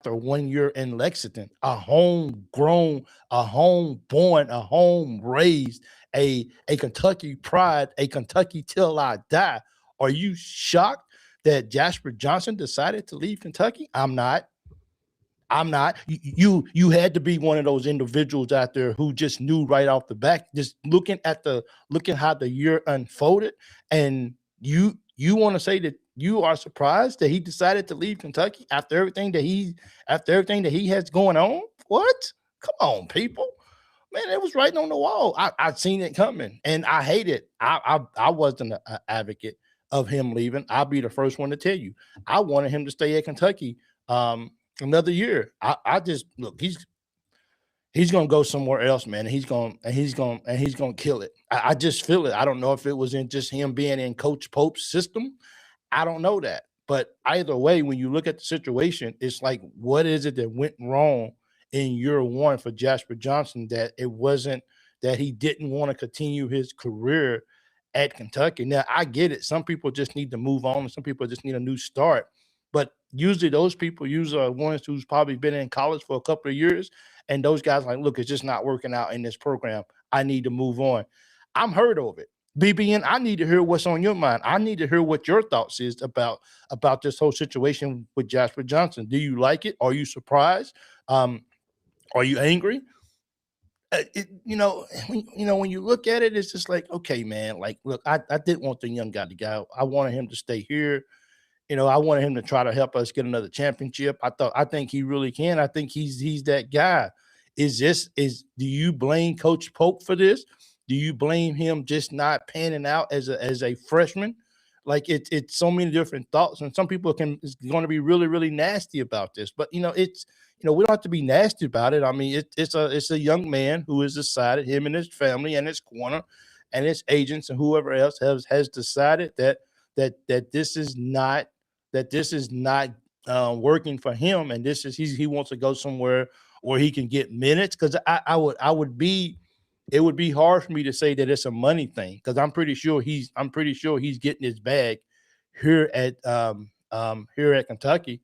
after 1 year in Lexington, a homegrown, a homeborn, a home raised, a Kentucky pride, a Kentucky till I die. Are you shocked that Jasper Johnson decided to leave Kentucky? I'm not. I'm not. You had to be one of those individuals out there who just knew right off the back, just looking how the year unfolded, and you want to say that you are surprised that he decided to leave Kentucky after everything that he has going on? What? Come on, people. Man, it was writing on the wall. I seen it coming, and I hate it. I wasn't an advocate of him leaving. I'll be the first one to tell you. I wanted him to stay at Kentucky another year. I just look. He's gonna go somewhere else, man. He's gonna kill it. I just feel it. I don't know if it was in just him being in Coach Pope's system. I don't know that, but either way, when you look at the situation, it's like, what is it that went wrong in year one for Jasper Johnson that it wasn't that he didn't want to continue his career at Kentucky? Now, I get it. Some people just need to move on, and some people just need a new start. But usually those people usually are ones who's probably been in college for a couple of years, and those guys like, look, it's just not working out in this program. I need to move on. I'm hurt over it. BBN, I need to hear what's on your mind. I need to hear what your thoughts is about this whole situation with Jasper Johnson. Do you like it? Are you surprised? Are you angry? When you look at it, it's just like, okay, man, like, look, I didn't want the young guy to go. I wanted him to stay here. I wanted him to try to help us get another championship. I think he really can. I think he's that guy. Do you blame Coach Pope for this? Do you blame him just not panning out as a freshman? Like it's so many different thoughts, and some people is going to be really, really nasty about this. But we don't have to be nasty about it. I mean, it's a young man who has decided, him and his family and his corner and his agents and whoever else has decided that this is not working for him, and he wants to go somewhere where he can get minutes. Because it would be hard for me to say that it's a money thing, because I'm pretty sure he's getting his bag here at Kentucky.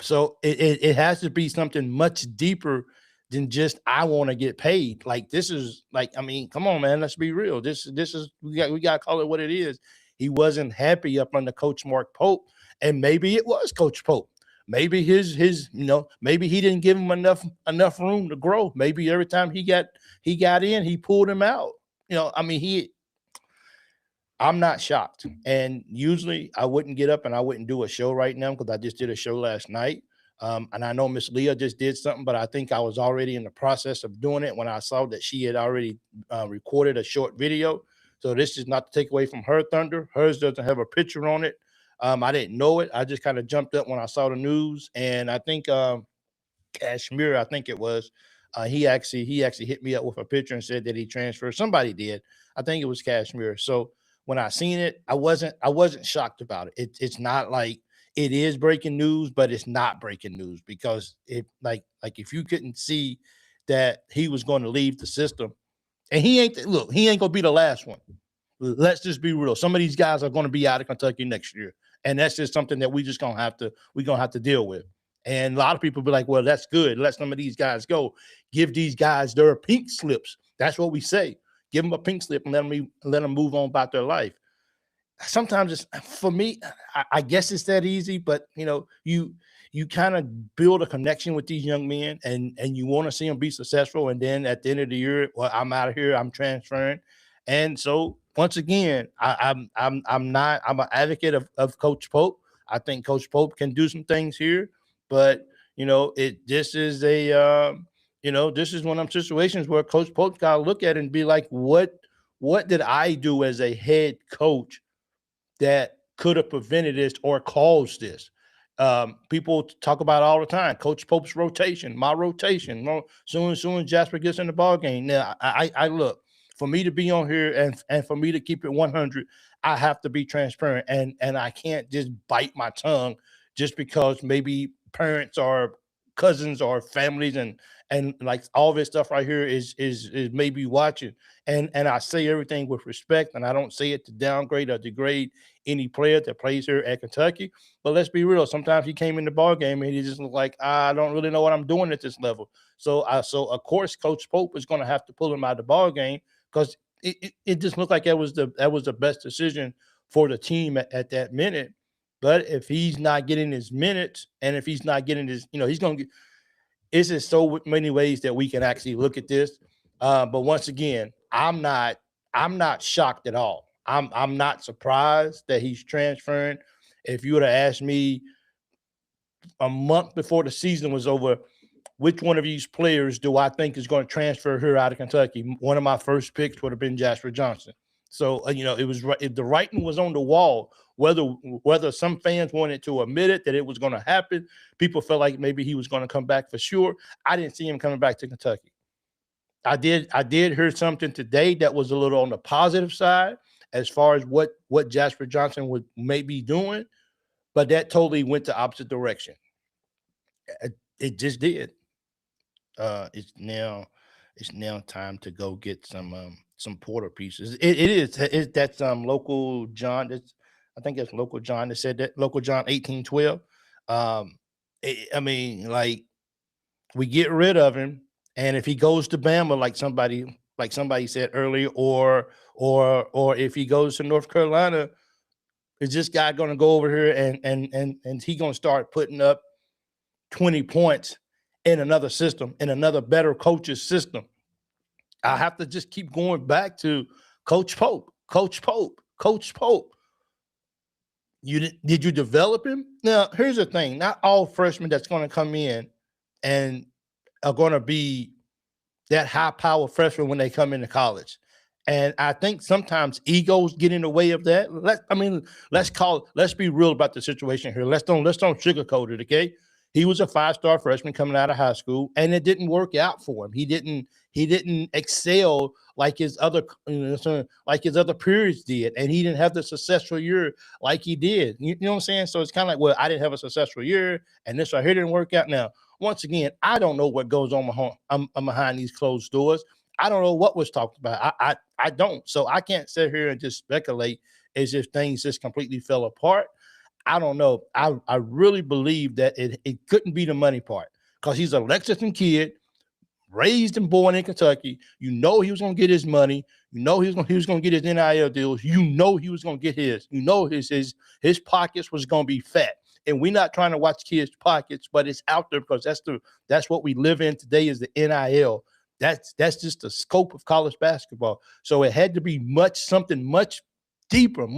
So it has to be something much deeper than just, I want to get paid. Like, this is like, I mean, come on, man, let's be real. This is we got to call it what it is. He wasn't happy up under Coach Mark Pope, and maybe it was Coach Pope. Maybe maybe he didn't give him enough room to grow. Maybe every time he got in, he pulled him out. I mean, I'm not shocked. And usually I wouldn't get up and I wouldn't do a show right now, because I just did a show last night. And I know Miss Leah just did something, but I think I was already in the process of doing it when I saw that she had already recorded a short video. So this is not to take away from her thunder. Hers doesn't have a picture on it. I didn't know it. I just kind of jumped up when I saw the news, and I think Kashmir, I think it was, he actually hit me up with a picture and said that he transferred. Somebody did. I think it was Kashmir. So when I seen it, I wasn't shocked about it. It's not like it is breaking news, but it's not breaking news, because it like if you couldn't see that he was going to leave the system, and he ain't gonna be the last one. Let's just be real. Some of these guys are going to be out of Kentucky next year, and that's just something that we're gonna have to deal with. And a lot of people be like, well, that's good. Let some of these guys go. Give these guys their pink slips. That's what we say. Give them a pink slip and let them move on about their life. Sometimes it's, for me, I guess it's that easy, but you kind of build a connection with these young men, and you want to see them be successful. And then at the end of the year, well, I'm out of here. I'm transferring. And so once again, I'm an advocate of Coach Pope. I think Coach Pope can do some things here, but this is one of them situations where Coach Pope got to look at it and be like, what did I do as a head coach that could have prevented this or caused this? People talk about it all the time. Coach Pope's rotation, my rotation. Soon as Jasper gets in the ball game. Now, I look, for me to be on here and for me to keep it 100, I have to be transparent, and I can't just bite my tongue just because maybe parents are cousins or families and like all this stuff right here is maybe watching. And I say everything with respect, and I don't say it to downgrade or degrade any player that plays here at Kentucky. But let's be real. Sometimes he came in the ball game and he just looked like, I don't really know what I'm doing at this level. So of course Coach Pope is going to have to pull him out of the ball game, because it just looked like that was the best decision for the team at that minute. But if he's not getting his minutes, and if he's not getting his, he's going to get. It's just so many ways that we can actually look at this. But once again, I'm not shocked at all. I'm not surprised that he's transferring. If you would have asked me a month before the season was over, which one of these players do I think is going to transfer here out of Kentucky, one of my first picks would have been Jasper Johnson. So, it was the writing was on the wall. Whether some fans wanted to admit it, that it was going to happen, people felt like maybe he was going to come back for sure. I didn't see him coming back to Kentucky. I did hear something today that was a little on the positive side as far as what Jasper Johnson would maybe doing, but that totally went the opposite direction. It just did. It's now time to go get some porter pieces. That's local John. I think it's local John that said that. Local John 1812. I mean, like, we get rid of him, and if he goes to Bama, like somebody said earlier, or if he goes to North Carolina, is this guy going to go over here and he going to start putting up 20 points in another system, in another better coach's system? I have to just keep going back to Coach Pope. Did you develop him? Now, here's the thing. Not all freshmen that's going to come in and are going to be that high-power freshman when they come into college. And I think sometimes egos get in the way of that. Let's be real about the situation here. Let's don't sugarcoat it, okay? He was a 5-star freshman coming out of high school, and it didn't work out for him. He didn't excel like his other peers did, and he didn't have the successful year like he did. You know what I'm saying? So it's kind of like, well, I didn't have a successful year, and this right here didn't work out. Now, once again, I don't know what goes on behind these closed doors. I don't know what was talked about. I don't. So I can't sit here and just speculate as if things just completely fell apart. I don't know. I really believe that it couldn't be the money part, because he's a Lexington kid, raised and born in Kentucky. He was going to get his money. He was going to get his NIL deals. He was going to get his. His pockets was going to be fat. And we're not trying to watch kids' pockets, but it's out there, because that's what we live in today, is the NIL. That's just the scope of college basketball. So it had to be something much deeper,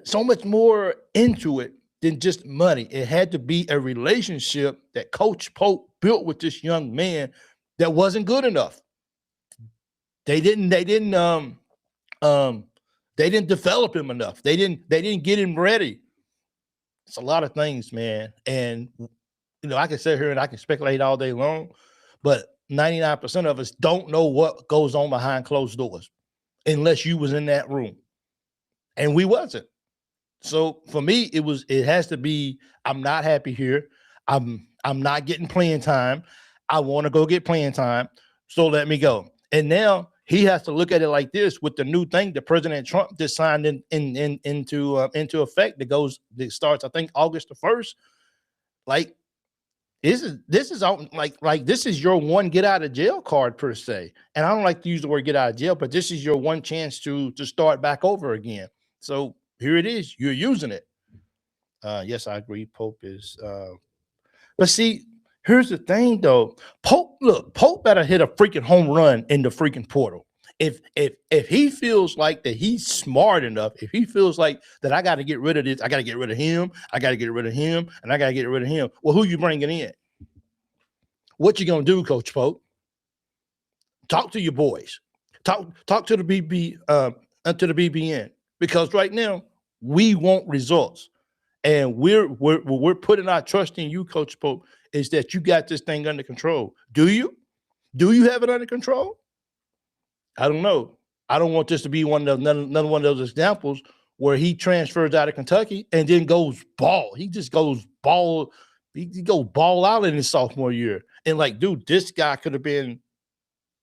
so much more into it than just money. It had to be a relationship that Coach Pope built with this young man that wasn't good enough. They didn't develop him enough. They didn't get him ready. It's a lot of things, man. And I can sit here and I can speculate all day long, but 99% of us don't know what goes on behind closed doors unless you was in that room. And we wasn't. So for me, it has to be, I'm not happy here. I'm not getting playing time. I want to go get playing time. So let me go. And now he has to look at it like this with the new thing that President Trump just signed into effect that starts, I think, August the 1st. Like, this is your one get out of jail card per se. And I don't like to use the word get out of jail, but this is your one chance to start back over again. So here it is. You're using it. Yes, I agree. Pope is. But see, here's the thing, though. Pope better hit a freaking home run in the freaking portal. If he feels like that he's smart enough, if he feels like that I got to get rid of this, I got to get rid of him, I got to get rid of him, and I got to get rid of him. Well, who you bringing in? What you gonna do, Coach Pope? Talk to your boys. Talk to the BBN, because right now we want results, and we're putting our trust in you, Coach Pope. Is that you got this thing under control? Do you? Do you have it under control? I don't know. I don't want this to be another one of those examples where he transfers out of Kentucky and then goes ball. He just goes ball. He go ball out in his sophomore year. And like, dude, this guy could have been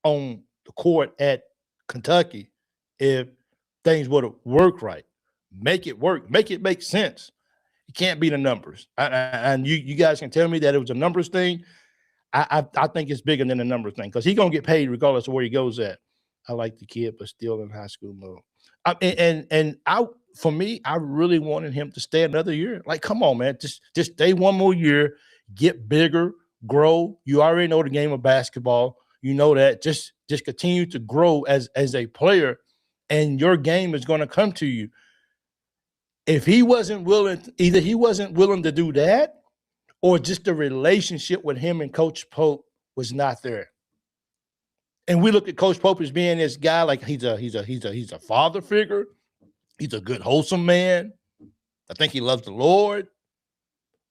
on the court at Kentucky if things would have worked right. Make it work. Make it make sense. It can't be the numbers. And you guys can tell me that it was a numbers thing. I think it's bigger than the numbers thing because he's going to get paid regardless of where he goes at. I like the kid, but still in high school mode. For me, I really wanted him to stay another year. Like, come on, man. Just stay one more year, get bigger, grow. You already know the game of basketball. You know that. Just continue to grow as a player, and your game is going to come to you. If he wasn't willing, either he wasn't willing to do that, or just the relationship with him and Coach Pope was not there. And we look at Coach Pope as being this guy, like he's a father figure. He's a good, wholesome man. I think he loves the Lord,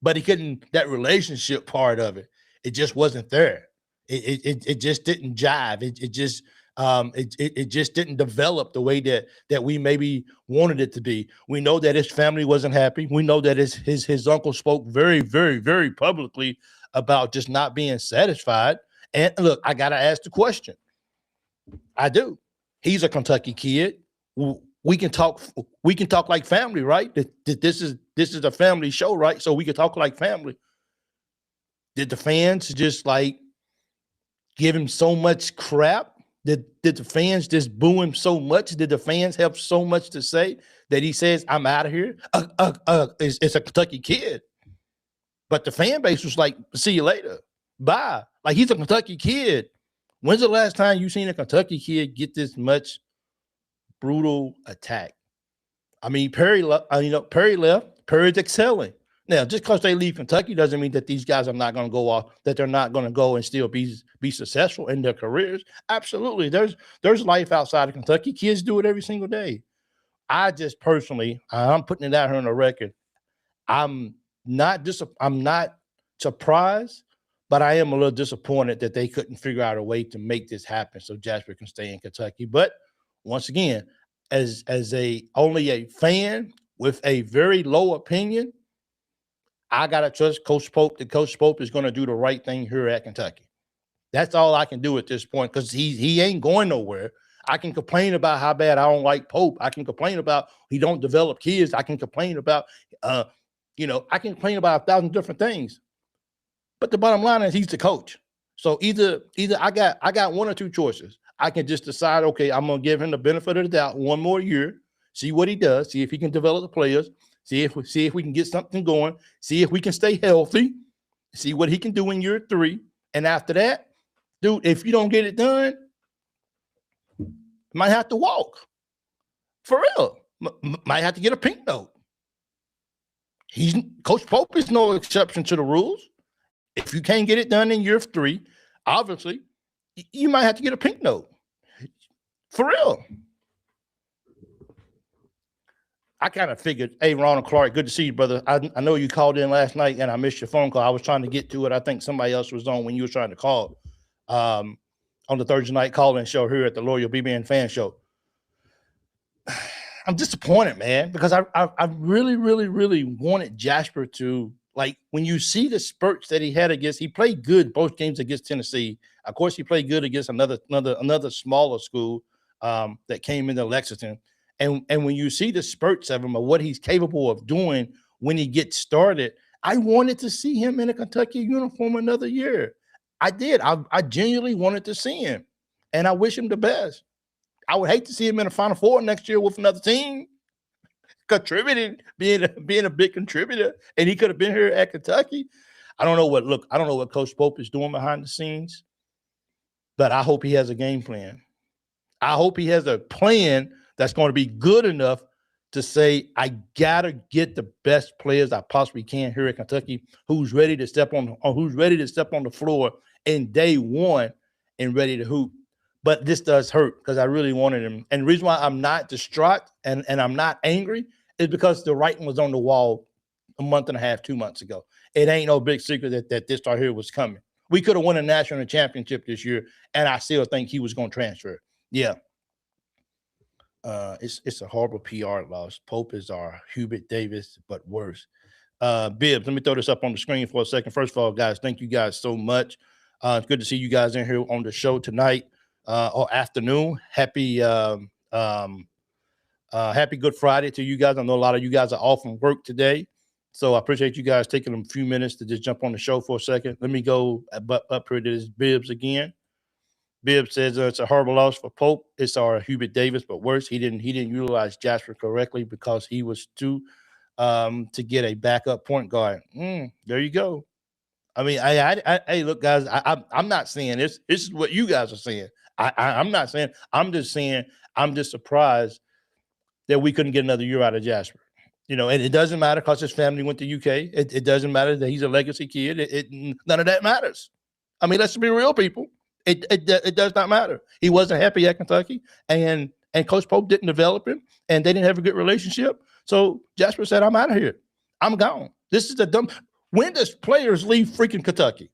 but he couldn't, that relationship part of it, it just wasn't there. It just didn't jive. It just didn't develop the way that we maybe wanted it to be. We know that his family wasn't happy. We know that his uncle spoke very, very, very publicly about just not being satisfied. And look, I gotta ask the question. I do. He's a Kentucky kid. We can talk like family, right? That this is a family show, right? So we can talk like family. Did the fans just like give him so much crap? Did the fans just boo him so much? Did the fans have so much to say that he says, I'm out of here? It's a Kentucky kid. But the fan base was like, see you later. Bye. Like, he's a Kentucky kid. When's the last time you seen a Kentucky kid get this much brutal attack? I mean, Perry left. Perry's excelling. Now, just because they leave Kentucky doesn't mean that these guys are not going to go off, that they're not going to go and still be successful in their careers. Absolutely. There's life outside of Kentucky. Kids do it every single day. I just personally, I'm putting it out here on the record. I'm not surprised, but I am a little disappointed that they couldn't figure out a way to make this happen so Jasper can stay in Kentucky. But once again, as only a fan with a very low opinion, I gotta trust Coach Pope that Coach Pope is going to do the right thing here at Kentucky. That's all I can do at this point because he ain't going nowhere. I can complain about how bad I don't like Pope. I can complain about he don't develop kids. I can complain about I can complain about 1,000 different things. But the bottom line is he's the coach. So either I got one or two choices. I can just decide, okay, I'm gonna give him the benefit of the doubt one more year, see what he does, see if he can develop the players. See if we can get something going. See if we can stay healthy. See what he can do in year 3. And after that, dude, if you don't get it done, you might have to walk. For real. Might have to get a pink note. Coach Pope is no exception to the rules. If you can't get it done in year 3, obviously, you might have to get a pink note. For real. I kind of figured, hey, Ronald Clark, good to see you, brother. I know you called in last night and I missed your phone call. I was trying to get to it. I think somebody else was on when you were trying to call on the Thursday night call-in show here at the Loyal BBN Fan Show. I'm disappointed, man, because I really, really, really wanted Jasper to, like, when you see the spurts that he played good both games against Tennessee. Of course, he played good against another smaller school that came into Lexington. And when you see the spurts of him or what he's capable of doing when he gets started, I wanted to see him in a Kentucky uniform another year. I did. I genuinely wanted to see him, and I wish him the best. I would hate to see him in the Final Four next year with another team, contributing, being a big contributor, and he could have been here at Kentucky. I don't know what Coach Pope is doing behind the scenes, but I hope he has a game plan. I hope he has a plan that's going to be good enough to say, I got to get the best players I possibly can here at Kentucky who's ready to step on the floor in day one and ready to hoop. But this does hurt because I really wanted him. And the reason why I'm not distraught and I'm not angry is because the writing was on the wall a month and a half, 2 months ago. It ain't no big secret that this right here was coming. We could have won a national championship this year, and I still think he was going to transfer. Yeah. It's a horrible PR loss. Pope is our Hubert Davis, but worse. Bibbs, let me throw this up on the screen for a second. First of all, guys, thank you guys so much. It's good to see you guys in here on the show tonight or afternoon. Happy Good Friday to you guys. I know a lot of you guys are off from work today, so I appreciate you guys taking a few minutes to just jump on the show for a second. Let me go up here to this Bibbs again. Bibbs says it's a horrible loss for Pope. It's our Hubert Davis, but worse, he didn't utilize Jasper correctly because he was too to get a backup point guard. There you go. I mean, hey, look, guys, I'm not saying this. This is what you guys are saying. I'm not saying. I'm just saying. I'm just surprised that we couldn't get another year out of Jasper. You know, and it doesn't matter because his family went to UK. It doesn't matter that he's a legacy kid. None of that matters. I mean, let's be real, people. It does not matter. He wasn't happy at Kentucky, and Coach Pope didn't develop him, and they didn't have a good relationship. So Jasper said, "I'm out of here. I'm gone." This is a dumb. When does players leave freaking Kentucky?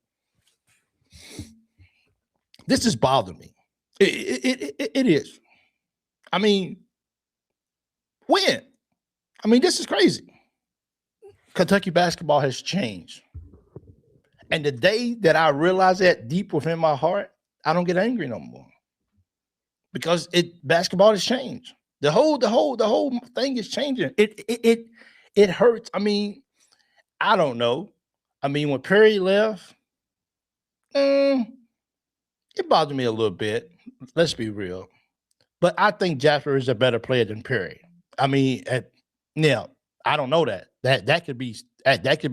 This is bothering me. It is. I mean, when? I mean, this is crazy. Kentucky basketball has changed. And the day that I realize that deep within my heart, I don't get angry no more. Because basketball has changed. The whole thing is changing. It hurts. I mean, I don't know. I mean, when Perry left, it bothered me a little bit. Let's be real. But I think Jasper is a better player than Perry. I mean, now I don't know that. That could be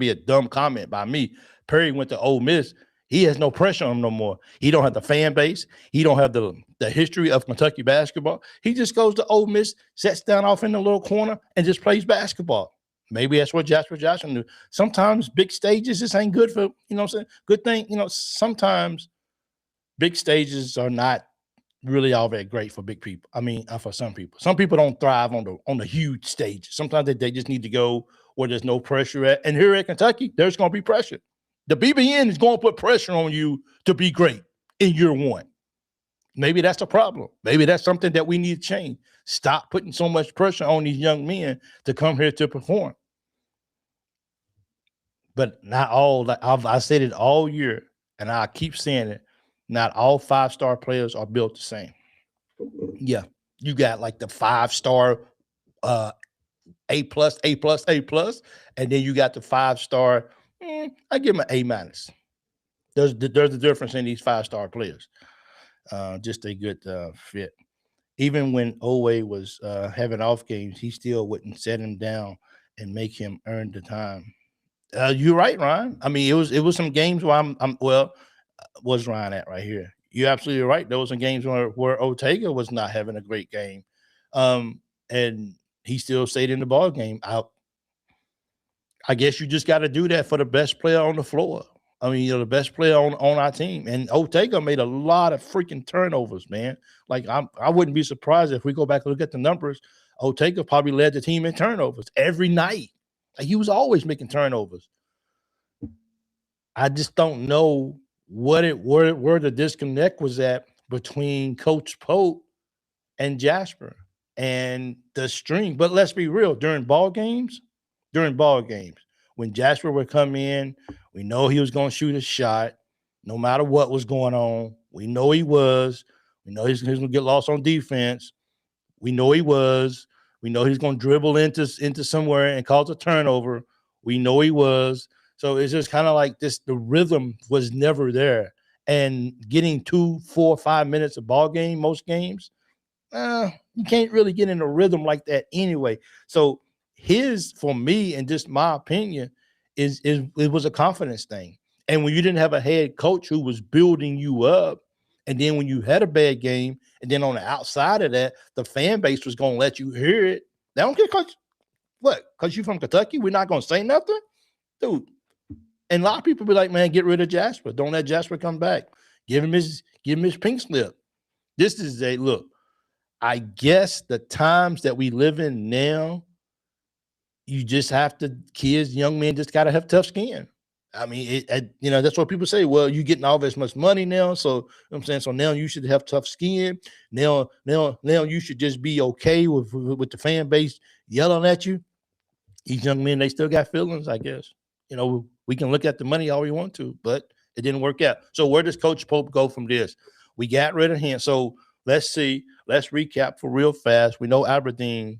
a dumb comment by me. Perry went to Ole Miss. He has no pressure on him no more. He don't have the fan base. He don't have the history of Kentucky basketball. He just goes to Ole Miss, sits down off in the little corner, and just plays basketball. Maybe that's what Jasper Johnson knew. Sometimes big stages just ain't good for, you know what I'm saying? Good thing, you know, sometimes big stages are not really all that great for big people. I mean, for some people. Some people don't thrive on the huge stage. Sometimes they just need to go where there's no pressure at. And here at Kentucky, there's going to be pressure. The BBN is going to put pressure on you to be great in year one. Maybe that's a problem. Maybe that's something that we need to change. Stop putting so much pressure on these young men to come here to perform. But not all. I said it all year, and I keep saying it. Not all 5-star players are built the same. Yeah, you got like the 5-star A+, A+, A+, and then you got the 5-star. I give them an A-. There's a difference in these 5-star players. Just a good fit. Even when Owe was having off games, he still wouldn't set him down and make him earn the time. You're right, Ryan. I mean, it was some games where where's Ryan at right here? You're absolutely right. There was some games where Ortega was not having a great game, and he still stayed in the ball game. I guess you just got to do that for the best player on the floor. I mean, you're the best player on our team. And Ortega made a lot of freaking turnovers, man. Like, I wouldn't be surprised if we go back and look at the numbers. Ortega probably led the team in turnovers every night. Like, he was always making turnovers. I just don't know where the disconnect was at between Coach Pope and Jasper and the string. But let's be real, during ball games, when Jasper would come in, we know he was going to shoot a shot no matter what was going on. We know he was. We know he's going to get lost on defense. We know he was. We know he's going to dribble into somewhere and cause a turnover. We know he was. So it's just kind of like this. The rhythm was never there. And getting 2, 4, 5 minutes of ball game, most games, you can't really get in a rhythm like that anyway. So for me, and just my opinion, it was a confidence thing. And when you didn't have a head coach who was building you up, and then when you had a bad game, and then on the outside of that, the fan base was going to let you hear it. They don't care because you're from Kentucky, we're not going to say nothing? Dude. And a lot of people be like, man, get rid of Jasper. Don't let Jasper come back. Give him his pink slip. This is look, I guess the times that we live in now, you just have to, young men just got to have tough skin. I mean, that's what people say. Well, you're getting all this much money now. So, you know what I'm saying? So now you should have tough skin. Now you should just be okay with the fan base yelling at you. these young men, they still got feelings, I guess. You know, we can look at the money all we want to, but it didn't work out. So where does Coach Pope go from this? We got rid of him. So let's see. Let's recap for real fast. We know Aberdeen.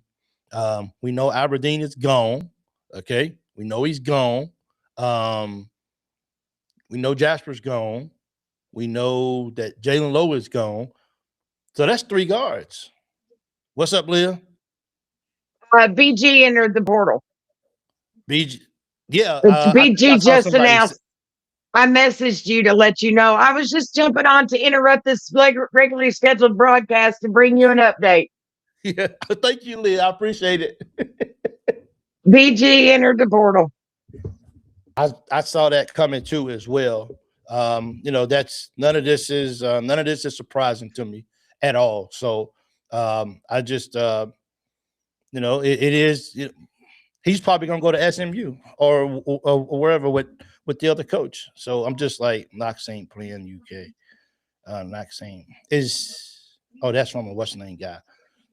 We know Aberdeen is gone. Okay. We know he's gone. We know Jasper's gone. We know that Jalen Lowe is gone. So that's 3 guards. What's up, Leah? BG entered the portal. BG. Yeah. BG just announced. Say. I messaged you to let you know. I was just jumping on to interrupt this regularly scheduled broadcast to bring you an update. Yeah. Thank you, Leah. I appreciate it. BG entered the portal. I saw that coming too as well. You know, that's none of this is surprising to me at all. So I just you know, it is. He's probably gonna go to SMU or wherever with the other coach. So I'm just like, Knox ain't playing UK. Knox ain't is. Oh, that's from a what's the name guy.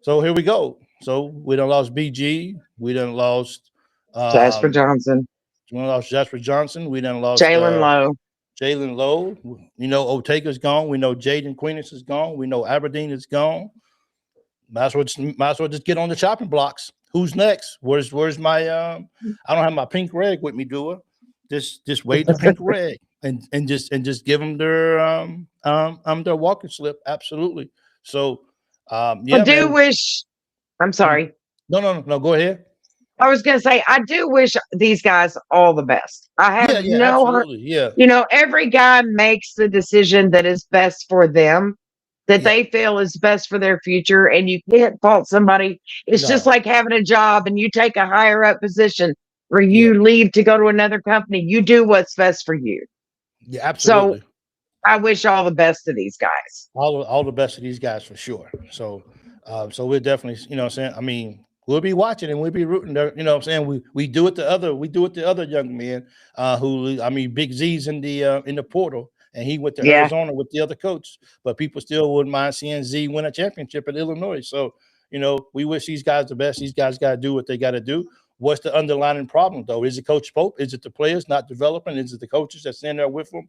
So here we go. So we done lost BG. We done lost Jasper Johnson. We lost Jasper Johnson. We done lost Jalen Lowe. Jalen Lowe. You know, Otega's gone. We know Jaden Queenis is gone. We know Aberdeen is gone. Might as well just get on the chopping blocks. Who's next? Where's my I don't have my pink rag with me, do I? Just wave the pink rag and just give them their walking slip. Absolutely. So yeah, I do wish. I'm sorry. No. Go ahead. I was going to say, I do wish these guys all the best. I have no heart. Yeah. You know, every guy makes the decision that is best for them, that they feel is best for their future. And you can't fault somebody. It's just like having a job and you take a higher up position or you leave to go to another company. You do what's best for you. Yeah, absolutely. So I wish all the best to these guys. All the best to these guys for sure. So so we're definitely, you know what I'm saying? I mean, we'll be watching and we'll be rooting there. You know what I'm saying? We do it to other young men who, I mean, Big Z's in the portal and he went to Arizona with the other coach, but people still wouldn't mind seeing Z win a championship at Illinois. So, you know, we wish these guys the best. These guys got to do what they got to do. What's the underlying problem though? Is it Coach Pope? Is it the players not developing? Is it the coaches that's in there with them?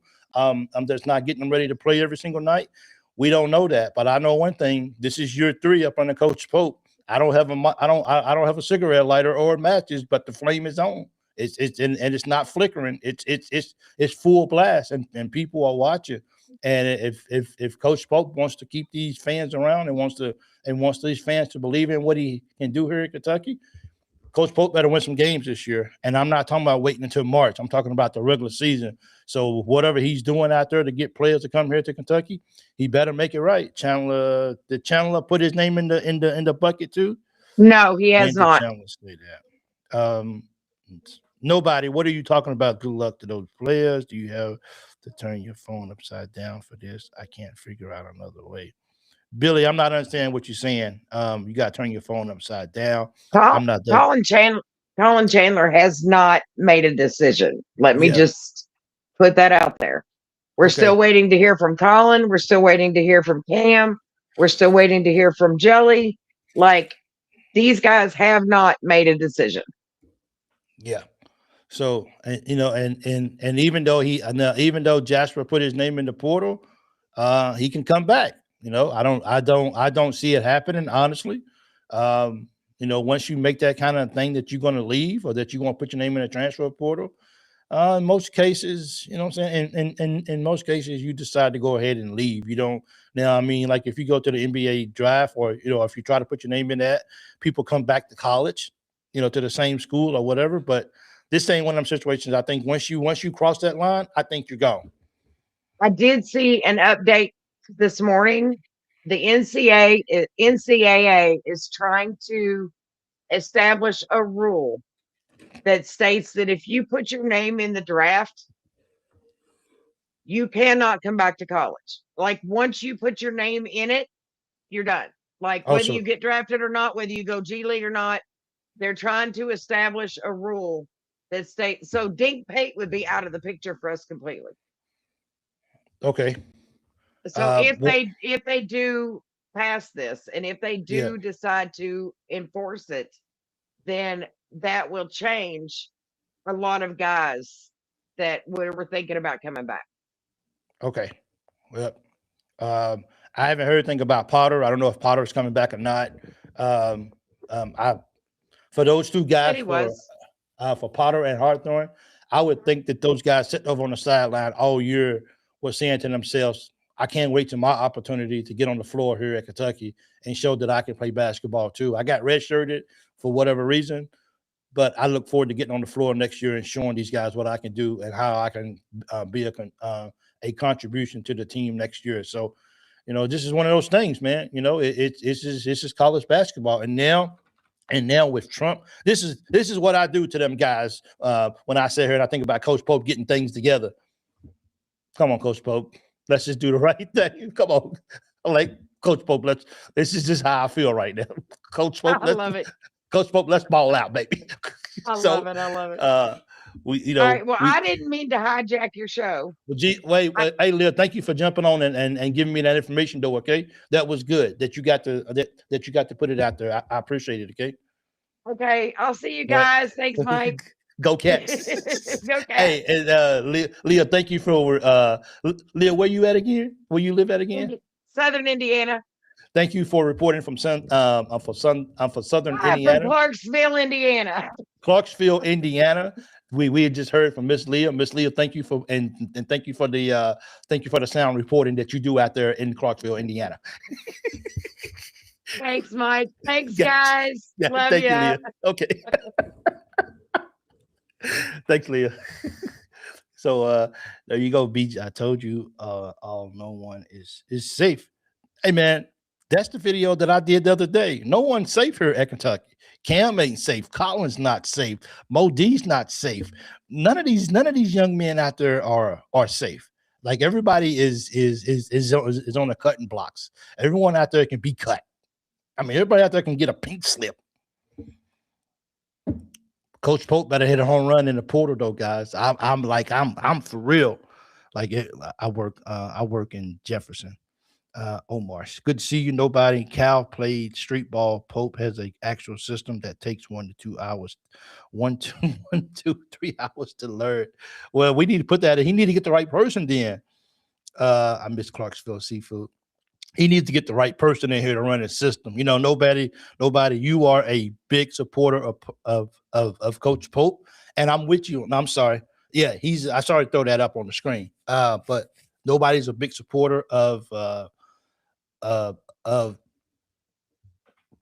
That's not getting them ready to play every single night? We don't know that, but I know one thing. This is year 3 up under Coach Pope. I don't have a cigarette lighter or matches, but the flame is on. And it's not flickering. It's full blast, and people are watching. And if Coach Pope wants to keep these fans around and wants these fans to believe in what he can do here in Kentucky, Coach Pope better win some games this year. And I'm not talking about waiting until March. I'm talking about the regular season. So whatever he's doing out there to get players to come here to Kentucky, he better make it right. Did Chandler put his name in the bucket too? No, he has not. Chandler say that? Nobody. What are you talking about? Good luck to those players. Do you have to turn your phone upside down for this? I can't figure out another way. Billy, I'm not understanding what you're saying. You got to turn your phone upside down. Colin Chandler has not made a decision. Let me just put that out there. We're still waiting to hear from Colin. We're still waiting to hear from Cam. We're still waiting to hear from Jelly. Like, these guys have not made a decision. Yeah. So, you know, and even though Jasper put his name in the portal, he can come back. You know, I don't see it happening, honestly. You know, once you make that kind of thing that you're going to leave or that you're going to put your name in a transfer portal, in most cases, you know what I'm saying? And in most cases, you decide to go ahead and leave. You don't now, I mean, like if you go to the NBA draft or, you know, if you try to put your name in that, people come back to college, you know, to the same school or whatever. But this ain't one of them situations. I think once you cross that line, I think you're gone. I did see an update this morning. The NCAA is trying to establish a rule that states that if you put your name in the draft, you cannot come back to college. Like once you put your name in it, you're done. Like whether you get drafted or not, whether you go G League or not, they're trying to establish a rule that states so Dink Pate would be out of the picture for us completely. Okay. So if they do pass this and if they do decide to enforce it, then that will change a lot of guys that were thinking about coming back. Okay. Well, I haven't heard anything about Potter. I don't know if Potter's coming back or not. I for those two Said guys he was. for Potter and Hawthorne, I would think that those guys sitting over on the sideline all year were saying to themselves, I can't wait to my opportunity to get on the floor here at Kentucky and show that I can play basketball too. I got redshirted for whatever reason, but I look forward to getting on the floor next year and showing these guys what I can do and how I can be a contribution to the team next year. So, you know, this is one of those things, man. You know, it's just college basketball, and now with Trump, this is what I do to them guys when I sit here and I think about Coach Pope getting things together. Come on, Coach Pope, let's just do the right thing. Come on, like Coach Pope, this is just how I feel right now. Coach Pope, I love it. Coach Pope, let's ball out, baby. I love it. I love it. All right. Well, I didn't mean to hijack your show. Well, hey, Leah, thank you for jumping on and giving me that information, though. Okay, that was good that you got to that you got to put it out there. I appreciate it. Okay. Okay, I'll see you guys. Thanks, Mike. Go Cats. Go Cats. Hey, and Leah, thank you for Leah. Where you at again? Where you live at again? Southern Indiana. Thank you for reporting from Southern Indiana. From Clarksville, Indiana. Clarksville, Indiana. We had just heard from Miss Leah. Miss Leah, thank you for and thank you for the sound reporting that you do out there in Clarksville, Indiana. Thanks, Mike. Thanks, guys. Yeah, love thank you, Leah. Okay. Thanks, Leah. So there you go, Beach. I told you no one is safe. Hey man, that's the video that I did the other day. No one's safe here at Kentucky. Cam ain't safe. Colin's not safe. Mo D's not safe. None of these young men out there are safe. Like everybody is on the cutting blocks. Everyone out there can be cut. I mean, everybody out there can get a pink slip. Coach Pope better hit a home run in the portal, though, guys. I'm for real. Like I work in Jefferson. Omar, good to see you. Nobody. Cal played street ball. Pope has an actual system that takes 1 to 2 hours, 1, 2, 3 hours to learn. Well, we need to put that in. He need to get the right person then. I miss Clarksville seafood. He needs to get the right person in here to run his system. You know, nobody. You are a big supporter of Coach Pope, and I'm with you. And I'm sorry. Yeah, I sorry to throw that up on the screen. But nobody's a big supporter of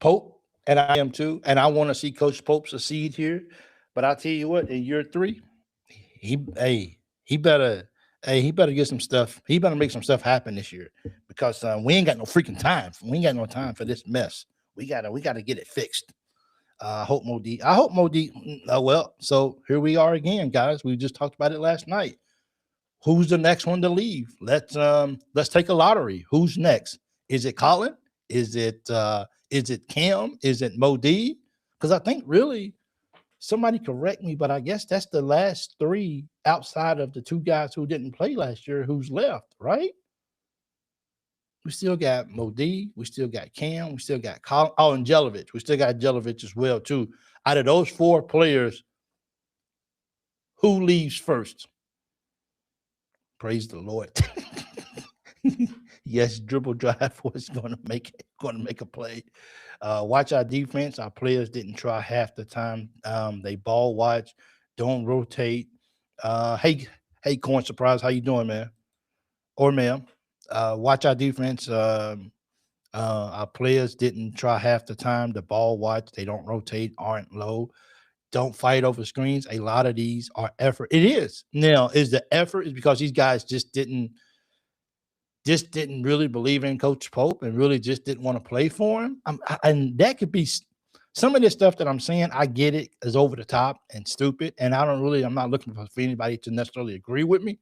Pope, and I am too. And I want to see Coach Pope succeed here. But I'll tell you what, in year 3, he better get some stuff. He better make some stuff happen this year because we ain't got no freaking time. We ain't got no time for this mess. We gotta get it fixed. I hope Mo D. Well, so here we are again, guys. We just talked about it last night. Who's the next one to leave? Let's take a lottery. Who's next? Is it Colin? Is it Cam? Is it Mo D? Because I think really somebody correct me, but I guess that's the last 3 outside of the 2 guys who didn't play last year who's left, right? We still got Mo D, we still got Cam, we still got Colin. Oh, and Jelovich. We still got Jelovich as well, too. Out of those 4 players, who leaves first? Praise the Lord. Yes, dribble drive was going to make a play. Watch our defense. Our players didn't try half the time. They ball watch, don't rotate. Hey, Corn Surprise, how you doing, man? Or ma'am? Watch our defense. Our players didn't try half the time. The ball watch, they don't rotate, aren't low. Don't fight over screens. A lot of these are effort. It is. Now, is the effort is because these guys just didn't really believe in Coach Pope and really just didn't want to play for him. And that could be some of this stuff that I'm saying. I get it is over the top and stupid. And I'm not looking for anybody to necessarily agree with me.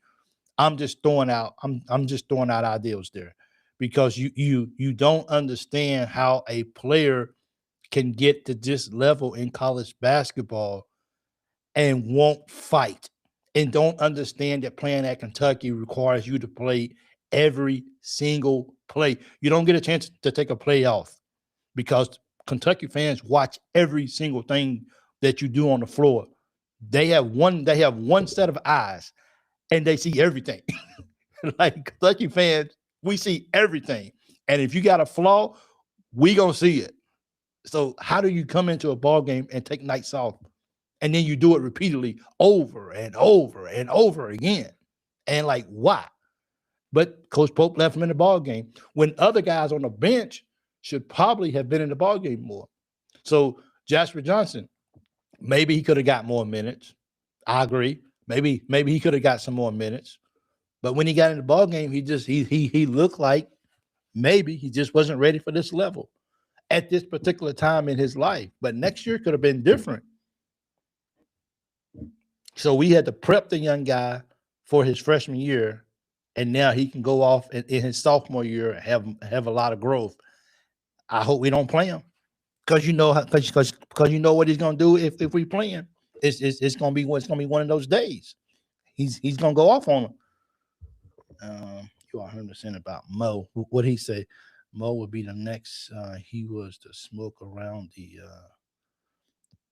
I'm just throwing out ideas there because you don't understand how a player can get to this level in college basketball and won't fight and don't understand that playing at Kentucky requires you to play every single play. You don't get a chance to take a play off because Kentucky fans watch every single thing that you do on the floor. They have one set of eyes and they see everything. Like Kentucky fans, we see everything. And if you got a flaw, we gonna see it. So how do you come into a ball game and take nights off? And then you do it repeatedly over and over and over again. And like, why? But Coach Pope left him in the ball game when other guys on the bench should probably have been in the ball game more. So Jasper Johnson, maybe he could have got more minutes. I agree. Maybe he could have got some more minutes. But when he got in the ball game, he looked like maybe he just wasn't ready for this level at this particular time in his life. But next year could have been different. So we had to prep the young guy for his freshman year, and now he can go off in his sophomore year and have a lot of growth. I hope we don't play him because you know what he's gonna do if we play him. It's gonna be one of those days. He's gonna go off on him. You all heard us saying about Mo. What he say? Mo would be the next. He was the smoke around the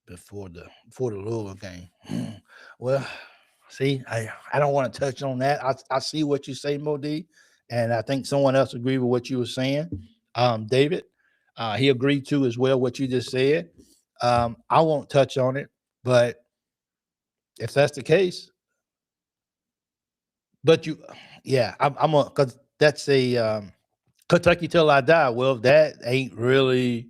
before the Louisville game. Well, see, I don't want to touch on that. I see what you say, Mo D, and I think someone else agreed with what you were saying. David, he agreed to as well what you just said. I won't touch on it, but if that's the case, but I'm because that's a Kentucky till I die. Well, that ain't really.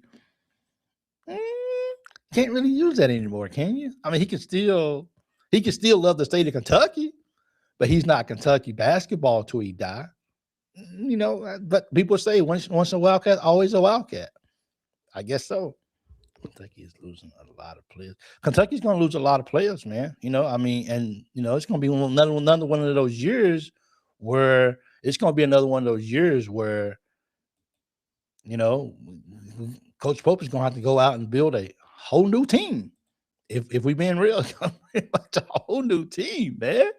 Can't really use that anymore, can you? I mean, he can still love the state of Kentucky, but he's not Kentucky basketball till he die. You know, but people say once a Wildcat, always a Wildcat. I guess so. Kentucky is losing a lot of players. Kentucky's going to lose a lot of players, man. You know, I mean, and you know, it's going to be another one of those years where you know, Coach Pope is going to have to go out and build a whole new team. If we being real, it's a whole new team, man.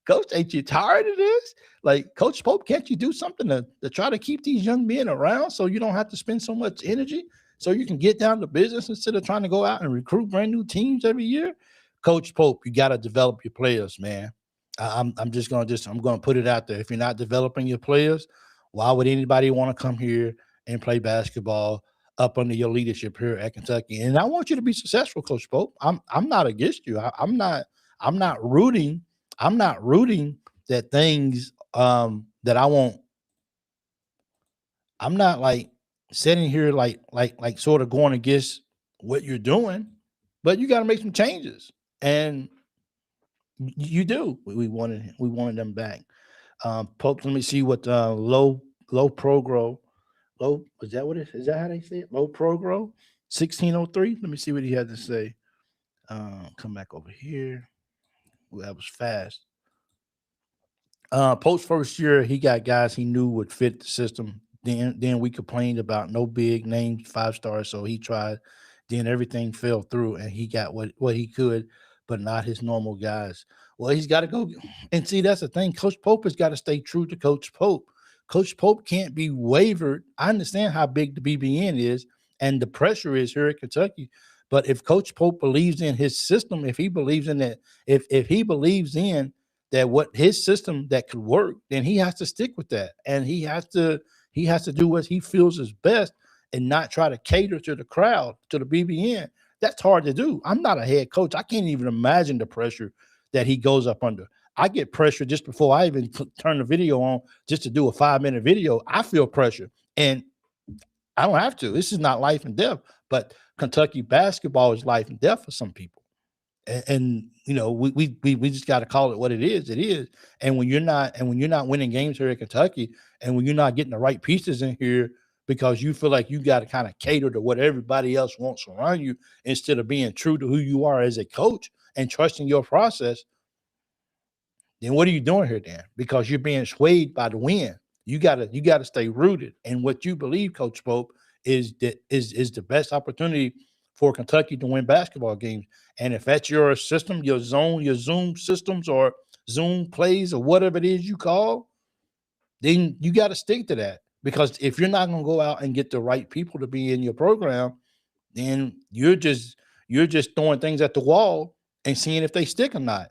Coach, ain't you tired of this? Like, Coach Pope, can't you do something to try to keep these young men around so you don't have to spend so much energy so you can get down to business instead of trying to go out and recruit brand new teams every year? Coach Pope, you got to develop your players, man. I'm going to put it out there. If you're not developing your players, why would anybody want to come here and play basketball up under your leadership here at Kentucky? And I want you to be successful, Coach Pope. I'm not against you. I'm not rooting that things that I want. I'm not like sitting here like sort of going against what you're doing, but you got to make some changes. And you do. We wanted them back. Pope, let me see what low progro. Low, is that what it is? Is that how they say it? Low progro 1603. Let me see what he had to say. Come back over here. Well, that was fast. Post first year, he got guys he knew would fit the system. Then we complained about no big name 5-stars, so he tried. Then everything fell through, and he got what he could, but not his normal guys. Well, he's got to go and see. That's the thing. Coach Pope has got to stay true to Coach Pope. Coach Pope can't be wavered. I understand how big the BBN is and the pressure is here at Kentucky. But if Coach Pope believes in his system, if he believes in that, if he believes in that what his system that could work, then he has to stick with that. And he has to do what he feels is best and not try to cater to the crowd, to the BBN. That's hard to do. I'm not a head coach. I can't even imagine the pressure that he goes up under. I get pressure just before I even turn the video on just to do a 5-minute video. I feel pressure, and I don't have to. This is not life and death, but Kentucky basketball is life and death for some people. And you know, we just got to call it what it is. It is. And when you're not winning games here at Kentucky, and when you're not getting the right pieces in here because you feel like you got to kind of cater to what everybody else wants around you instead of being true to who you are as a coach and trusting your process, then what are you doing here then? Because you're being swayed by the wind. You gotta stay rooted in what you believe, Coach Pope, is the best opportunity for Kentucky to win basketball games. And if that's your system, your Zoom systems or Zoom plays or whatever it is you call, then you got to stick to that. Because if you're not going to go out and get the right people to be in your program, then you're just You're just throwing things at the wall and seeing if they stick or not.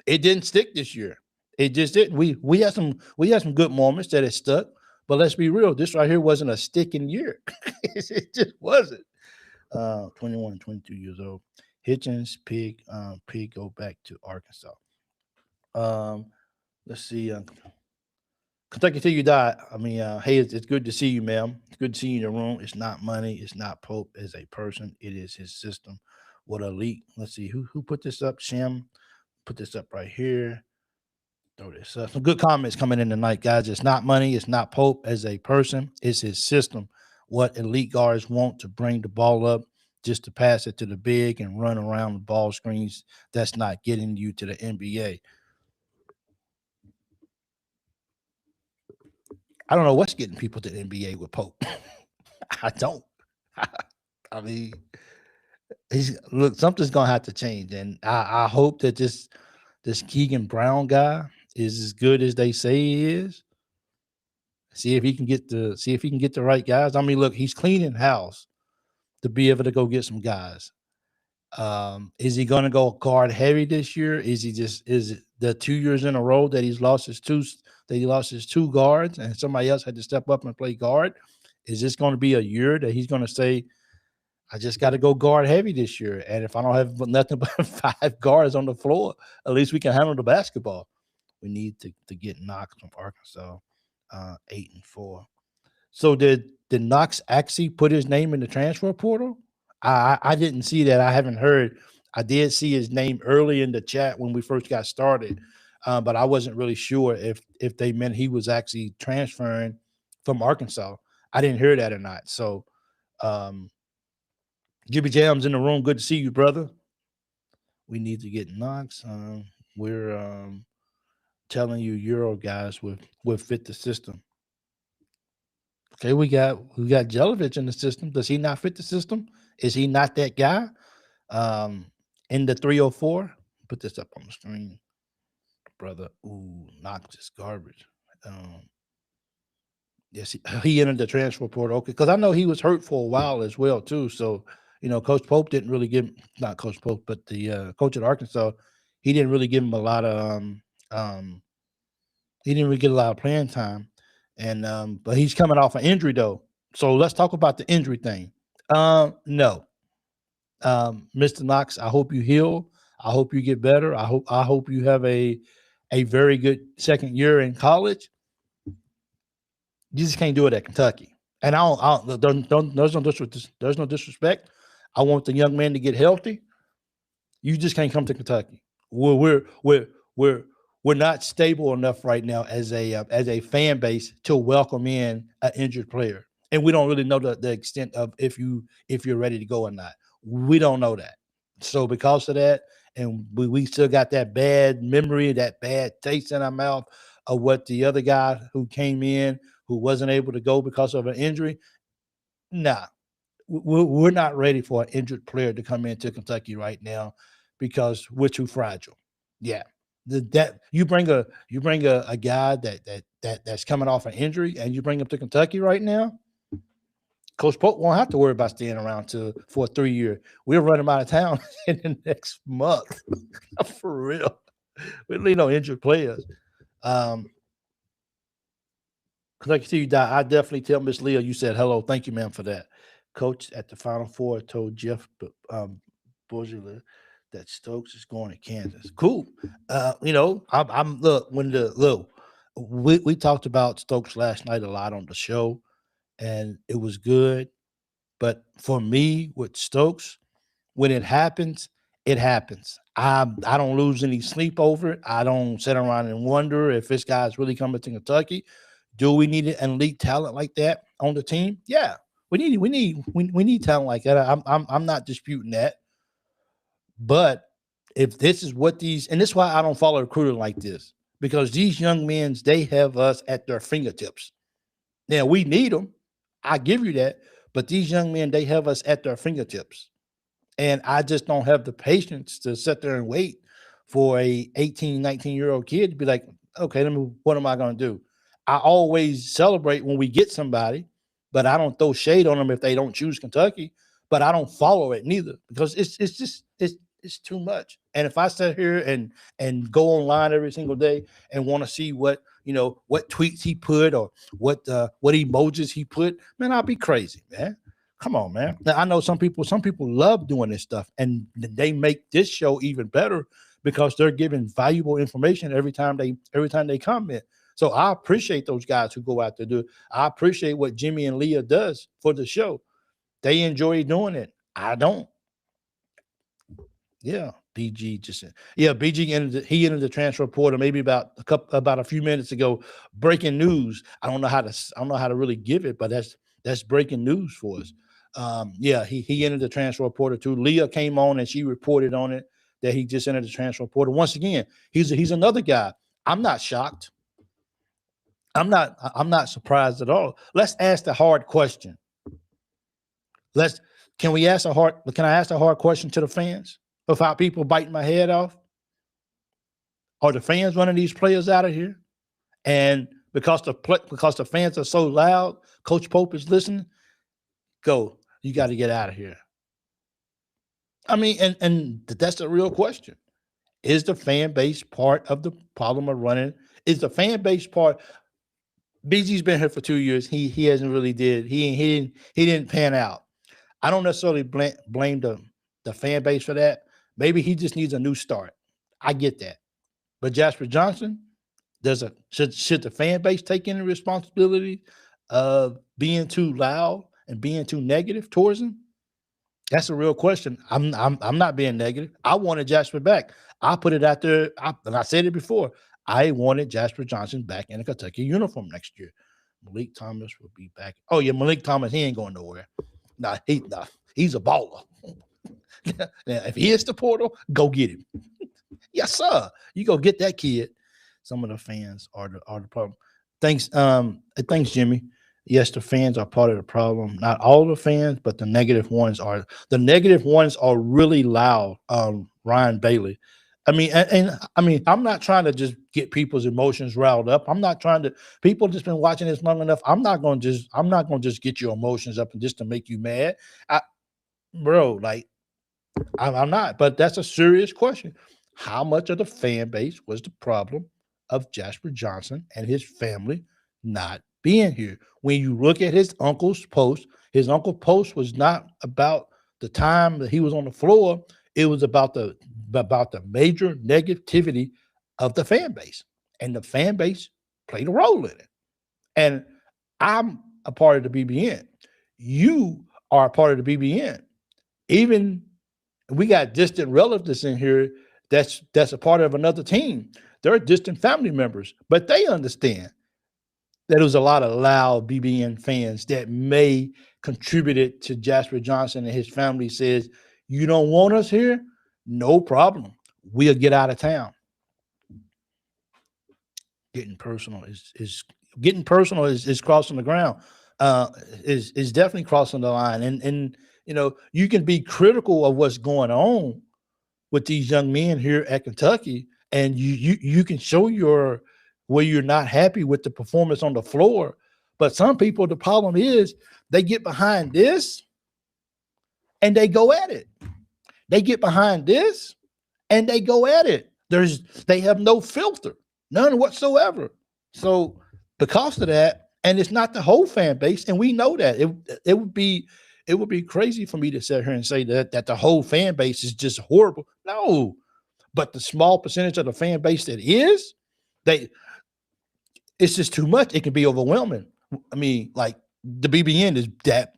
It didn't stick this year. It just didn't. We had some good moments that it stuck, but let's be real. This right here wasn't a sticking year. It just wasn't. 21, 22 years old. Hitchens, Pig go back to Arkansas. Um, let's see. Kentucky till you die. I mean, hey, it's good to see you, ma'am. It's good to see you in the room. It's not money. It's not Pope as a person. It is his system. What elite? Let's see who put this up. Shem put this up right here. Throw this up. Some good comments coming in tonight, guys. It's not money. It's not Pope as a person. It's his system. What elite guards want to bring the ball up just to pass it to the big and run around the ball screens. That's not getting you to the NBA. I don't know what's getting people to the NBA with Pope. I don't. I mean, something's gonna have to change, and I hope that this Keegan Brown guy is as good as they say he is. See if he can get the right guys. I mean, look, he's cleaning house to be able to go get some guys. Is he going to go guard heavy this year? Is it the 2 years in a row that he lost his two guards and somebody else had to step up and play guard? Is this going to be a year that he's going to say, I just got to go guard heavy this year, and if I don't have nothing but 5 guards on the floor, at least we can handle the basketball. We need to get Knox from Arkansas, 8-4. So did Knox actually put his name in the transfer portal? I didn't see that. I haven't heard. I did see his name early in the chat when we first got started, but I wasn't really sure if they meant he was actually transferring from Arkansas. I didn't hear that or not. So, Jibby Jam's in the room. Good to see you, brother. We need to get Knox. We're telling you, Euro guys will fit the system. Okay, we got Jelovich in the system. Does he not fit the system? Is he not that guy? In the 304, put this up on the screen, brother. Ooh, Knox is garbage. Yes, he entered the transfer portal. Okay, because I know he was hurt for a while as well too. So Coach Pope didn't really give not Coach Pope, but the coach at Arkansas, he didn't really give him a lot of he didn't really get a lot of playing time. And but he's coming off an injury though. So let's talk about the injury thing. No. Mr. Knox, I hope you heal. I hope you get better. I hope you have a very good second year in college. You just can't do it at Kentucky. And there's no disrespect. I want the young man to get healthy. You just can't come to Kentucky. We're not stable enough right now as a fan base to welcome in an injured player, and we don't really know the extent of if you're ready to go or not. We don't know that. So because of that, and we still got that bad memory, that bad taste in our mouth of what the other guy who came in who wasn't able to go because of an injury. Nah, we're not ready for an injured player to come into Kentucky right now because we're too fragile. Yeah. That you bring a guy that's coming off an injury and you bring him to Kentucky right now, Coach Pope won't have to worry about staying around for a 3 year. We'll run him out of town in the next month. For real. We need no injured players. Kentucky till you die. I definitely tell Miss Leah you said hello. Thank you, ma'am, for that. Coach at the Final Four told Jeff Bourgeois that Stokes is going to Kansas. Cool. I'm look when we talked about Stokes last night a lot on the show, and it was good. But for me, with Stokes, when it happens, it happens. I don't lose any sleep over it. I don't sit around and wonder if this guy's really coming to Kentucky. Do we need an elite talent like that on the team? Yeah, we need talent like that. I'm not disputing that. But if this is what and this is why I don't follow recruiting like this, because these young men, they have us at their fingertips. Now we need them. I give you that. But these young men, they have us at their fingertips. And I just don't have the patience to sit there and wait for a 18, 19-year-old kid to be like, okay, what am I going to do? I always celebrate when we get somebody, but I don't throw shade on them if they don't choose Kentucky, but I don't follow it neither because it's too much. And if I sit here and go online every single day and want to see what what tweets he put or what emojis he put, man, I'll be crazy, man. Come on, man. Now, I know some people love doing this stuff, and they make this show even better because they're giving valuable information every time they comment. So I appreciate those guys who go out to do it. I appreciate what Jimmy and Leah does for the show. They enjoy doing it. I don't. Yeah, BG entered the transfer portal maybe about a few minutes ago. Breaking news. I don't know how to really give it, but that's breaking news for us. Yeah, he entered the transfer portal too. Leah came on and she reported on it that he just entered the transfer portal. Once again, he's another guy. I'm not shocked. I'm not surprised at all. Let's ask the hard question. Can I ask a hard question to the fans without people biting my head off? Are the fans running these players out of here? And because the fans are so loud, Coach Pope is listening. Go, you got to get out of here. I mean, and that's the real question. Is the fan base part of the problem of running? Is the fan base part? BG's been here for 2 years. He hasn't really he didn't pan out. I don't necessarily blame the fan base for that. Maybe he just needs a new start. I get that. But Jasper Johnson, should the fan base take any responsibility of being too loud and being too negative towards him? That's a real question. I'm not being negative. I wanted Jasper back. I put it out there, and I said it before. I wanted Jasper Johnson back in a Kentucky uniform next year. Malik Thomas will be back. Oh yeah, Malik Thomas, he ain't going nowhere. He's a baller. Now, if he hits the portal, go get him. Yes, sir. You go get that kid. Some of the fans are the problem. Thanks, Jimmy. Yes, the fans are part of the problem. Not all the fans, but the negative ones are. The negative ones are really loud. Ryan Bailey. I mean, I'm not trying to just get people's emotions riled up. I'm not trying to. People just been watching this long enough. I'm not gonna just get your emotions up and just to make you mad, I'm not. But that's a serious question. How much of the fan base was the problem of Jasper Johnson and his family not being here? When you look at his uncle's post was not about the time that he was on the floor. It was about the major negativity of the fan base, and the fan base played a role in it. And I'm a part of the BBN. You are a part of the BBN. Even we got distant relatives in here that's a part of another team. They're distant family members, but they understand that there was a lot of loud BBN fans that may contributed to Jasper Johnson, and his family says, you don't want us here? No problem. We'll get out of town. Getting personal is crossing the ground. Is definitely crossing the line. And you can be critical of what's going on with these young men here at Kentucky, and you can show where you're not happy with the performance on the floor. But some people, the problem is they get behind this and they go at it. They get behind this and they go at it. They have no filter, none whatsoever. So because of that, and it's not the whole fan base, and we know that it would be crazy for me to sit here and say that the whole fan base is just horrible. No, but the small percentage of the fan base that is, it's just too much. It can be overwhelming. I mean, like the BBN is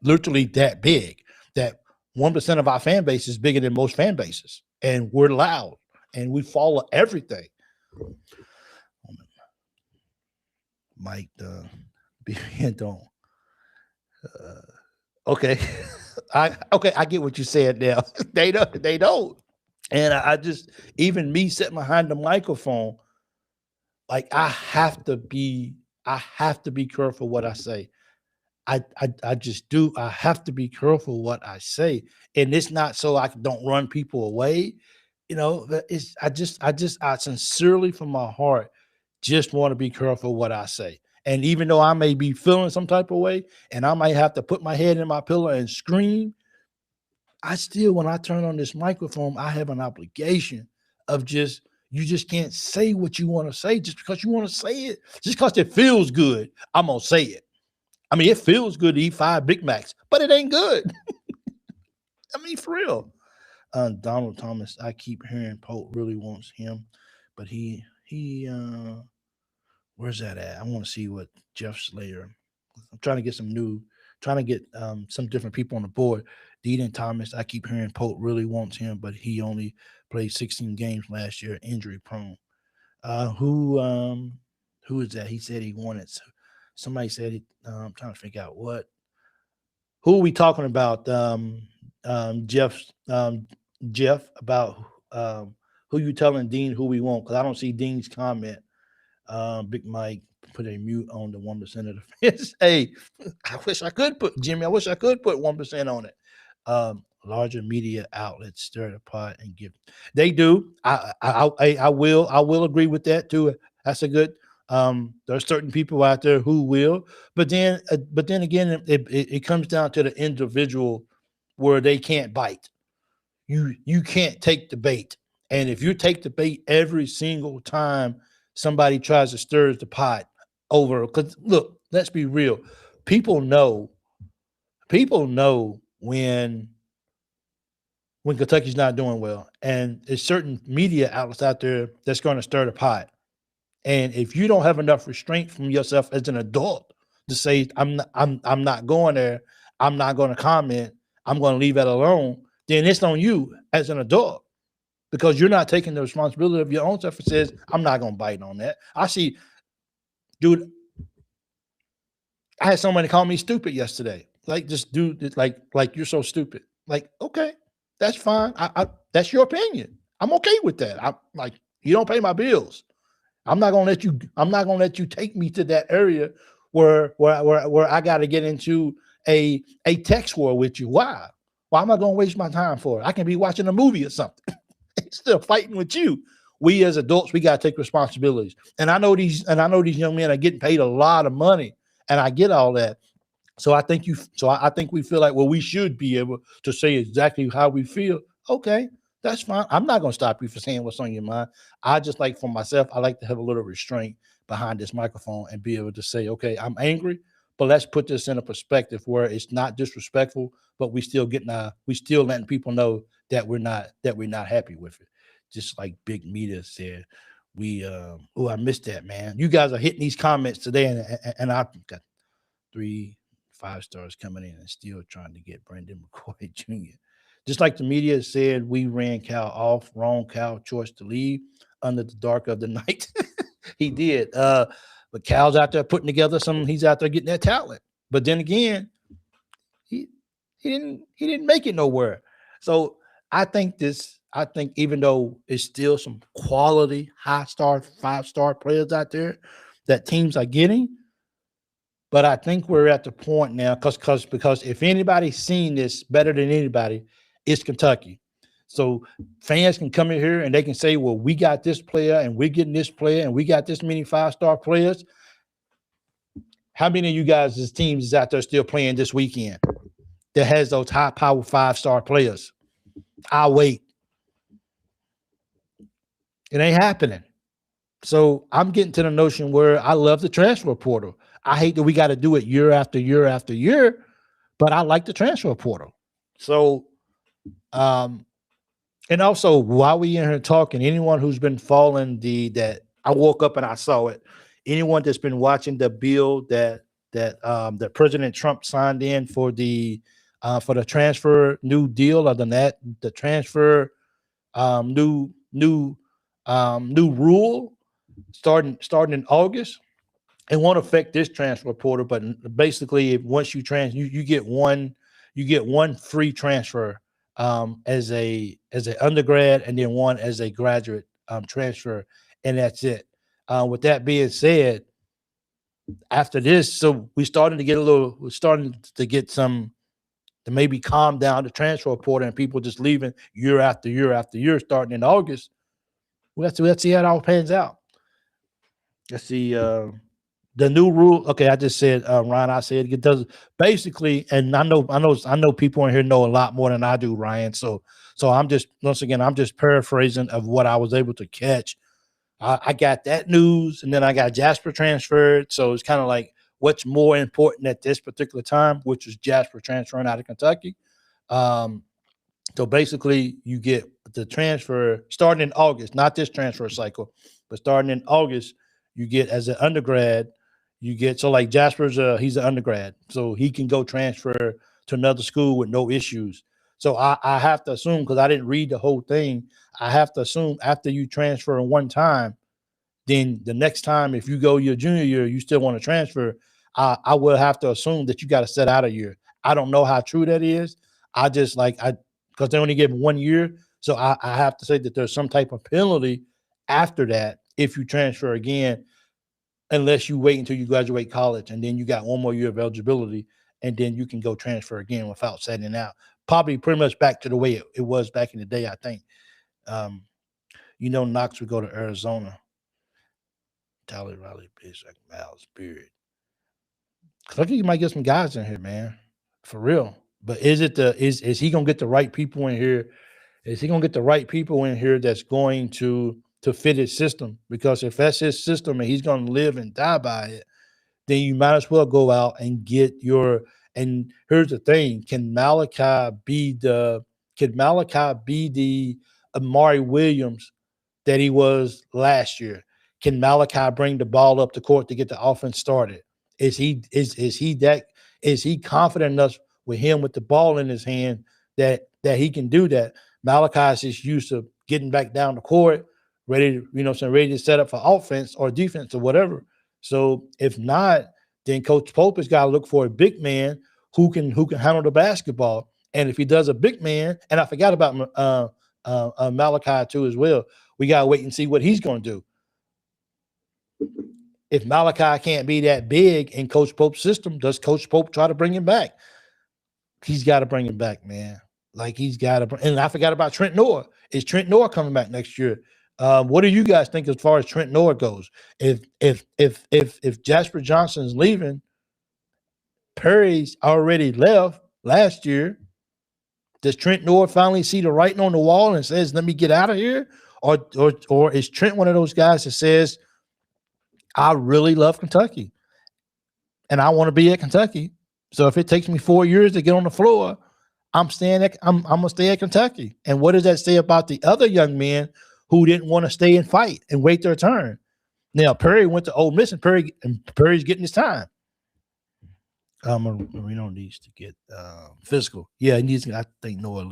literally that big. That 1% of our fan base is bigger than most fan bases, and we're loud and we follow everything. Mike, BBN don't. Okay, I get what you said now. They don't, and I just, even me sitting behind the microphone, like I have to be careful what I say. I just do. I have to be careful what I say, and it's not so I don't run people away. I sincerely from my heart just want to be careful what I say. And even though I may be feeling some type of way, and I might have to put my head in my pillow and scream, I still, when I turn on this microphone, I have an obligation of just, you just can't say what you want to say just because you want to say it. Just because it feels good, I'm going to say it. I mean, it feels good to eat 5 Big Macs, but it ain't good. I mean, for real. Donald Thomas, I keep hearing Pope really wants him, but where's that at? I want to see what Jeff Slayer. I'm trying to get trying to get some different people on the board. Dean Thomas, I keep hearing Pope really wants him, but he only played 16 games last year, injury prone. Who is that? He said he wanted. Somebody said it. I'm trying to figure out what. Who are we talking about? Jeff. Jeff about who you telling Dean who we want? Because I don't see Dean's comment. Big Mike put a mute on the 1% of the fans. Hey, I wish I could put Jimmy. I wish I could put 1% on it. Larger media outlets stir the pot and give. They do. I will agree with that too. That's a good. There are certain people out there who will, but then again, it comes down to the individual where they can't bite. You can't take the bait, and if you take the bait every single time somebody tries to stir the pot over, because look, let's be real, people know when Kentucky's not doing well, and there's certain media outlets out there that's going to stir the pot. And if you don't have enough restraint from yourself as an adult to say, I'm not going there, I'm not going to comment, I'm going to leave it alone, then it's on you as an adult because you're not taking the responsibility of your own stuff. It says, I'm not going to bite on that. I see, dude, I had somebody call me stupid yesterday. Like, this dude, like you're so stupid. Like, okay, that's fine. I that's your opinion. I'm okay with that. I'm like, you don't pay my bills. I'm not gonna let you take me to that area where I got to get into a text war with you. Why? Why am I gonna waste my time for it? I can be watching a movie or something. Still fighting with you. We as adults, we gotta take responsibilities. And I know these young men are getting paid a lot of money, and I get all that. So I think I think we feel like, well, we should be able to say exactly how we feel. Okay, that's fine. I'm not going to stop you from saying what's on your mind. I just like for myself, I like to have a little restraint behind this microphone and be able to say, okay, I'm angry, but let's put this in a perspective where it's not disrespectful, but we still letting people know that we're not happy with it. Just like Big Media said, I missed that, man. You guys are hitting these comments today, and I got 3 5 stars coming in and still trying to get Brendan McCoy Jr. Just like the media said, we ran Cal off. Wrong Cal choice to leave under the dark of the night. He did. But Cal's out there putting together he's out there getting that talent. But then again, he didn't make it nowhere. So I think even though it's still some quality 5-star players out there that teams are getting, but I think we're at the point now because if anybody's seen this better than anybody, it's Kentucky. So fans can come in here and they can say, well, we got this player and we're getting this player and we got this many 5-star players. How many of you guys' teams is out there still playing this weekend that has those high power 5-star players? I'll wait. It ain't happening. So I'm getting to the notion where I love the transfer portal. I hate that we got to do it year after year after year, but I like the transfer portal. So, and also while we in here talking, anyone who's been following that I woke up and I saw it. Anyone that's been watching the bill that President Trump signed in for the transfer new deal or the transfer new rule starting in August. It won't affect this transfer portal, but basically, once you you get one free transfer as an undergrad, and then one as a graduate transfer, and that's it. With that being said, after this, so we're starting to get some to maybe calm down the transfer portal and people just leaving year after year after year, starting in August. Let's see how it all pans out. Let's see. The new rule. Okay, I just said, Ryan. I said it does basically, and I know people in here know a lot more than I do, Ryan. So I'm just once again, I'm just paraphrasing of what I was able to catch. I got that news, and then I got Jasper transferred. So it's kind of like what's more important at this particular time, which is Jasper transferring out of Kentucky. Um, so basically, you get the transfer starting in August, not this transfer cycle, but starting in August, you get as an undergrad, you get so like Jasper's he's an undergrad, so he can go transfer to another school with no issues. So I have to assume because I didn't read the whole thing, I have to assume after you transfer in one time, then the next time if you go your junior year, you still want to transfer, I will have to assume that you got to set out a year. I don't know how true that is. I just like I because they only give 1 year. So I have to say that there's some type of penalty after that if you transfer again, unless you wait until you graduate college and then you got 1 more year of eligibility and then you can go transfer again without setting out. Probably pretty much back to the way it was back in the day, I think. Um, Knox would go to Arizona. Tyler Riley, bitch, like Miles Beard. Kentucky you might get some guys in here, man, for real. But is he gonna get the right people in here? Is he gonna get the right people in here that's going to fit his system? Because if that's his system and he's gonna live and die by it, then you might as well go out and get your. And here's the thing: Can Malachi be the Amari Williams that he was last year? Can Malachi bring the ball up the court to get the offense started? Is he confident enough with him with the ball in his hand that he can do that? Malachi is just used to getting back down the court, ready to, ready to set up for offense or defense or whatever. So if not, then Coach Pope has got to look for a big man who can handle the basketball. And if he does a big man, and I forgot about Malachi too as well, we got to wait and see what he's going to do. If Malachi can't be that big in Coach Pope's system, does Coach Pope try to bring him back? He's got to bring him back, man. Like he's got to. And I forgot about Trent Noah. Is Trent Noah coming back next year? What do you guys think as far as Trent Noah goes? If Jasper Johnson's leaving, Perry's already left last year. Does Trent Noah finally see the writing on the wall and says, "Let me get out of here"? Or is Trent one of those guys that says, "I really love Kentucky, and I want to be at Kentucky. So if it takes me 4 years to get on the floor, I'm gonna stay at Kentucky." And what does that say about the other young men who didn't want to stay and fight and wait their turn? Now Perry went to Ole Miss, and Perry's getting his time. Marino needs to get physical. Yeah, he needs. I think Noah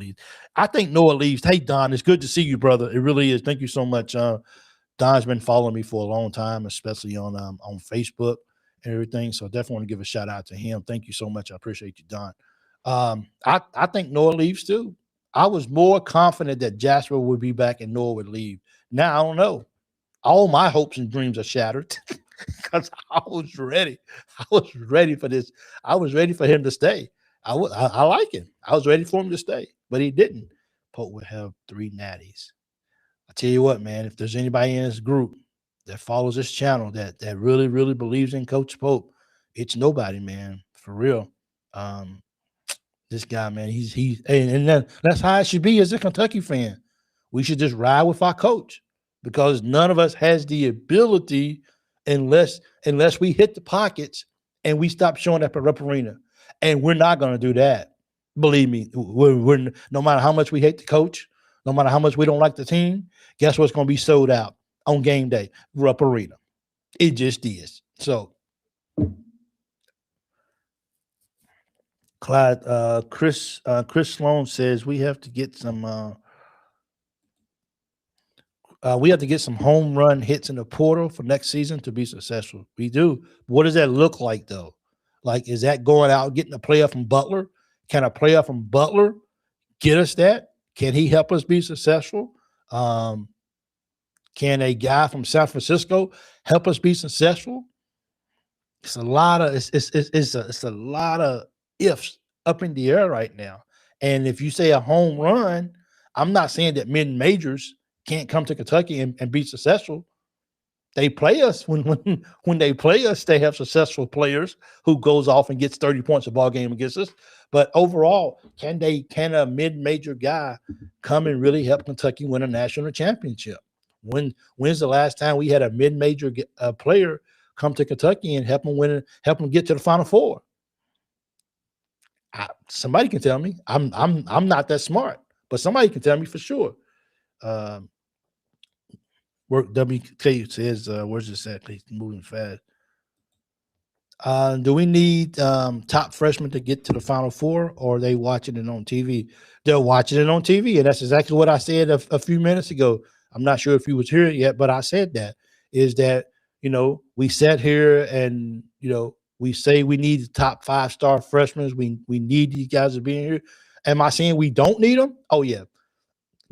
leaves. Hey Don, it's good to see you, brother. It really is. Thank you so much. Don's been following me for a long time, especially on Facebook and everything. So I definitely want to give a shout out to him. Thank you so much. I appreciate you, Don. I think Noah leaves too. I was more confident that Jasper would be back and Noah would leave. Now I don't know. All my hopes and dreams are shattered because I was ready. I was ready for this. I was ready for him to stay. I like him. I was ready for him to stay, but he didn't. Pope would have 3 natties. I tell you what, man, if there's anybody in this group that follows this channel that really, really believes in Coach Pope, it's nobody, man, for real. This guy, man, and that's how it should be as a Kentucky fan. We should just ride with our coach because none of us has the ability unless we hit the pockets and we stop showing up at Rupp Arena. And we're not going to do that. Believe me, we're no matter how much we hate the coach, no matter how much we don't like the team, guess what's going to be sold out on game day? Rupp Arena. It just is. So, Clyde, Chris Sloan says we have to get some home run hits in the portal for next season to be successful. We do. What does that look like though? Like, is that going out getting a player from Butler? Can a player from Butler get us that? Can he help us be successful? Can a guy from San Francisco help us be successful? It's a lot of it's a lot of ifs up in the air right now. And if you say a home run, I'm not saying that mid majors can't come to Kentucky and be successful. They play us when they play us. They have successful players who goes off and gets 30 points a ball game against us. But overall, can a mid-major guy come and really help Kentucky win a national championship? When's the last time we had a mid-major player come to Kentucky and help them get to the Final Four? Somebody can tell me. I'm not that smart, but somebody can tell me for sure. Work WK says, where's this at? He's moving fast. Do we need top freshmen to get to the Final Four, or are they watching it on TV? They're watching it on TV, and that's exactly what I said a few minutes ago. I'm not sure if you was here yet, but I said that is that, we sat here and, we say we need the top 5-star freshmen. We need these guys to be in here. Am I saying we don't need them? Oh, yeah.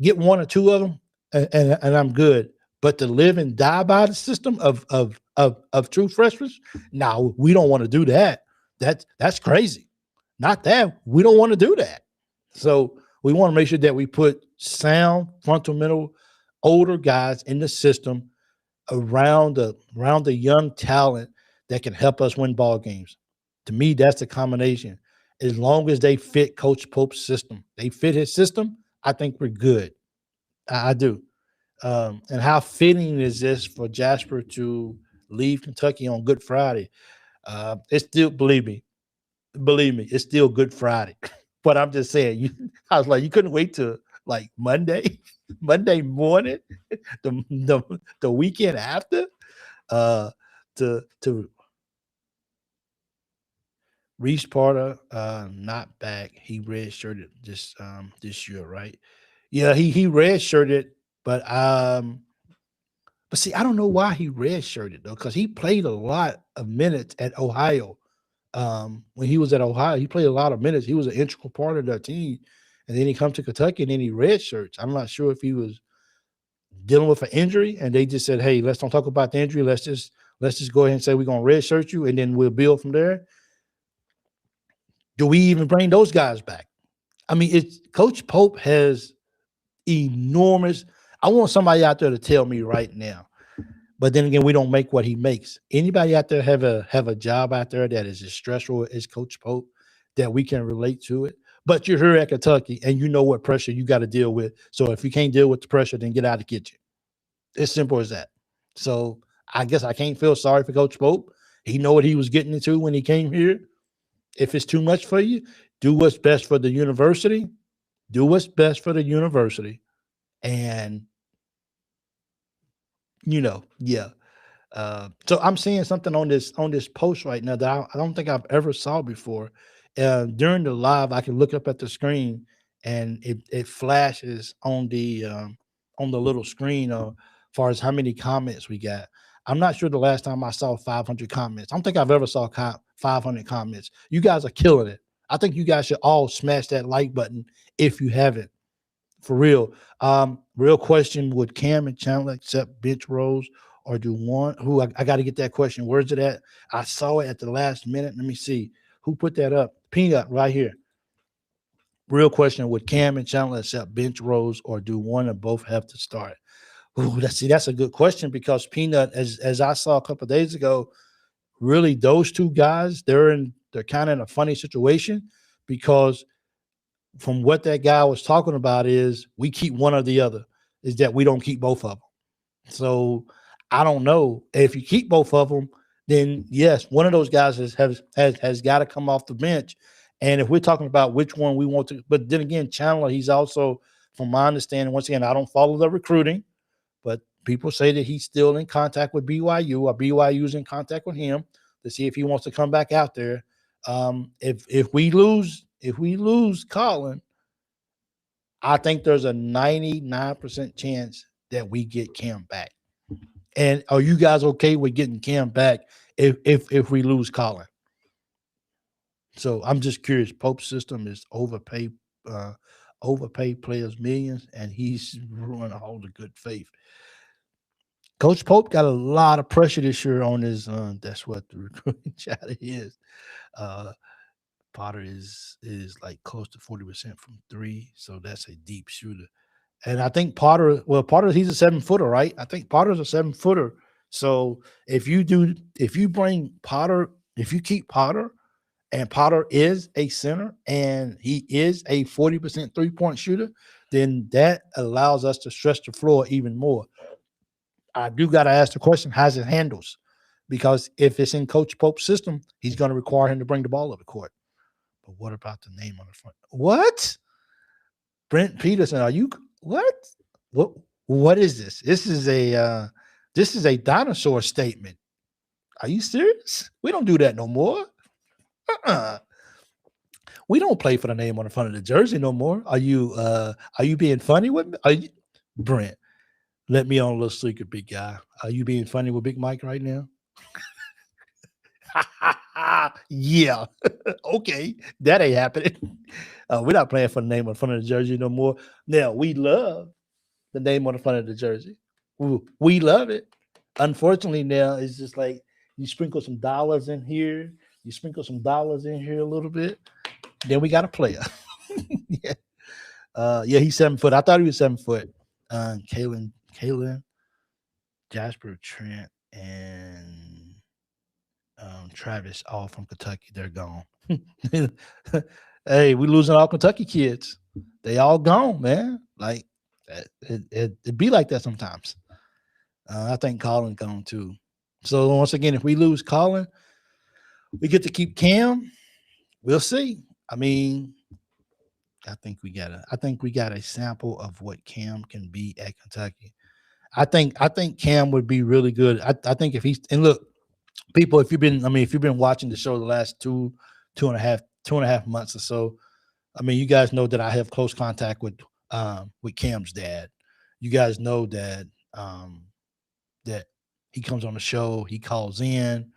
Get 1 or 2 of them, and I'm good. But to live and die by the system of true freshmen, no, we don't want to do that. That's crazy. Not that. We don't want to do that. So we want to make sure that we put sound, fundamental, older guys in the system around the young talent that can help us win ball games. To me, that's the combination. As long as they fit Coach Pope's system, they fit his system, I think we're good. I do. And how fitting is this for Jasper to leave Kentucky on Good Friday? It's still, believe me, it's still Good Friday. But I'm just saying, I was like, you couldn't wait till like Monday morning, the weekend after, to Reese Porter, not back. He redshirted this year, right? Yeah, he redshirted, but see, I don't know why he redshirted though, because he played a lot of minutes at Ohio. When he was at Ohio, he played a lot of minutes. He was an integral part of that team, and then he comes to Kentucky and then he redshirts. I'm not sure if he was dealing with an injury, and they just said, "Hey, let's don't talk about the injury. Let's just go ahead and say we're gonna redshirt you, and then we'll build from there." Do we even bring those guys back? I mean, it's Coach Pope has enormous. I want somebody out there to tell me right now. But then again, we don't make what he makes. Anybody out there have a job out there that is as stressful as Coach Pope that we can relate to it? But you're here at Kentucky and you know what pressure you got to deal with. So if you can't deal with the pressure, then get out of the kitchen. It's simple as that. So I guess I can't feel sorry for Coach Pope. He know what he was getting into when he came here. If it's too much for you, do what's best for the university. Do what's best for the university. And, yeah. So I'm seeing something on this post right now that I don't think I've ever saw before. During the live, I can look up at the screen and it flashes on the little screen as far as how many comments we got. I'm not sure the last time I saw 500 comments. I don't think I've ever saw 500 comments. You guys are killing it. I think you guys should all smash that like button if you haven't. For real. Real question: would Cam and Chandler accept bench roles or do one? Who I got to get that question. Where's it at? I saw it at the last minute. Let me see who put that up. Peanut right here. Real question: would Cam and Chandler accept bench roles or do one or both have to start? Ooh, that's a good question because Peanut, as I saw a couple of days ago, really those two guys they're kind of in a funny situation because from what that guy was talking about is we keep one or the other, is that we don't keep both of them. So I don't know if you keep both of them, then yes, one of those guys has got to come off the bench. And if we're talking about which one we want to, but then again, Chandler, he's also, from my understanding, once again, I don't follow the recruiting, but people say that he's still in contact with BYU or BYU's in contact with him to see if he wants to come back out there. If we lose Colin, I think there's a 99% chance that we get Cam back. And are you guys okay with getting Cam back if we lose Colin? So I'm just curious. Pope's system is overpay players millions, and he's ruined all the good faith. Coach Pope got a lot of pressure this year on his. That's what the recruiting chat is. Potter is like close to 40% from 3, so that's a deep shooter. And I think Potter, he's a 7-footer, right? I think Potter's a 7-footer. So if you bring Potter, if you keep Potter, and Potter is a center and he is a 40% 3-point shooter, then that allows us to stretch the floor even more. I do got to ask the question, how's it handles? Because if it's in Coach Pope's system, he's going to require him to bring the ball up the court. But what about the name on the front? What? Brent Peterson, are you what? What is this? This is a dinosaur statement. Are you serious? We don't do that no more. We don't play for the name on the front of the jersey no more. Are you being funny with me? Are you, Brent? Let me on a little secret, big guy. Are you being funny with Big Mike right now? Yeah. Okay. That ain't happening. We're not playing for the name on the front of the jersey no more. Now, we love the name on the front of the jersey. We love it. Unfortunately, now it's just like you sprinkle some dollars in here. You sprinkle some dollars in here a little bit. Then we got a player. Yeah. Yeah, he's 7 foot. I thought he was 7 foot. Kalen, Jasper, Trent, and Travis, all from Kentucky. They're gone. Hey, we losing all Kentucky kids. They all gone, man. Like it be like that sometimes. I think Colin gone too. So once again, if we lose Colin, we get to keep Cam. We'll see. I mean, I think we got a sample of what Cam can be at Kentucky. I think Cam would be really good. I think if he's, and look, people, if you've been watching the show the last two and a half months or so, I mean, you guys know that I have close contact with Cam's dad. You guys know that that he comes on the show, he calls in,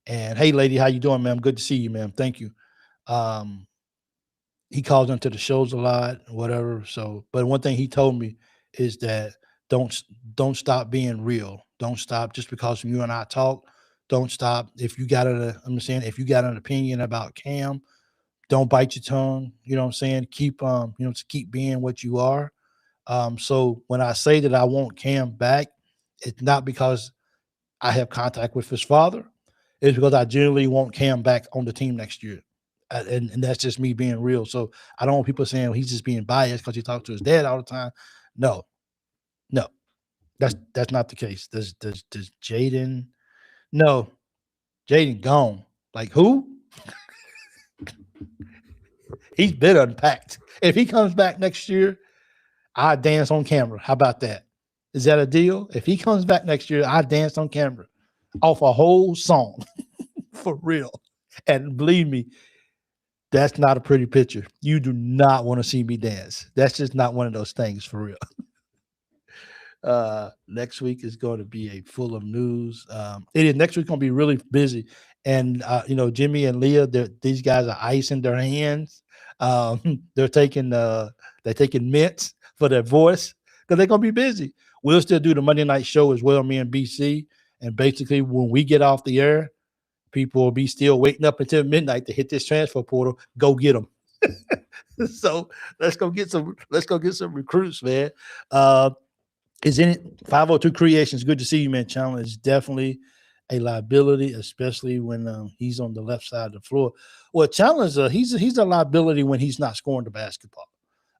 and hey, lady, how you doing, ma'am? Good to see you, ma'am. Thank you. He calls into the shows a lot, whatever. So, but one thing he told me is that don't stop being real. Don't stop just because you and I talk. Don't stop. If you got if you got an opinion about Cam, don't bite your tongue. You know what I'm saying? Keep keep being what you are. So when I say that I want Cam back, it's not because I have contact with his father. It's because I generally want Cam back on the team next year. And that's just me being real. So I don't want people saying he's just being biased because he talks to his dad all the time. No, that's not the case. Does Jaden? No, Jaden gone. Like who? He's been unpacked. If he comes back next year, I dance on camera. How about that? Is that a deal? If he comes back next year, I dance on camera off a whole song for real. And believe me, that's not a pretty picture. You do not want to see me dance. That's just not one of those things for real. Next week is going to be a full of news. It is next week going to be really busy, and Jimmy and Leah, these guys are icing their hands. They're taking mints for their voice because they're going to be busy. We'll still do the Monday night show as well, me and BC, and basically when we get off the air, people will be still waiting up until midnight to hit this transfer portal. Go get them. So let's go get some recruits, man. Is in it 502 Creations. Good to see you, man. Chandler is definitely a liability, especially when he's on the left side of the floor. Well, Chandler's he's a liability when he's not scoring the basketball.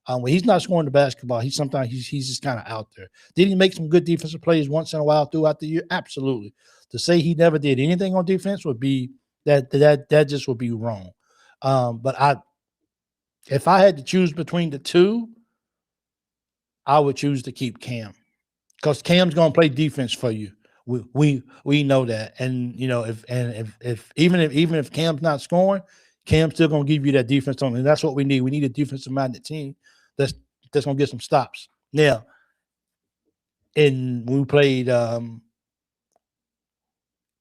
When he's not scoring the basketball, he's just kind of out there. Did he make some good defensive plays once in a while throughout the year? Absolutely. To say he never did anything on defense would be that just would be wrong. But if I had to choose between the two, I would choose to keep Cam. Because Cam's gonna play defense for you. We know that, and if even if Cam's not scoring, Cam's still gonna give you that defense on, and that's what we need. We need a defensive minded team that's gonna get some stops. Now, when we played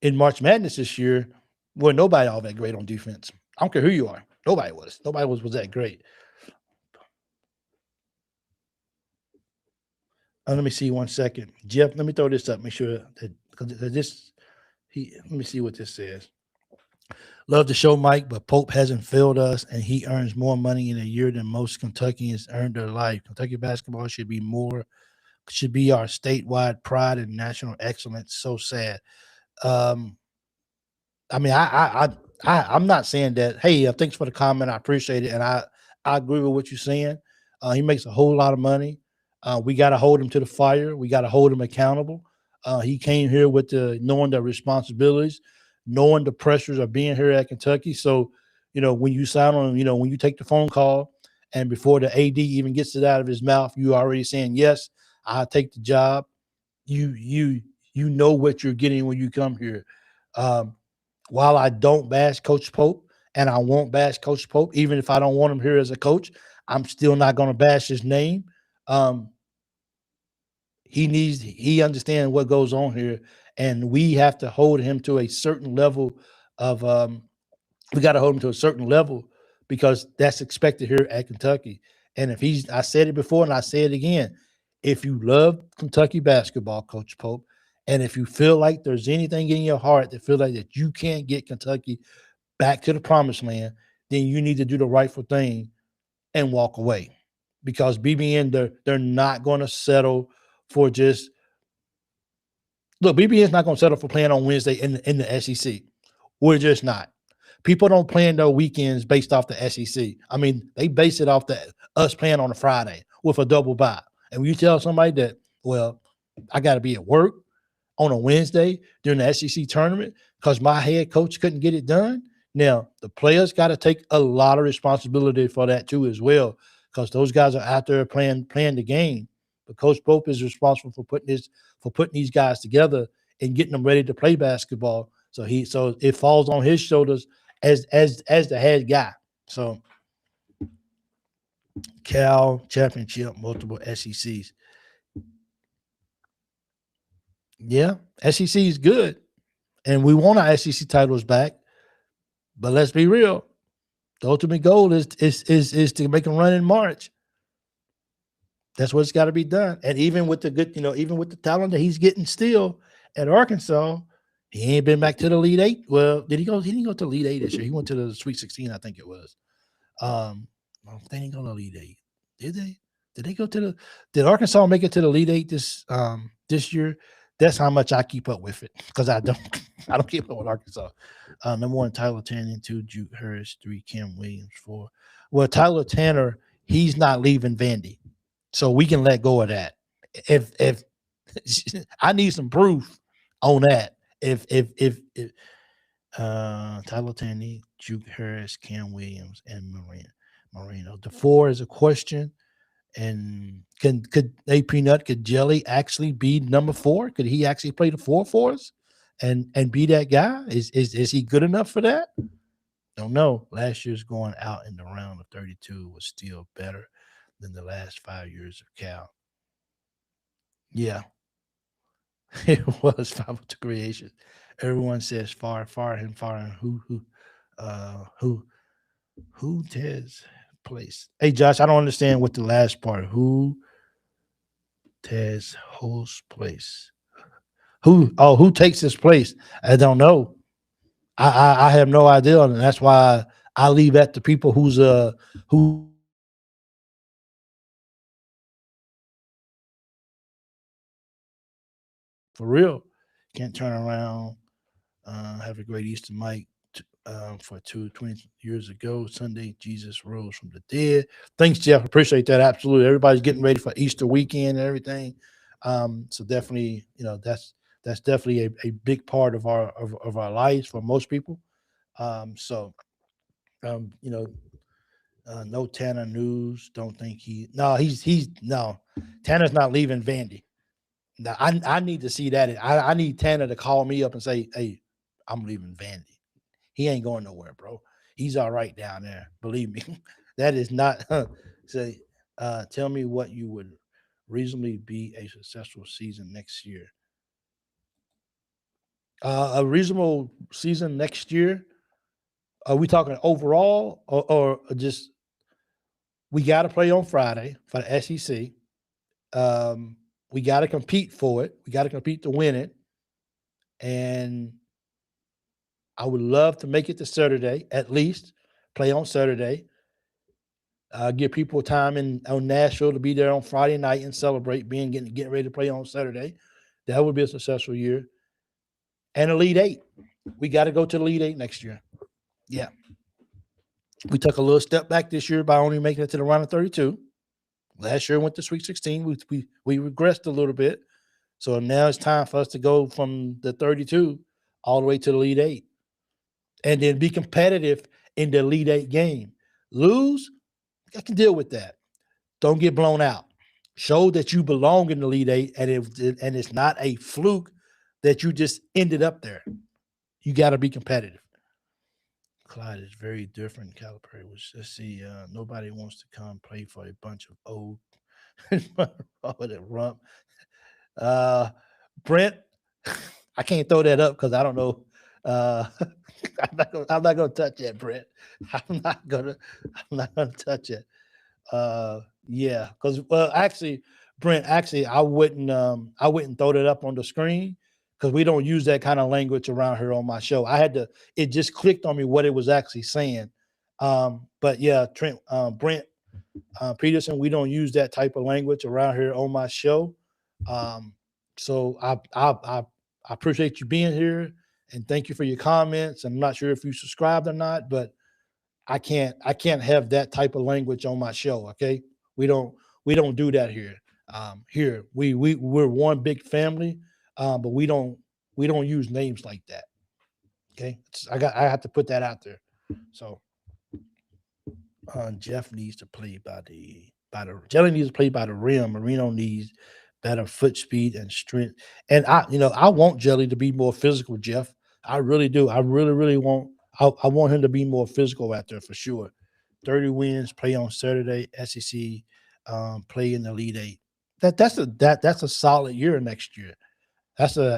in March Madness this year, well, nobody all that great on defense. I don't care who you are. Nobody was that great. Let me see 1 second. Jeff, let me throw this up. Make sure that let me see what this says. Love the show, Mike, but Pope hasn't failed us, and he earns more money in a year than most Kentuckians earned their life. Kentucky basketball should be more should be our statewide pride and national excellence. So sad. Um, I mean, I'm not saying that. Hey, thanks for the comment. I appreciate it, and I agree with what you're saying. He makes a whole lot of money. We got to hold him to the fire. We got to hold him accountable. He came here with the knowing the responsibilities, knowing the pressures of being here at Kentucky. So, when you sign on, when you take the phone call, and before the AD even gets it out of his mouth, you already saying yes, I'll take the job. You know what you're getting when you come here. Um, while I don't bash Coach Pope, and I won't bash Coach Pope, even if I don't want him here as a coach, I'm still not going to bash his name. Um, he understands what goes on here, and we have to hold him to a certain level of we got to hold him to a certain level because that's expected here at Kentucky. And if I said it before and I say it again, if you love Kentucky basketball, Coach Pope, and if you feel like there's anything in your heart that feel like that you can't get Kentucky back to the promised land, then you need to do the rightful thing and walk away. Because BBN, they're not going to settle for just look. BBN's not going to settle for playing on Wednesday in the SEC. We're just not. People don't plan their weekends based off the SEC. I mean, they base it off us playing on a Friday with a double bye. And when you tell somebody that, well, I got to be at work on a Wednesday during the SEC tournament because my head coach couldn't get it done. Now, the players got to take a lot of responsibility for that too as well because those guys are out there playing the game. But Coach Pope is responsible for putting these guys together and getting them ready to play basketball. So it falls on his shoulders as the head guy. So Cal championship, multiple SECs. Yeah, SEC is good, and we want our SEC titles back. But let's be real. The ultimate goal is to make a run in March. That's what's got to be done. And even with the good, even with the talent that he's getting still at Arkansas, he ain't been back to the Elite Eight. Well, did he go? He didn't go to the Elite Eight this year. He went to the Sweet 16, I think it was. They didn't go to the Elite Eight. Did they? Did they go to the? Did Arkansas make it to the Elite Eight this year? That's how much I keep up with it because I don't I don't keep up with Arkansas. Number one, Tyler Tanner. Two, Juke Harris. Three, Kim Williams. Four. Well, Tyler Tanner, he's not leaving Vandy, so we can let go of that. If I need some proof on that, if Tyler Tanner, Juke Harris, Cam Williams, and Marino. The four is a question. And could A Peanut, could Jelly actually be number four? Could he actually play the four for us and be that guy? Is he good enough for that? Don't know. Last year's going out in the round of 32 was still better than the last 5 years of Cal. Yeah, it was 5 to creation. Everyone says fire him, fire him. Who Ted's place? Hey, Josh, I don't understand what the last part. Who Ted's host place? Who takes his place? I don't know. I have no idea, and that's why I leave that to people who for real can't turn around. Have a great Easter, Mike. For 20 years ago, Sunday, Jesus rose from the dead. Thanks, Jeff. Appreciate that. Absolutely. Everybody's getting ready for Easter weekend and everything. So definitely, that's definitely a big part of our lives for most people. So no Tanner news. Don't think he's no Tanner's not leaving Vandy. Now I need to see that. I need Tanner to call me up and say, hey, I'm leaving Vandy. He ain't going nowhere, bro. He's all right down there. Believe me. That is not say tell me what you would reasonably be a successful season next year. A reasonable season next year. Are we talking overall or just we got to play on Friday for the SEC? We got to compete for it. We got to compete to win it. And I would love to make it to Saturday, at least play on Saturday. Give people time on Nashville to be there on Friday night and celebrate getting ready to play on Saturday. That would be a successful year. And Elite Eight. We got to go to the Elite Eight next year. Yeah. We took a little step back this year by only making it to the round of 32. Last year went to Sweet 16. We regressed a little bit. So now it's time for us to go from the 32 all the way to the Elite Eight. And then be competitive in the Elite Eight game. Lose, I can deal with that. Don't get blown out. Show that you belong in the Elite Eight, and it's not a fluke that you just ended up there. You got to be competitive. Clyde is very different. Calipari was, let's see, nobody wants to come play for a bunch of old rump. Brent, I can't throw that up because I don't know. I'm not gonna touch that, Brent. I'm not gonna touch it. Yeah, because actually, Brent, I wouldn't throw that up on the screen because we don't use that kind of language around here on my show. It just clicked on me what it was actually saying. But yeah, Brent Peterson, we don't use that type of language around here on my show. So I appreciate you being here and thank you for your comments. I'm not sure if you subscribed or not, but I can't have that type of language on my show. Okay. We don't do that here. Here we're one big family, but we don't use names like that. Okay. I have to put that out there. So Jeff needs to play by the Jelly needs to play by the rim. Marino needs better foot speed and strength. And I want Jelly to be more physical, Jeff. I really do. I really want I want him to be more physical out there for sure. 30 wins, play on Saturday, SEC, play in the Elite Eight. That's a solid year next year.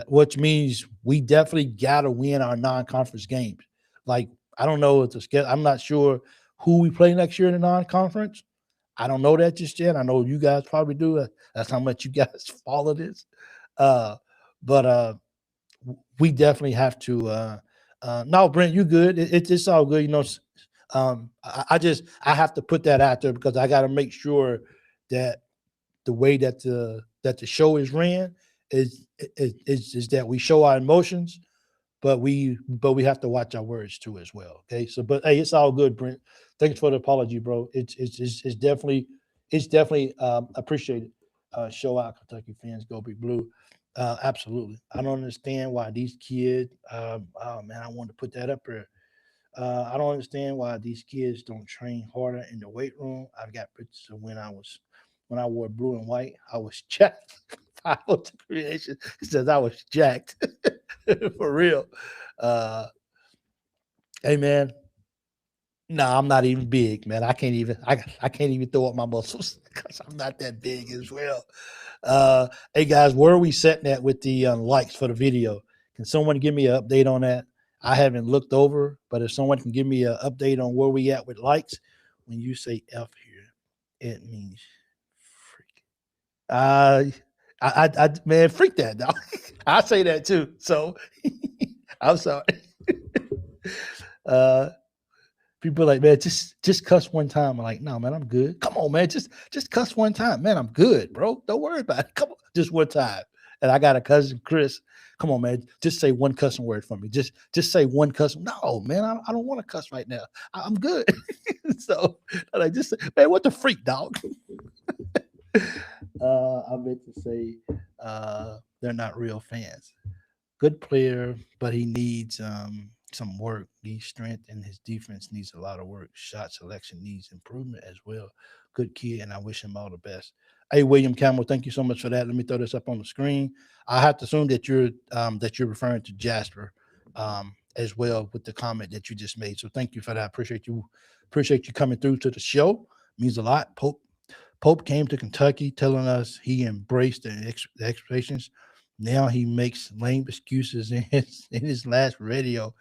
Which means we definitely gotta win our non-conference games. Like, I don't know if the schedule, I'm not sure who we play next year in the non-conference. I don't know that just yet. I know you guys probably do. That's how much you guys follow this. But we definitely have to. No, Brent, you good. It's all good. I have to put that out there because I got to make sure that the way that the show is ran is that we show our emotions, but we have to watch our words too as well. Okay. So, but hey, it's all good, Brent. Thanks for the apology, bro. It's definitely appreciated. Show out, Kentucky fans, go Big Blue. Absolutely. I don't understand why these kids. Oh man, I wanted to put that up here. I don't understand why these kids don't train harder in the weight room. I've got pictures of when I wore blue and white. I was jacked. Creation says I was jacked for real. Hey man, no, I'm not even big, man. I can't even throw up my muscles because I'm not that big as well. Hey guys, where are we setting at with the likes for the video? Can someone give me an update on that? I haven't looked over, but if someone can give me an update on where we at with likes, when you say F here, it means freak. Man, freak that dog. I say that too. So I'm sorry. People are like, man, just cuss one time. I'm like, no, man, I'm good. Come on, man, just cuss one time, man. I'm good, bro. Don't worry about it. Come on, just one time. And I got a cousin, Chris. Come on, man, just say one cussing word for me. Just say one cuss. No, man, I don't want to cuss right now. I'm good. So I just say, man, what the freak, dog? I meant to say they're not real fans. Good player, but he needs some work. Needs strength, and his defense needs a lot of work. Shot selection needs improvement as well. Good kid, and I wish him all the best. Hey, William Campbell, thank you so much for that. Let me throw this up on the screen. I have to assume that you're referring to Jasper as well with the comment that you just made. So thank you for that. Appreciate you coming through to the show. Means a lot. Pope came to Kentucky telling us he embraced the expectations. Now he makes lame excuses in his last radio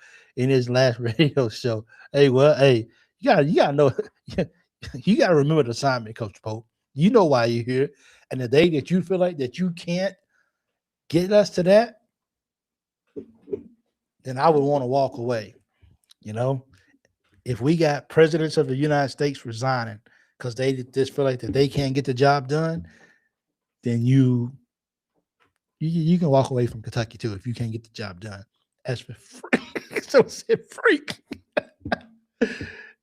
show. Hey, well, hey, you gotta know, you gotta remember the assignment, Coach Pope. You know why you're here. And the day that you feel like that you can't get us to that, then I would want to walk away. If we got presidents of the United States resigning because they just feel like that they can't get the job done, then you can walk away from Kentucky too if you can't get the job done. As for freak, so said freak.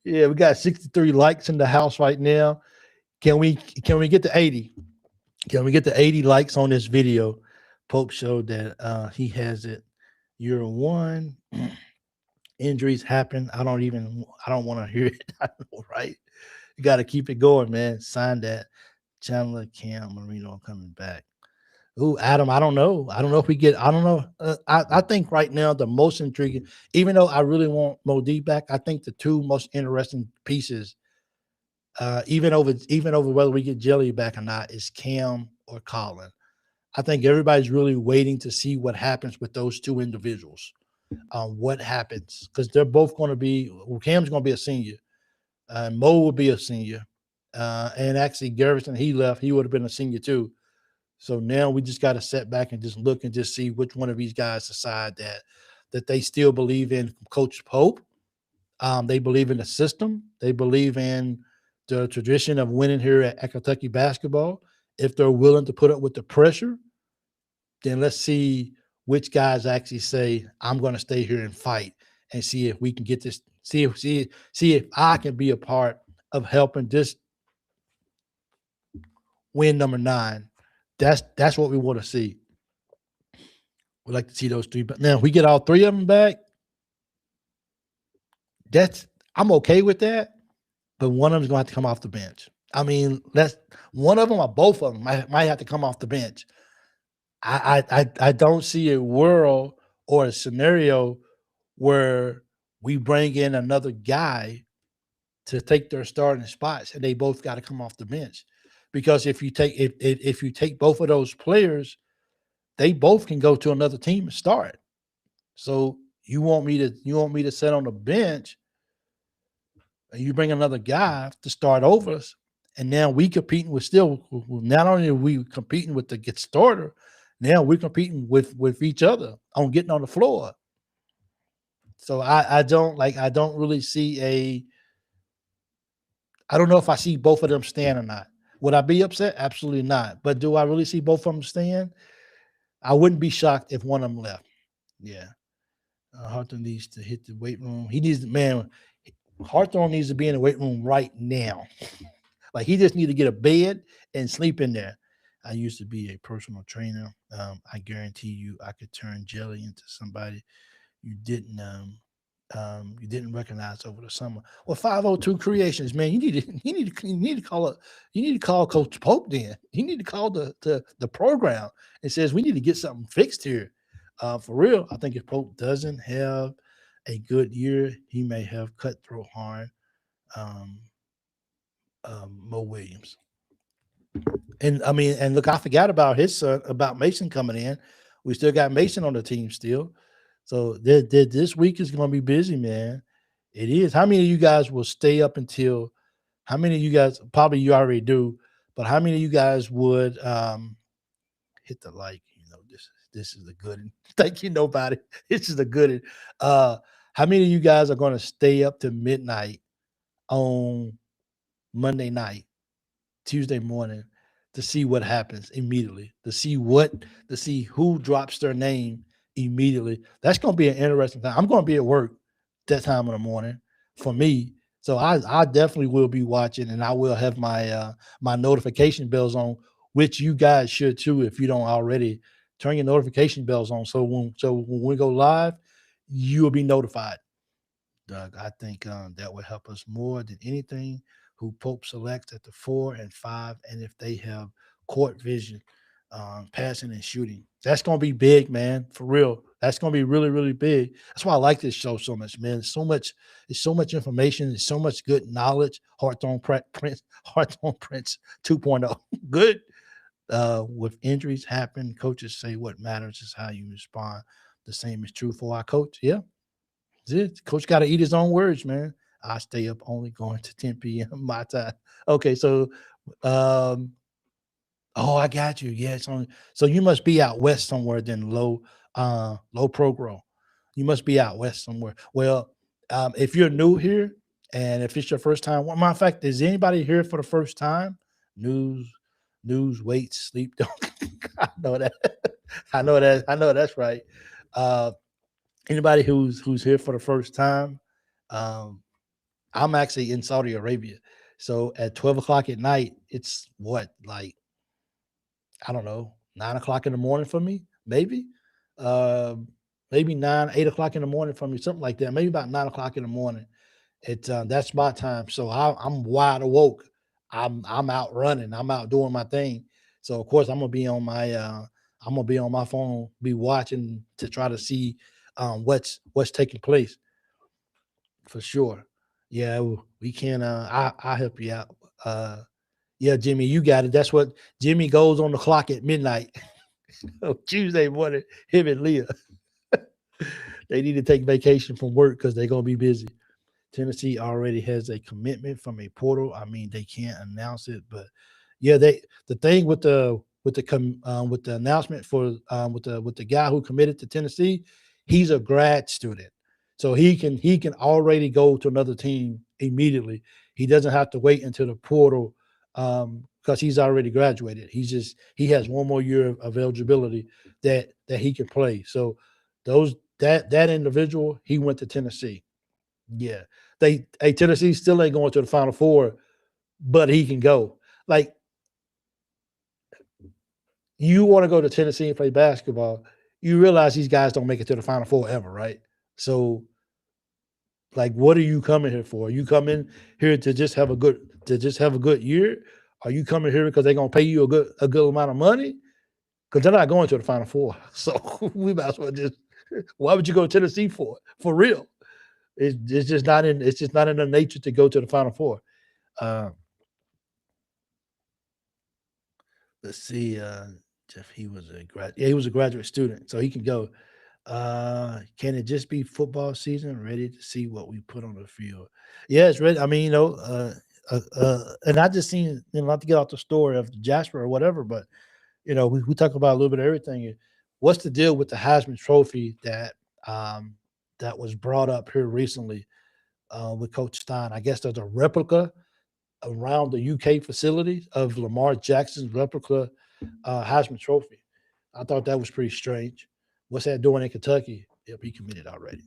Yeah, we got 63 likes in the house right now. Can we get to 80? Can we get to 80 likes on this video? Pope showed that he has it. Year one. Injuries happen. I don't want to hear it. I know, right? You got to keep it going, man. Sign that. Chandler, Cam, Marino coming back. Ooh, Adam, I don't know. I don't know if we get, I don't know. I think right now the most intriguing, even though I really want Mo D back, I think the two most interesting pieces, even over whether we get Jelly back or not, is Cam or Colin. I think everybody's really waiting to see what happens with those two individuals. What happens because they're both going to be. Well, Cam's going to be a senior. Mo will be a senior, and actually Garrison he left. He would have been a senior too. So now we just got to sit back and just look and just see which one of these guys decide that they still believe in Coach Pope. They believe in the system. They believe in the tradition of winning here at Kentucky basketball. If they're willing to put up with the pressure, then let's see which guys actually say, I'm going to stay here and fight and see if we can get this, see if I can be a part of helping this win number 9. That's what we want to see. We'd like to see those 3. But now if we get all 3 of them back, I'm okay with that. But one of them's going to have to come off the bench. I mean, that's one of them or both of them might have to come off the bench. I don't see a world or a scenario where we bring in another guy to take their starting spots and they both got to come off the bench. Because if you take both of those players, they both can go to another team and start. So you want me to sit on the bench and you bring another guy to start over us, and now we competing with still not only are we competing with the get starter, now we're competing with each other on getting on the floor. So I don't really see I don't know if I see both of them stand or not. Would I be upset? Absolutely not. But do I really see both of them stand? I wouldn't be shocked if one of them left. Yeah. Hawthorne needs to hit the weight room. Hawthorne needs to be in the weight room right now. Like he just needs to get a bed and sleep in there. I used to be a personal trainer. I guarantee you I could turn Jelly into somebody you didn't recognize over the summer. Well, 502 Creations, man, you need to call Coach Pope then. You need to call the program and says we need to get something fixed here. For real, I think if Pope doesn't have a good year, he may have Cutthroat Harn, Mo Williams. And I mean, and look, I forgot about his son, about Mason coming in. We still got Mason on the team still. So this week is going to be busy, man. It is. How many of you guys will stay up until? How many of you guys? Probably you already do, but how many of you guys would hit the like? You know, this is the good. Thank you, nobody. This is the good. How many of you guys are going to stay up to midnight on Monday night, Tuesday morning, to see what happens immediately, to see who drops their name immediately? That's going to be an interesting time. I'm going to be at work that time in the morning for me. So I definitely will be watching, and I will have my my notification bells on, which you guys should too if you don't already. Turn your notification bells on so when we go live, you will be notified. Doug, I think that would help us more than anything. Who Pope selects at the 4 and 5, and if they have court vision, passing and shooting, that's going to be big, man. For real, that's going to be really, really big. That's why I like this show so much, man. It's so much information. It's so much good knowledge. Hawthorne Prince 2.0. Good. With injuries happen, coaches say what matters is how you respond. The same is true for our coach. Yeah. Coach got to eat his own words, man. I stay up only going to 10 p.m. my time. Okay, so oh, I got you. Yeah, so you must be out west somewhere then low pro grow. You must be out west somewhere. Well, if you're new here And if it's your first time, well, matter of fact, is anybody here for the first time? News, wait, sleep. Don't. I know that. I know that. I know that's right. Uh, Anybody who's here for the first time, um, I'm actually in Saudi Arabia. So at 12 o'clock at night, it's what, like, I don't know, 9 o'clock in the morning for me, maybe. Um, Maybe 8 o'clock in the morning for me, something like that. Maybe about 9 o'clock in the morning. That's my time. So I'm wide awoke. I'm out running. I'm out doing my thing. So of course I'm gonna be on my phone, be watching to try to see what's taking place for sure. Yeah, we can. I help you out. Yeah, Jimmy, you got it. That's what Jimmy goes on the clock at midnight. Tuesday morning. Him and Leah, they need to take vacation from work because they're gonna be busy. Tennessee already has a commitment from a portal. I mean, they can't announce it, but yeah, the thing with the announcement for with the guy who committed to Tennessee, he's a grad student, so he can already go to another team immediately. He doesn't have to wait until the portal because he's already graduated. He has one more year of eligibility that he can play. So that individual, he went to Tennessee. Yeah. Tennessee still ain't going to the Final Four, but he can go. Like, you want to go to Tennessee and play basketball, you realize these guys don't make it to the Final Four ever, right? So, like, what are you coming here for? Are you coming here to just have a good year? Are you coming here because they're gonna pay you a good amount of money? Because they're not going to the Final Four. So we might as well just why would you go to Tennessee for? For real. It's just not in their nature to go to the Final Four. Uh, let's see. Jeff, he was a graduate student, so he can go. Can it just be football season? Ready to see what we put on the field? Yeah, it's ready. I mean, and I just seen, not to get off the story of Jasper or whatever, but we talk about a little bit of everything. What's the deal with the Heisman Trophy um, that was brought up here recently with Coach Stein? I guess there's a replica around the UK facility of Lamar Jackson's replica Heisman Trophy. I thought that was pretty strange. What's that doing in Kentucky? Yep, he committed already.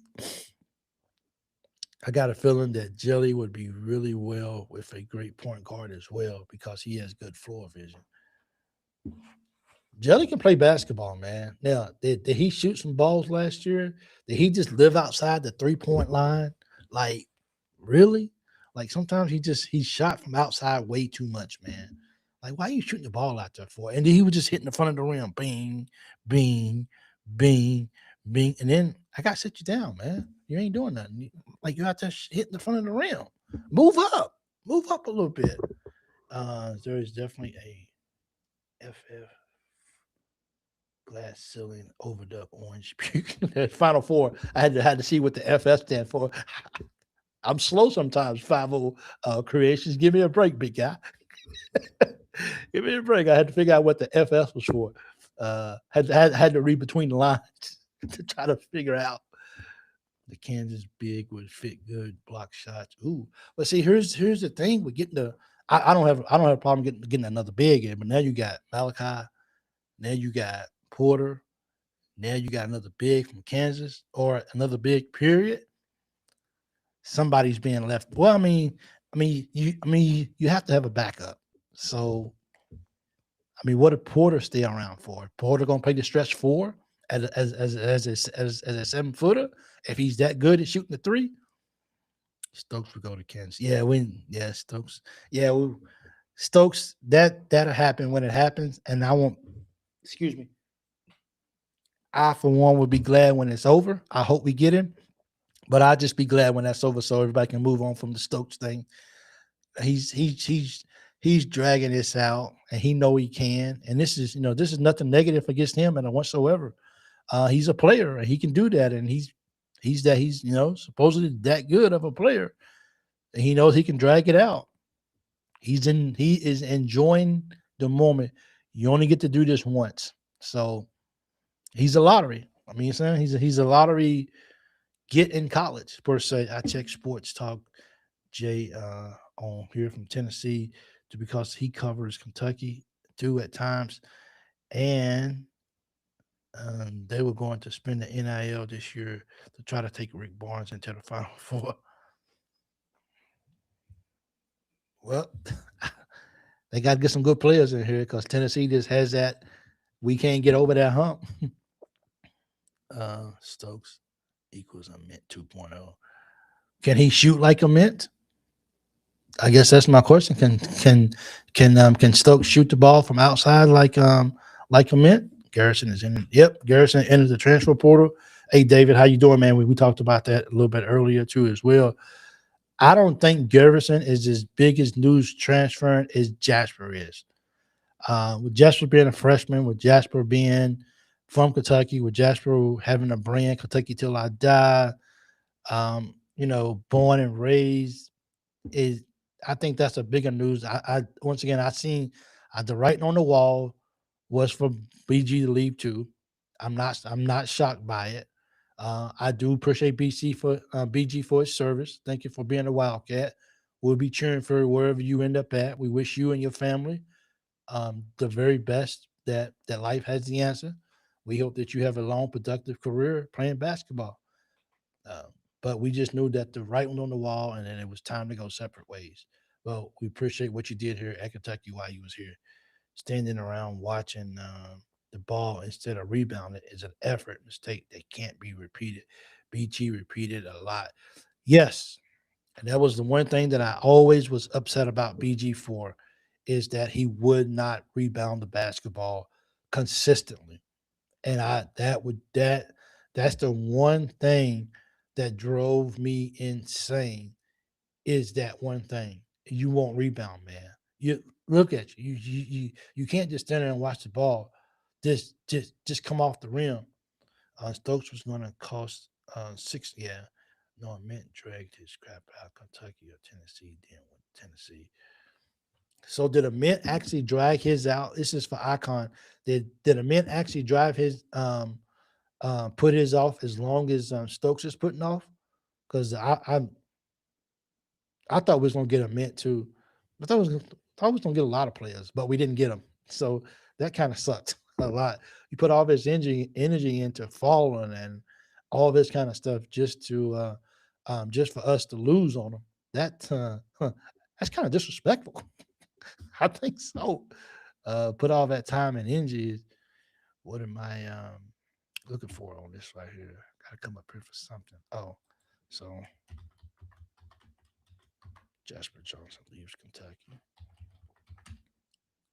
I got a feeling that Jelly would be really well with a great point guard as well because he has good floor vision. Jelly can play basketball, man. Now, did he shoot some balls last year? Did he just live outside the 3-point line? Like, really? Like, sometimes he shot from outside way too much, man. Like, why are you shooting the ball out there for? And then he was just hitting the front of the rim. Bing, bing, bing, bing. And then I got to sit you down, man. You ain't doing nothing. Like, you're out there hitting the front of the rim. Move up. Move up a little bit. There is definitely a FF glass ceiling overdub orange puke. Final four. I had to see what the FF stand for. I'm slow sometimes. 50 creations. Give me a break, big guy. Give me a break. I had to figure out what the FF was for. Had to read between the lines to try to figure out the Kansas big would fit good block shots. Ooh, but see, here's the thing with getting the. I don't have a problem getting another big in, but now you got Malachi. Now you got Porter. Now you got another big from Kansas or another big period. Somebody's being left. Well, you have to have a backup. So, what did Porter stay around for? Porter gonna play the stretch four as a 7-footer if he's that good at shooting the three. Stokes would go to Kansas. Yeah, Stokes. Yeah, Stokes. That'll happen when it happens, and I won't. Excuse me. I, for one, would be glad when it's over. I hope we get him, but I'll just be glad when that's over so everybody can move on from the Stokes thing. He's dragging this out, and he know he can. And this is nothing negative against him and whatsoever. He's a player, and he can do that, and he's supposedly that good of a player, and he knows he can drag it out. He is enjoying the moment. You only get to do this once, so. He's a lottery. You're saying he's a lottery get in college per se. I check sports talk Jay on here from Tennessee to because he covers Kentucky too at times, and they were going to spend the NIL this year to try to take Rick Barnes into the Final Four. Well, they got to get some good players in here because Tennessee just has that. We can't get over that hump. Stokes equals a mint 2.0. Can he shoot like a mint? I guess that's my question. Can Stokes shoot the ball from outside like a mint? Garrison is in. Yep, Garrison enters the transfer portal. Hey David, how you doing, man? We talked about that a little bit earlier too as well. I don't think Garrison is as big as news transferring as Jasper is. With Jasper being a freshman, with Jasper being from Kentucky, with Jasper having a brand, Kentucky till I die, born and raised, is I think that's a bigger news. I once again I seen the writing on the wall was for BG to leave too. I'm not shocked by it. I do appreciate BG for his service. Thank you for being a Wildcat. We'll be cheering for wherever you end up at. We wish you and your family the very best. That life has the answer. We hope that you have a long, productive career playing basketball. Uh, but we just knew that the writing on the wall, and then it was time to go separate ways. Well, we appreciate what you did here at Kentucky while you was here. Standing around watching the ball instead of rebounding is an effort mistake that can't be repeated. BG repeated a lot. Yes, and that was the one thing that I always was upset about BG for, is that he would not rebound the basketball consistently. And I that would that's the one thing that drove me insane, is that one thing. You won't rebound, man. You look at you can't just stand there and watch the ball. Just come off the rim. Stokes was gonna cost six. Yeah, no, Mint dragged his crap out Kentucky or Tennessee. Then with Tennessee. So did a Mint actually drag his out? This is for Icon. Did a Mint actually drive his put his off as long as Stokes is putting off? Because I thought we was gonna get a Mint too. I thought we was gonna get a lot of players, but we didn't get them. So that kind of sucked a lot. You put all this energy into falling and all this kind of stuff just for us to lose on them. That's kind of disrespectful. I think so. Put all that time and energy. What am I looking for on this right here? Gotta come up here for something. Oh, so Jasper Johnson leaves Kentucky.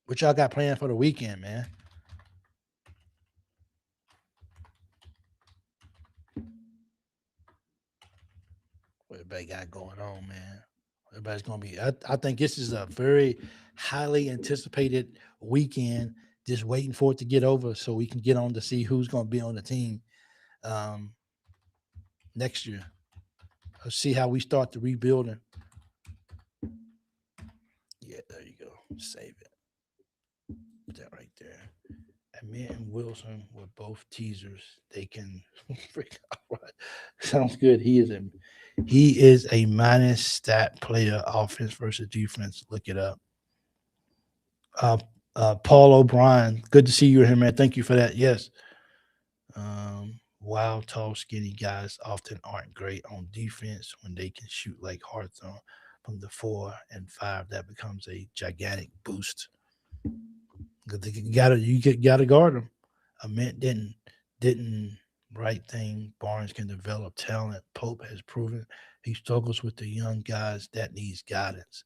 What y'all got planned for the weekend, man? What everybody got going on, man? Everybody's gonna be. I think this is a very highly anticipated weekend. Just waiting for it to get over so we can get on to see who's gonna be on the team um, next year. Let's see how we start the rebuilding. Yeah, there you go. Save it. Put that right there. And me and Wilson were both teasers. They can freak out. Right. Sounds good. He is a minus stat player, offense versus defense. Look it up. Uh, Paul O'Brien. Good to see you here, man. Thank you for that. Yes. Wild, tall, skinny guys often aren't great on defense when they can shoot like Hawthorne from the 4 and 5. That becomes a gigantic boost. You gotta guard them. A Mint didn't right thing. Barnes can develop talent. Pope has proven he struggles with the young guys that needs guidance.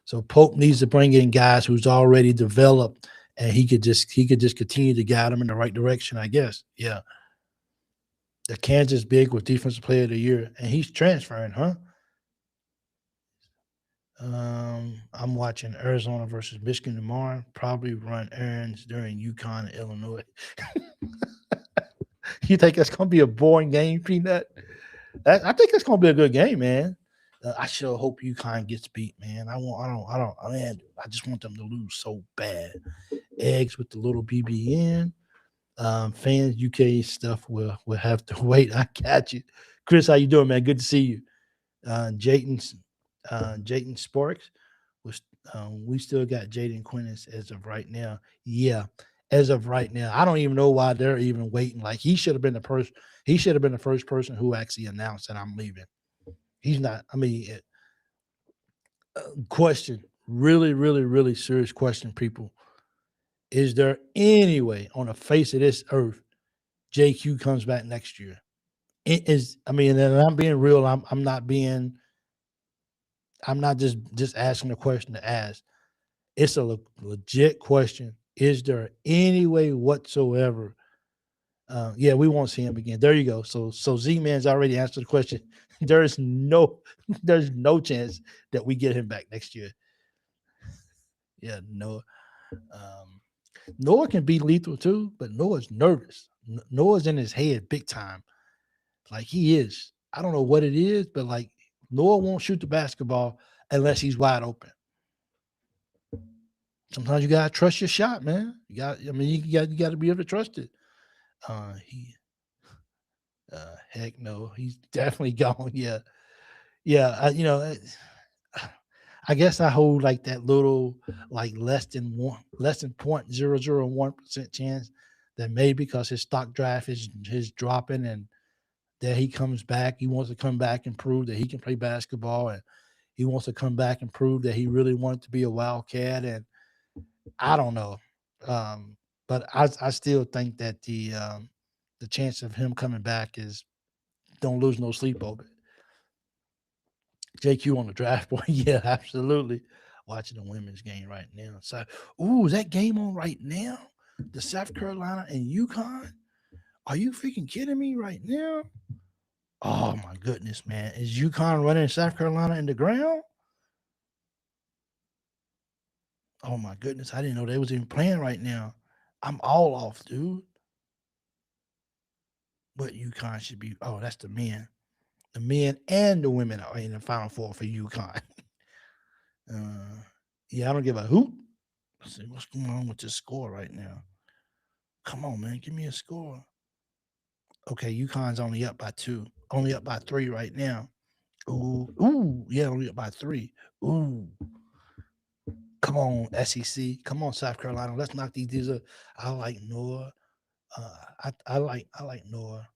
So Pope needs to bring in guys who's already developed, and he could just continue to guide them in the right direction. I guess. Yeah. The Kansas big was defensive player of the year, and he's transferring, huh? I'm watching Arizona versus Michigan tomorrow. Probably run errands during UConn and Illinois. You think that's gonna be a boring game, Peanut? I think it's gonna be a good game, man. I sure hope UConn gets beat, man. Man, I just want them to lose so bad. Eggs with the little BBN. Fans UK stuff will have to wait. I got you, Chris. How you doing, man? Good to see you. Jayton Jayden Sparks was. We still got Jaden Quinnis as of right now. Yeah, as of right now, I don't even know why they're even waiting. Like he should have been the first. He should have been the first person who actually announced that I'm leaving. He's not. I mean, question. Really, really, really serious question, people. Is there any way on the face of this earth JQ comes back next year? It is. I mean, and I'm being real. I'm not being. I'm not just asking a question to ask. It's a legit question. Is there any way whatsoever? Yeah, we won't see him again. There you go. So Z Man's already answered the question. There's no there's no chance that we get him back next year. Yeah, no. Um, Noah can be lethal too, but Noah's nervous. Noah's in his head big time. Like he is. I don't know what it is, but like Noah won't shoot the basketball unless he's wide open. Sometimes you gotta trust your shot, man. You got. I mean, you got to be able to trust it. He. Heck no, he's definitely gone. Yeah, yeah. I guess I hold like that little, like less than 0.001% chance that maybe because his stock draft is dropping and that he comes back. He wants to come back and prove that he can play basketball, and he wants to come back and prove that he really wanted to be a Wildcat. And I don't know, but I still think that the chance of him coming back is don't lose no sleep over it. JQ on the draft board. Yeah, absolutely. Watching the women's game right now. So, is that game on right now? The South Carolina and UConn? Are you freaking kidding me right now? Oh my goodness, man. Is UConn running South Carolina in the ground? Oh my goodness. I didn't know they was even playing right now. I'm all off, dude. But UConn should be. Oh, that's the men. The men and the women are in the Final Four for UConn. Yeah, I don't give a hoot. Let's see what's going on with this score right now. Come on, man, give me a score. Okay, UConn's only up by 2, only up by 3 right now. Ooh, yeah, only up by 3. Ooh, come on, SEC. Come on, South Carolina. Let's knock these dudes up. I like Noah. I like Noah.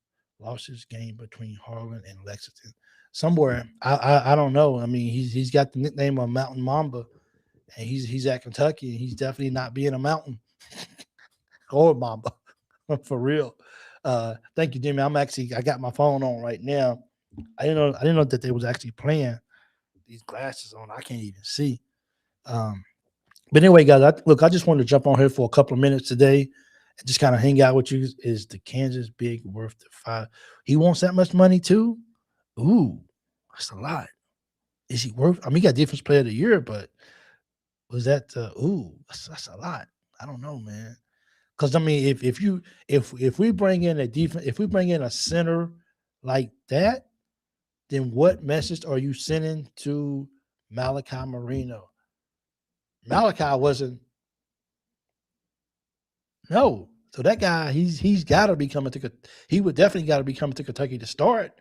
Lost his game between Harlan and Lexington. Somewhere, I don't know. I mean, he's got the nickname of Mountain Mamba, and he's at Kentucky, and he's definitely not being a mountain or Mamba for real. Thank you, Jimmy. I got my phone on right now. I didn't know that they was actually playing. These glasses on, I can't even see. Um, but anyway, guys, I just wanted to jump on here for a couple of minutes today and just kind of hang out with you. Is the Kansas big worth the 5? He wants that much money too? Ooh, that's a lot. Is he worth? I mean, he got Defense Player of the Year, but was that? That's a lot. I don't know, man. Because I mean, if we bring in a defense, if we bring in a center like that, then what message are you sending to Malachi Marino? Malachi wasn't no. So that guy, he's got to be coming to. He would definitely got to be coming to Kentucky to start,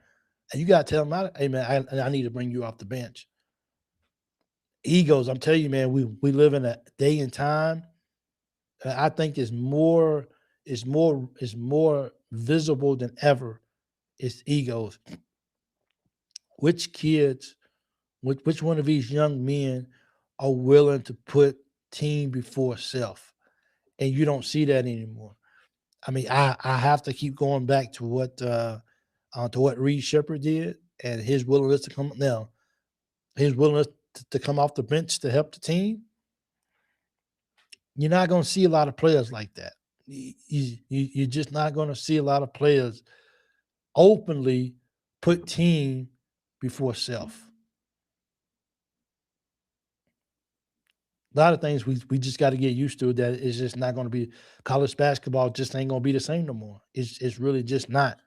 and you got to tell him, hey man, I need to bring you off the bench. Egos, I'm telling you, man, we live in a day and time. I think is more visible than ever. It's egos. Which kids, which one of these young men are willing to put team before self? And you don't see that anymore. I mean, I have to keep going back to what Reed Shepherd did and his willingness to come now, his willingness to come off the bench to help the team. You're not going to see a lot of players like that. You're just not going to see a lot of players openly put team before self. A lot of things we just got to get used to that it's just not going to be college basketball just ain't going to be the same no more. It's really just not.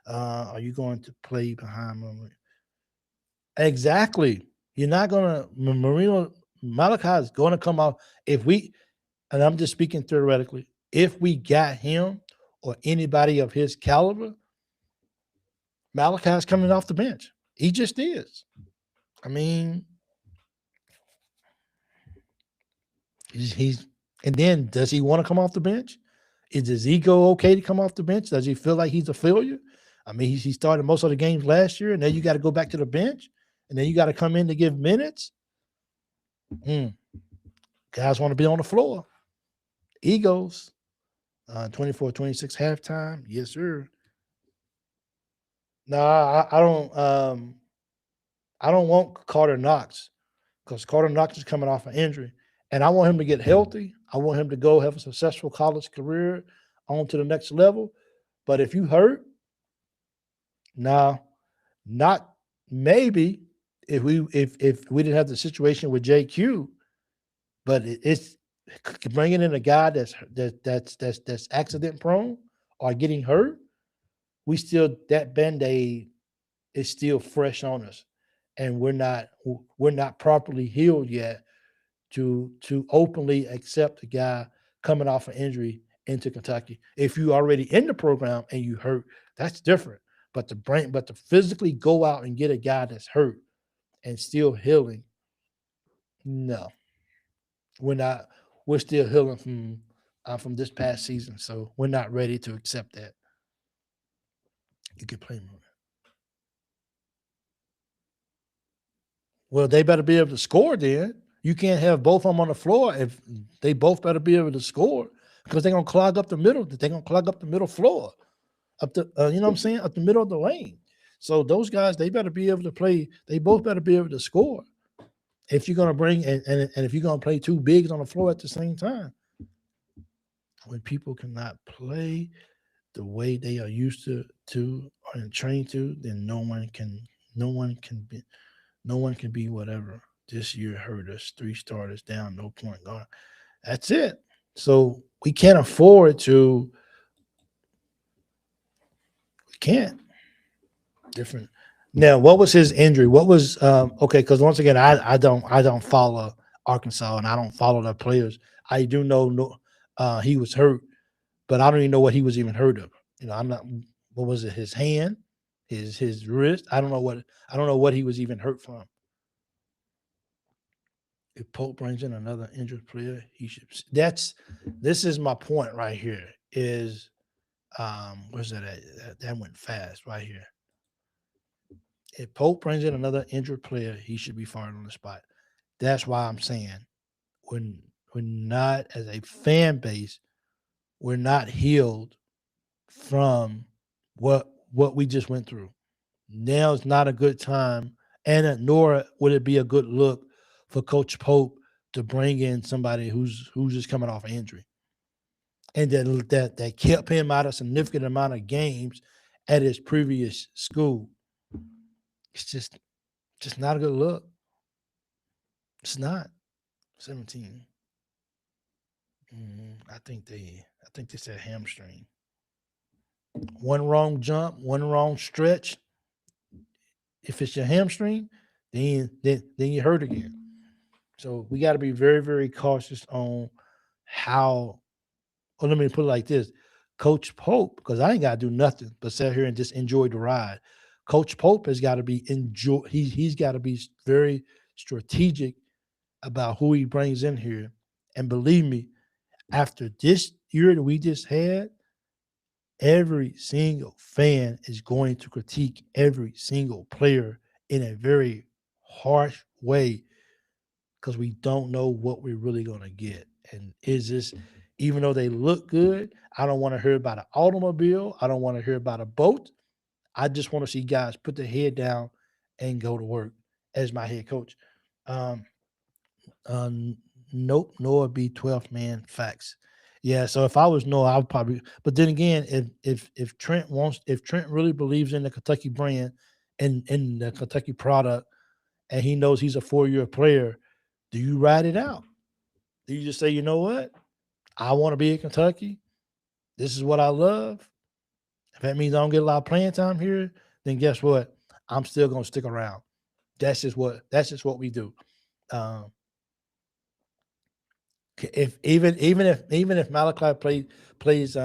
Are you going to play behind me? Exactly. You're not going to Marino Malachi is going to come out if we and I'm just speaking theoretically. If we got him or anybody of his caliber, Malachi's coming off the bench. He just is. I mean, He's and then does he want to come off the bench? Is his ego okay to come off the bench? Does he feel like he's a failure? I mean, he started most of the games last year, and then you got to go back to the bench, and then you got to come in to give minutes. Guys want to be on the floor. Egos. 24-26 halftime. Yes, sir. No, I don't. I don't want Carter Knox because Carter Knox is coming off an injury, and I want him to get healthy. I want him to go have a successful college career on to the next level. But if you hurt, nah, not maybe if we didn't have the situation with JQ, but it's bringing in a guy that's accident prone or getting hurt. We still that band-aid is still fresh on us, and we're not properly healed yet to openly accept a guy coming off an injury into Kentucky. If you already in the program and you hurt, that's different. But to physically go out and get a guy that's hurt and still healing, no, we're not. We're still healing from this past season, so we're not ready to accept that. You can play more. Well, they better be able to score then. You can't have both of them on the floor if they both better be able to score because they're gonna clog up the middle. They're gonna clog up the middle floor, up the you know what I'm saying, up the middle of the lane. So those guys, they better be able to play. They both better be able to score. If you're gonna bring and if you're gonna play two bigs on the floor at the same time, when people cannot play the way they are used to or trained to, then no one can be whatever. This year hurt us. Three starters down, no point guard. That's it. So we can't afford to. We can't. Different. Now, what was his injury? What was okay? Because once again, I don't follow Arkansas and I don't follow the players. I do know no, he was hurt, but I don't even know what he was even hurt of. I'm not. What was it? His hand, his wrist. I don't know what he was even hurt from. If Pope brings in another injured player, he should. This is my point right here. Is where's that at? That went fast right here. If Pope brings in another injured player, he should be fired on the spot. That's why I'm saying when we're not as a fan base, we're not healed from what we just went through. Now is not a good time, and nor would it be a good look for Coach Pope to bring in somebody who's just coming off an injury, and that kept him out a significant amount of games at his previous school. It's just not a good look. It's not 17. I think they said hamstring. One wrong jump, one wrong stretch. If it's your hamstring, then you hurt again. So we got to be very, very cautious on how. Or let me put it like this: Coach Pope, because I ain't got to do nothing but sit here and just enjoy the ride. Coach Pope has got to be enjoy. He's got to be very strategic about who he brings in here. And believe me, after this year that we just had, every single fan is going to critique every single player in a very harsh way because we don't know what we're really going to get. And is this, even though they look good, I don't want to hear about an automobile. I don't want to hear about a boat. I just want to see guys put their head down and go to work as my head coach. Um, nope, Noah be 12th man facts. Yeah, so if I was Noah, I would probably. But then again, if Trent really believes in the Kentucky brand and in the Kentucky product, and he knows he's a 4-year player, do you ride it out? Do you just say, you know what, I want to be in Kentucky. This is what I love. If that means I don't get a lot of playing time here, then guess what? I'm still gonna stick around. That's just what we do. Um, if even if Malachi plays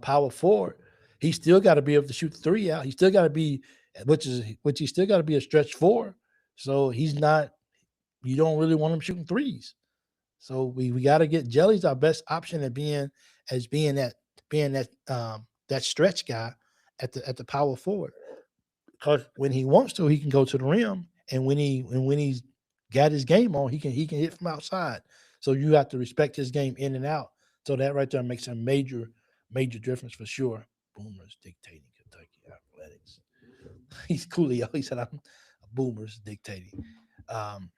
power forward, he still got to be able to shoot the three out. He still got to be, which he still got to be a stretch four. So he's not. You don't really want him shooting threes. So we got to get Jelly's our best option at being that that stretch guy at the power forward. Because when he wants to, he can go to the rim, and when he's got his game on, he can hit from outside. So you have to respect his game in and out. So that right there makes a major difference for sure. Boomers dictating Kentucky athletics. He's Coolio. He said, "I'm boomers dictating." Um,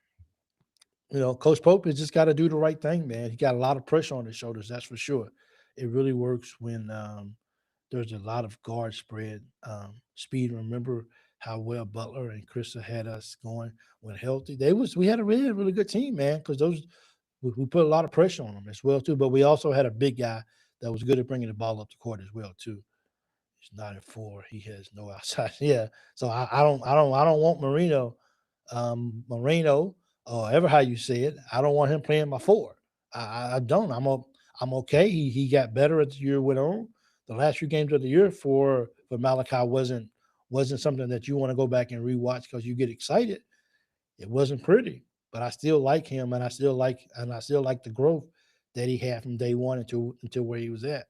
Coach Pope has just got to do the right thing, man. He got a lot of pressure on his shoulders, that's for sure. It really works when there's a lot of guard spread speed. Remember how well Butler and Krista had us going when healthy. We had a really good team, man, because those we put a lot of pressure on them as well too. But we also had a big guy that was good at bringing the ball up the court as well too. He's not at 4. He has no outside. Yeah. So I don't want Moreno, or ever how you say it. I don't want him playing my 4. I don't. I'm okay. He got better as the year went on. The last few games of the year for Malachi wasn't something that you want to go back and rewatch because you get excited. It wasn't pretty, but I still like him, and I still like the growth that he had from day one until where he was at.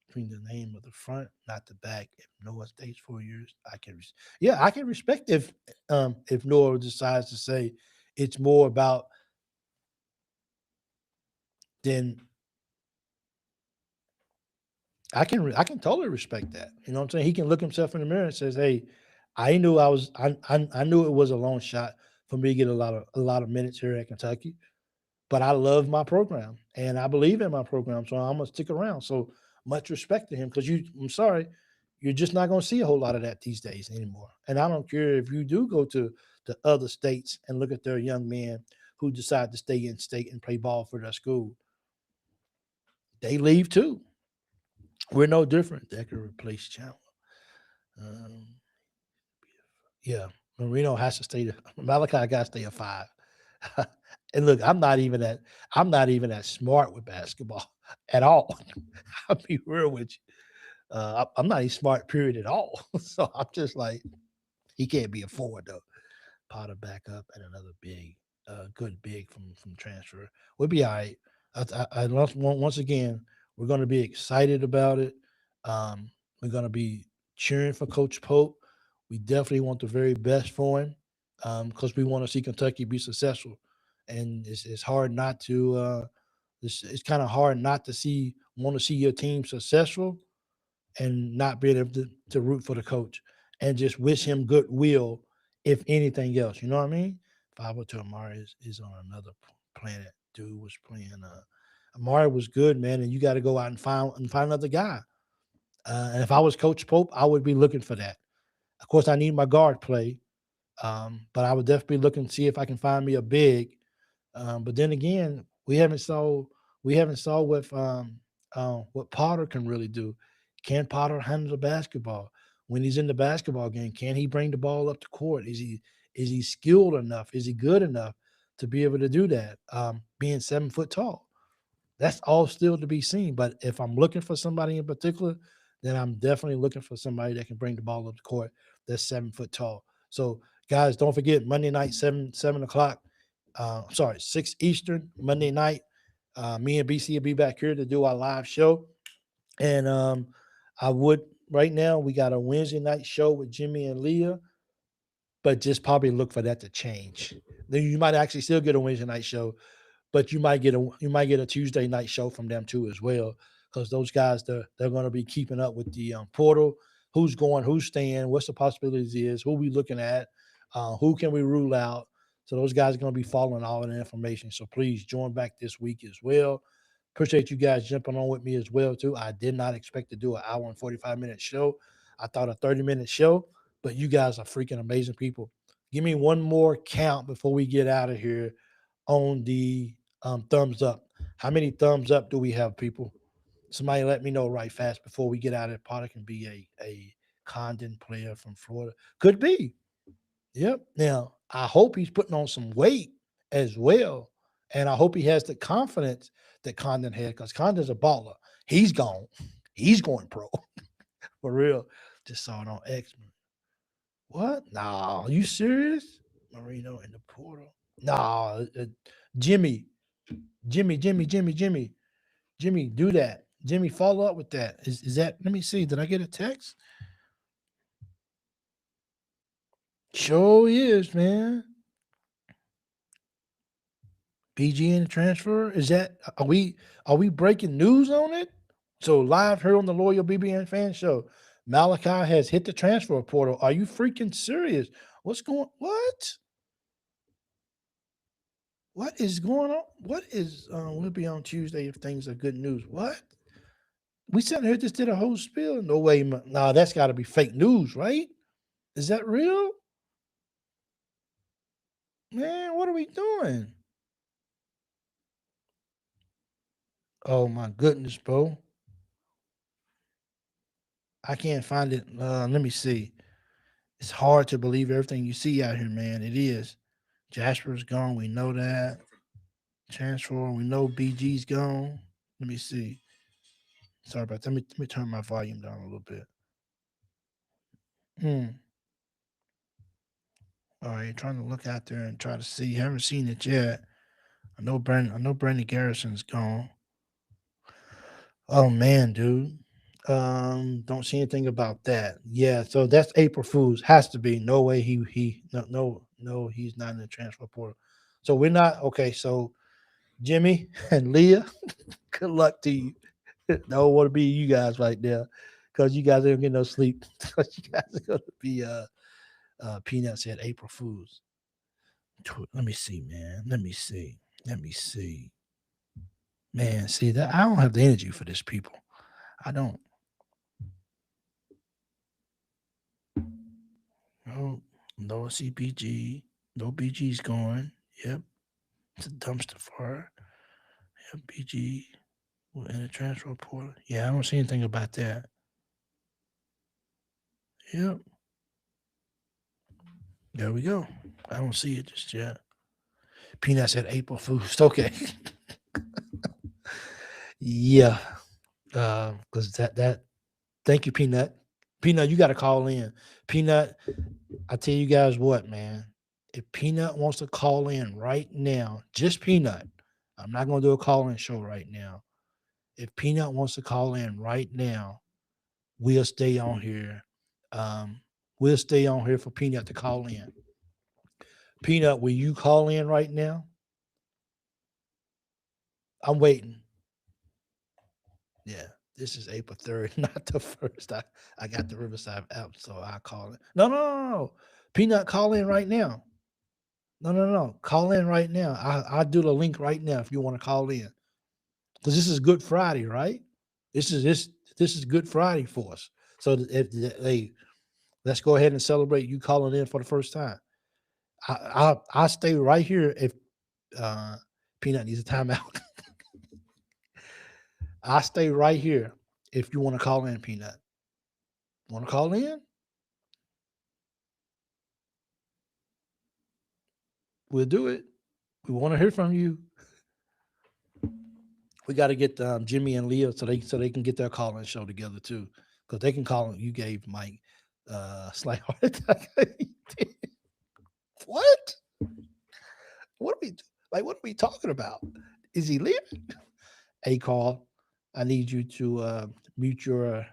Between the name of the front, not the back. If Noah stays 4 years, I can respect if Noah decides to say it's more about than I can totally respect that. You know what I'm saying? He can look himself in the mirror and says, "Hey, I knew it was a long shot for me to get a lot of minutes here at Kentucky, but I love my program and I believe in my program, so I'm gonna stick around." So much respect to him because I'm sorry, you're just not gonna see a whole lot of that these days anymore. And I don't care if you do go to other states and look at their young men who decide to stay in state and play ball for their school. They leave too. We're no different. That could replace Chandler. Um, yeah, Marino has to stay. Malachi got to stay a 5. And look, I'm not even that smart with basketball at all. I'll be real with you. I'm not even smart, period, at all. So I'm just like, he can't be a forward though. Potter back up and another good big from transfer. We'll be all right. Once again, we're going to be excited about it. We're going to be cheering for Coach Pope. We definitely want the very best for him because we want to see Kentucky be successful. And it's hard not to. It's kind of hard not to want to see your team successful and not being able to root for the coach and just wish him goodwill, if anything else. You know what I mean? 502 Amari is on another planet. Dude was playing. Amari was good, man, and you got to go out and find another guy. And if I was Coach Pope, I would be looking for that. Of course, I need my guard play, but I would definitely look and see if I can find me a big. But then again, we haven't saw what Potter can really do. Can Potter handle the basketball when he's in the basketball game? Can he bring the ball up the court? Is he skilled enough? Is he good enough to be able to do that? Being 7 foot tall, that's all still to be seen. But if I'm looking for somebody in particular, then I'm definitely looking for somebody that can bring the ball up the court that's 7 foot tall. So guys, don't forget Monday night, seven o'clock. Sorry, 6 Eastern, Monday night. Me and BC will be back here to do our live show. And I would right now we got a Wednesday night show with Jimmy and Leah, but just probably look for that to change. Then you might actually still get a Wednesday night show, but you might get a Tuesday night show from them too as well, because those guys they're going to be keeping up with the portal, who's going, who's staying, what's the possibilities is, who we looking at, who can we rule out. So those guys are going to be following all of the information. So please join back this week as well. Appreciate you guys jumping on with me as well too. I did not expect to do an hour and 45-minute show. I thought a 30-minute show, but you guys are freaking amazing people. Give me one more count before we get out of here on the thumbs up. How many thumbs up do we have, people? Somebody let me know right fast before we get out of it. Potter can be a Condon player from Florida. Could be. Yep. Now, I hope he's putting on some weight as well. And I hope he has the confidence that Condon had, because Condon's a baller. He's gone. He's going pro. For real. Just saw it on X. What? Nah, you serious? Marino in the portal. Nah, Jimmy. Jimmy, do that. Jimmy, follow up with that. Is that? Let me see. Did I get a text? Sure is, man. BGN transfer. Is that? Are we breaking news on it? So live here on the Loyal BBN Fan Show, Malachi has hit the transfer portal. Are you freaking serious? What's going? What? What is going on? What is? We'll be on Tuesday if things are good news. What? We sitting here just did a whole spiel. No way. Nah, that's got to be fake news, right? Is that real? Man, what are we doing? Oh my goodness, bro. I can't find it. Let me see. It's hard to believe everything you see out here, man. It is. Jasper's gone. We know that. Transfer. We know BG's gone. Let me see. Sorry about that. Let me turn my volume down a little bit. All right, trying to look out there and try to see. Haven't seen it yet. I know Brandon Garrison's gone. Oh man, dude. Don't see anything about that. Yeah, so that's April Fools. Has to be. No way he no, he's not in the transfer portal. So we're not okay. So Jimmy and Leah, good luck to you. Don't want to be you guys right there because you guys ain't get no sleep. Because you guys are gonna be Peanut said April Fools. Let me see, man. Let me see. Man, see that I don't have the energy for this, people. I don't. Oh, no CPG. No BG's going. Yep. It's a dumpster fire. Yep, BG in the transfer portal. Yeah, I don't see anything about that. Yep. There we go. I don't see it just yet. Peanut said April Fools. Okay. Yeah. Because that thank you, Peanut. Peanut, you got to call in. Peanut, I tell you guys what, man. If Peanut wants to call in right now, just Peanut, I'm not going to do a call-in show right now. If Peanut wants to call in right now, we'll stay on here. We'll stay on here for Peanut to call in. Peanut, will you call in right now? I'm waiting. Yeah, this is April 3rd, not the 1st. I got the Riverside app, so I call it. No. Peanut, call in right now. No. Call in right now. I'll do the link right now if you want to call in. Because this is Good Friday, right? This is Good Friday for us. So hey, let's go ahead and celebrate you calling in for the first time. I'll stay right here if Peanut needs a timeout. I'll stay right here if you want to call in, Peanut. Want to call in? We'll do it. We want to hear from you. We got to get Jimmy and Leah so they can get their call-in show together too, because they can call. You gave Mike slight heart attack. What? What are we talking about? Is he leaving? Hey, Carl, I need you to mute your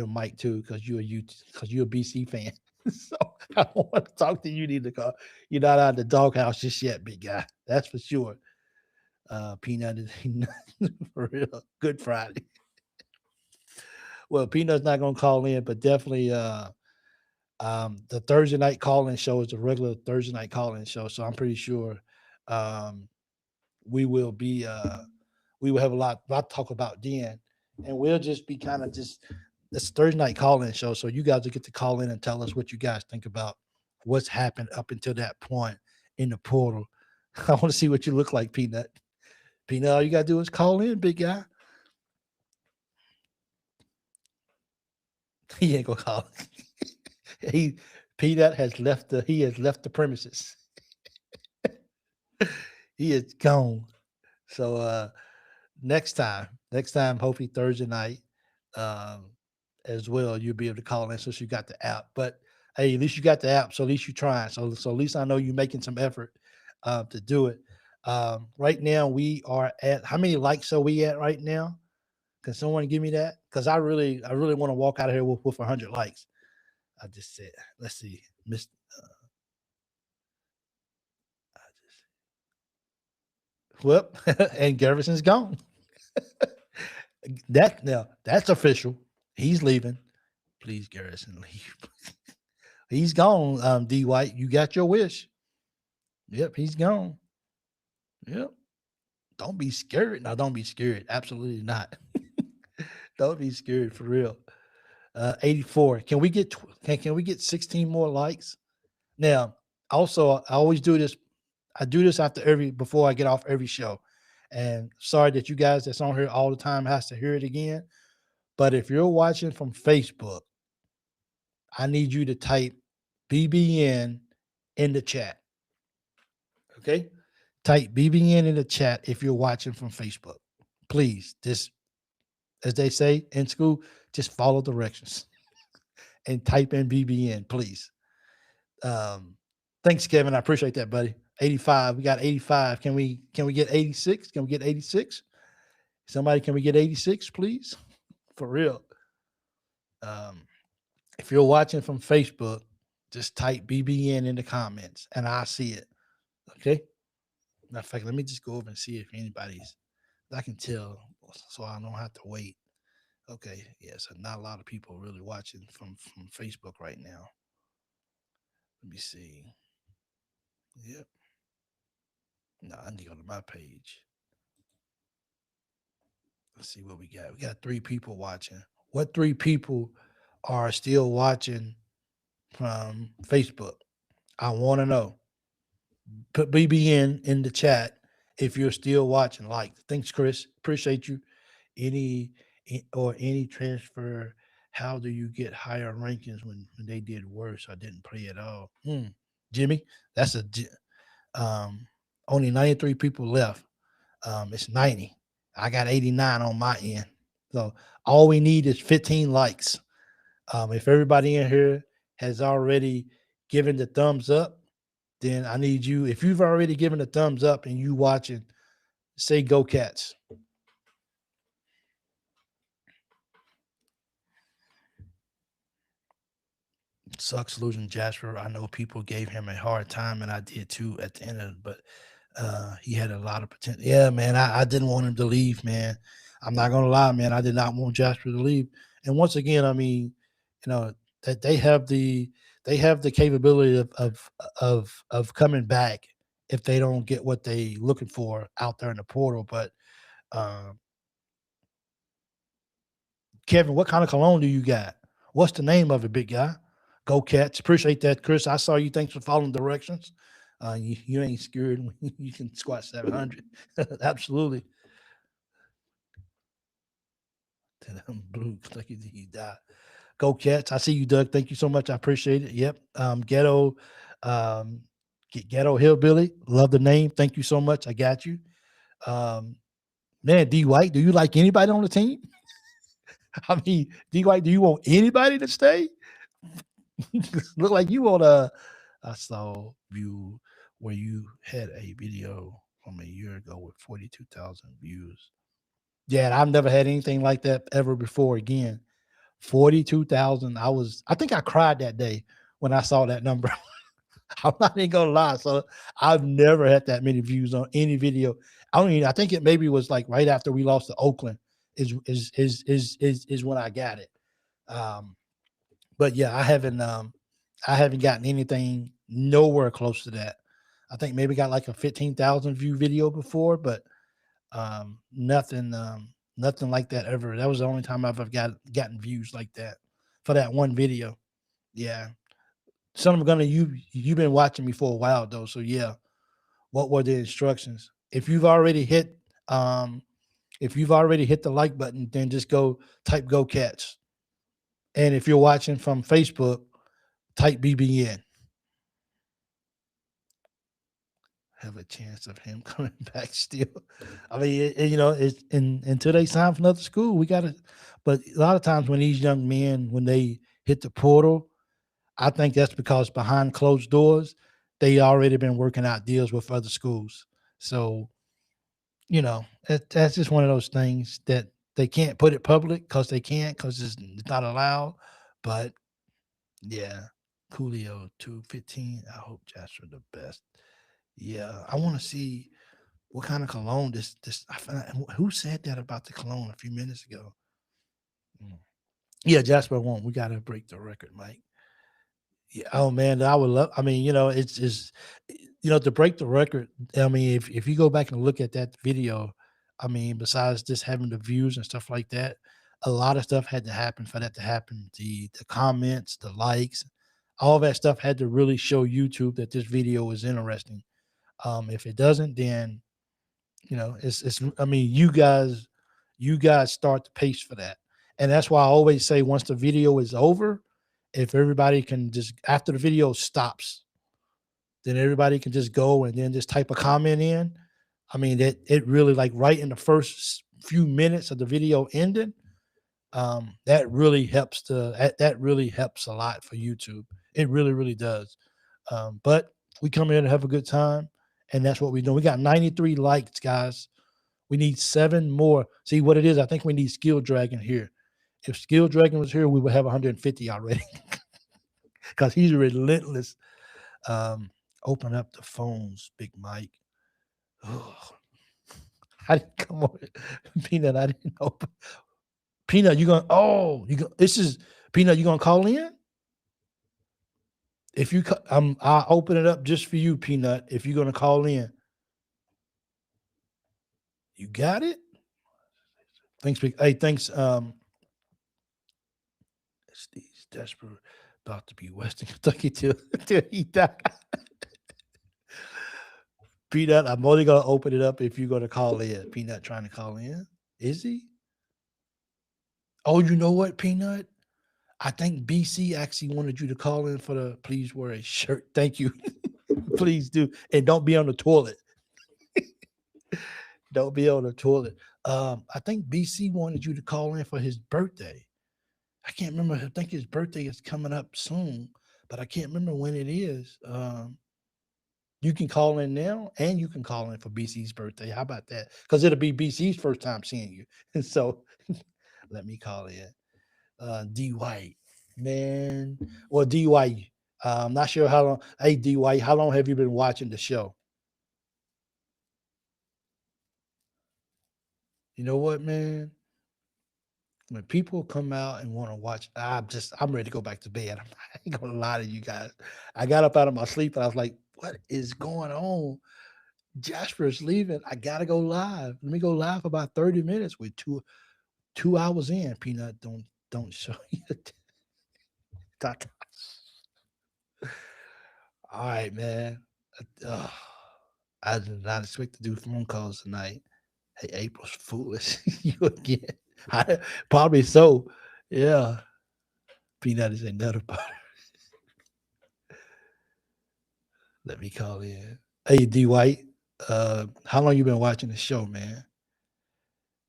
mic too, because you're a BC fan. So I don't want to talk to you. Need to call. You're not out of the doghouse just yet, big guy. That's for sure. Peanut is for real. Good Friday. Well, Peanut's not gonna call in, but definitely the Thursday night call-in show is a regular Thursday night call-in show. So I'm pretty sure we will have a lot to talk about then. And we'll just be kind of just this Thursday night call-in show. So you guys will get to call in and tell us what you guys think about what's happened up until that point in the portal. I want to see what you look like, Peanut. Peanut, all you gotta do is call in, big guy. He ain't gonna call. Peanut has left the premises. He is gone. So next time, hopefully Thursday night, as well, you'll be able to call in since you got the app. But hey, at least you got the app, so at least you're trying. So at least I know you're making some effort to do it. Right now we are at, how many likes are we at right now? Can someone give me that? Because I really want to walk out of here with 100 likes. I just said, let's see, Miss. I just, whoop, and Garrison's gone. That now that's official. He's leaving. Please, Garrison, leave. He's gone. D White, you got your wish. Yep, he's gone. Yep. Don't be scared. No, don't be scared. Absolutely not. Don't be scared for real. 84. Can we get can we get 16 more likes? Now, also, I always do this. I do this after before I get off every show. And sorry that you guys that's on here all the time has to hear it again. But if you're watching from Facebook, I need you to type BBN in the chat. Okay? Type BBN in the chat if you're watching from Facebook. Please, just as they say in school, just follow directions and type in BBN, please. Thanks, Kevin. I appreciate that, buddy. 85. We got 85. Can we get 86? Can we get 86? Somebody, can we get 86, please? For real. If you're watching from Facebook, just type BBN in the comments and I'll see it. Okay. Matter of fact, let me just go over and see if anybody's, I can tell so I don't have to wait. Okay. Yeah. So not a lot of people really watching from Facebook right now. Let me see. Yep. No, I need to go to my page. Let's see what we got. We got 3 people watching. What 3 people are still watching from Facebook? I want to know. Put BBN in the chat if you're still watching. Like, thanks, Chris. Appreciate you. Any transfer, how do you get higher rankings when they did worse? I didn't play at all. Jimmy, that's only 93 people left. It's 90. I got 89 on my end. So all we need is 15 likes. If everybody in here has already given the thumbs up, then I need you. If you've already given the thumbs up and you watching, say go Cats. Sucks losing Jasper. I know people gave him a hard time, and I did too at the end of it, but he had a lot of potential. Yeah, man, I didn't want him to leave, man. I'm not gonna lie, man. I did not want Jasper to leave. And once again, I mean, that they have the capability of coming back if they don't get what they looking for out there in the portal. But Kevin, what kind of cologne do you got? What's the name of it, big guy? Go Cats. Appreciate that, Chris. I saw you. Thanks for following directions. You ain't scared. You can squat 700. Absolutely. Blue, lucky you die. Go Cats. I see you, Doug. Thank you so much. I appreciate it. Yep. Ghetto Hillbilly. Love the name. Thank you so much. I got you. Man, D White, do you like anybody on the team? I mean, D White, do you want anybody to stay? Look like you want I saw you where you had a video from a year ago with 42,000 views. Yeah, I've never had anything like that ever before again. 42,000. I think I cried that day when I saw that number. I'm not even gonna lie. So I've never had that many views on any video. I think it maybe was like right after we lost to Oakland is when I got it. But yeah, I haven't gotten anything nowhere close to that. I think maybe got like a 15,000 view video before, but nothing like that ever. That was the only time I've ever gotten views like that for that one video. Yeah. Son of a gun, you've been watching me for a while though. So yeah. What were the instructions? If you've already hit the like button, then just type Go Cats. And if you're watching from Facebook, type BBN. Have a chance of him coming back still. I mean, it's until they sign for another school, we got to. But a lot of times when these young men, when they hit the portal, I think that's because behind closed doors, they already been working out deals with other schools. So, that's just one of those things that they can't put it public because they can't, because it's not allowed. But yeah, Coolio 215. I hope Jasper the best. Yeah, I want to see what kind of cologne this. I found out, who said that about the cologne a few minutes ago. Mm. Yeah, Jasper won. We got to break the record, Mike. Yeah. Oh man, I would love. I mean, it's to break the record. I mean, if you go back and look at that video, I mean, besides just having the views and stuff like that, a lot of stuff had to happen for that to happen. The comments, the likes, all that stuff had to really show YouTube that this video is interesting. If it doesn't, then it's. I mean, you guys start the pace for that, and that's why I always say once the video is over, if everybody can just after the video stops, then everybody can just go and then just type a comment in. I mean, it really, like, right in the first few minutes of the video ending, that really helps that really helps a lot for YouTube. It really, really does. But we come here to have a good time, and that's what we do. We got 93 likes, guys. We need 7 more. See what it is? I think we need Skill Dragon here. If Skill Dragon was here, we would have 150 already because he's relentless. Open up the phones, Big Mike. Oh, I didn't come on, Peanut. I didn't open. Peanut, you gonna? Oh, you go. This is Peanut. You gonna call in? If you, I'll open it up just for you, Peanut. If you're gonna call in, you got it. Thanks, Big. Hey, thanks. Steve's desperate about to be Western Kentucky till he died. Peanut, I'm only gonna open it up if you're gonna call in. Peanut trying to call in. Is he? Oh, you know what, Peanut? I think BC actually wanted you to call in for the please wear a shirt. Thank you. Please do. And don't be on the toilet. Don't be on the toilet. I think BC wanted you to call in for his birthday. I can't remember. I think his birthday is coming up soon, but I can't remember when it is. You can call in now and you can call in for BC's birthday. How about that? Because it'll be BC's first time seeing you. And so let me call in. D White, man. Well, D White, I'm not sure how long. Hey, D White, how long have you been watching the show? You know what, man? When people come out and want to watch, I'm ready to go back to bed. I ain't gonna lie to you guys. I got up out of my sleep and I was like, what is going on? Jasper's leaving. I gotta go live. Let me go live for about 30 minutes with 2 hours in. Peanut, don't show you. All right, man. Uh, I did not expect to do phone calls tonight. Hey, April's foolish. You again. Probably so. Yeah. Peanut is another butter. Let me call in. Hey, D White. How long you been watching the show, man?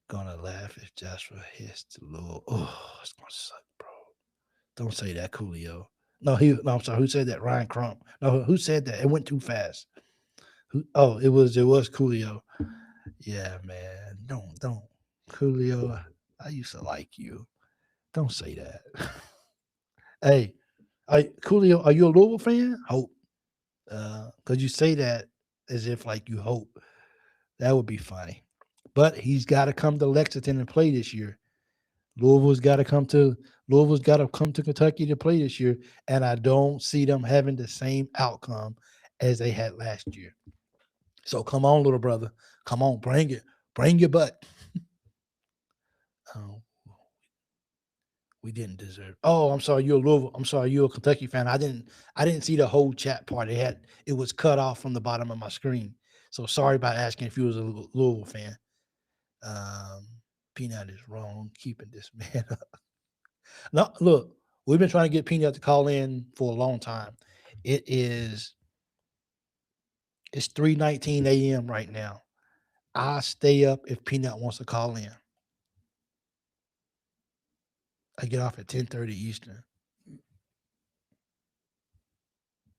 Gonna laugh if Joshua hits the little. Oh, it's gonna suck, bro. Don't say that, Coolio. No, I'm sorry. Who said that? Ryan Crump. No, who said that? It went too fast. Oh, it was Coolio. Yeah, man. Don't. Coolio, I used to like you. Don't say that. Hey, Coolio, are you a Louisville fan? Hope. Because you say that as if like you hope. That would be funny. But he's got to come to Lexington and play this year. Louisville's got to come to Louisville's got to come to Kentucky to play this year, and I don't see them having the same outcome as they had last year. So come on, little brother, come on, bring your butt. Oh, we didn't deserve. Oh, I'm sorry, you're a Louisville. I'm sorry, you're a Kentucky fan. I didn't see the whole chat part. It was cut off from the bottom of my screen. So sorry about asking if you was a Louisville fan. Um, Peanut is wrong, keeping this man up. No, look, we've been trying to get Peanut to call in for a long time. It's 3:19 a.m. right now. I stay up if Peanut wants to call in. I get off at 10:30 Eastern.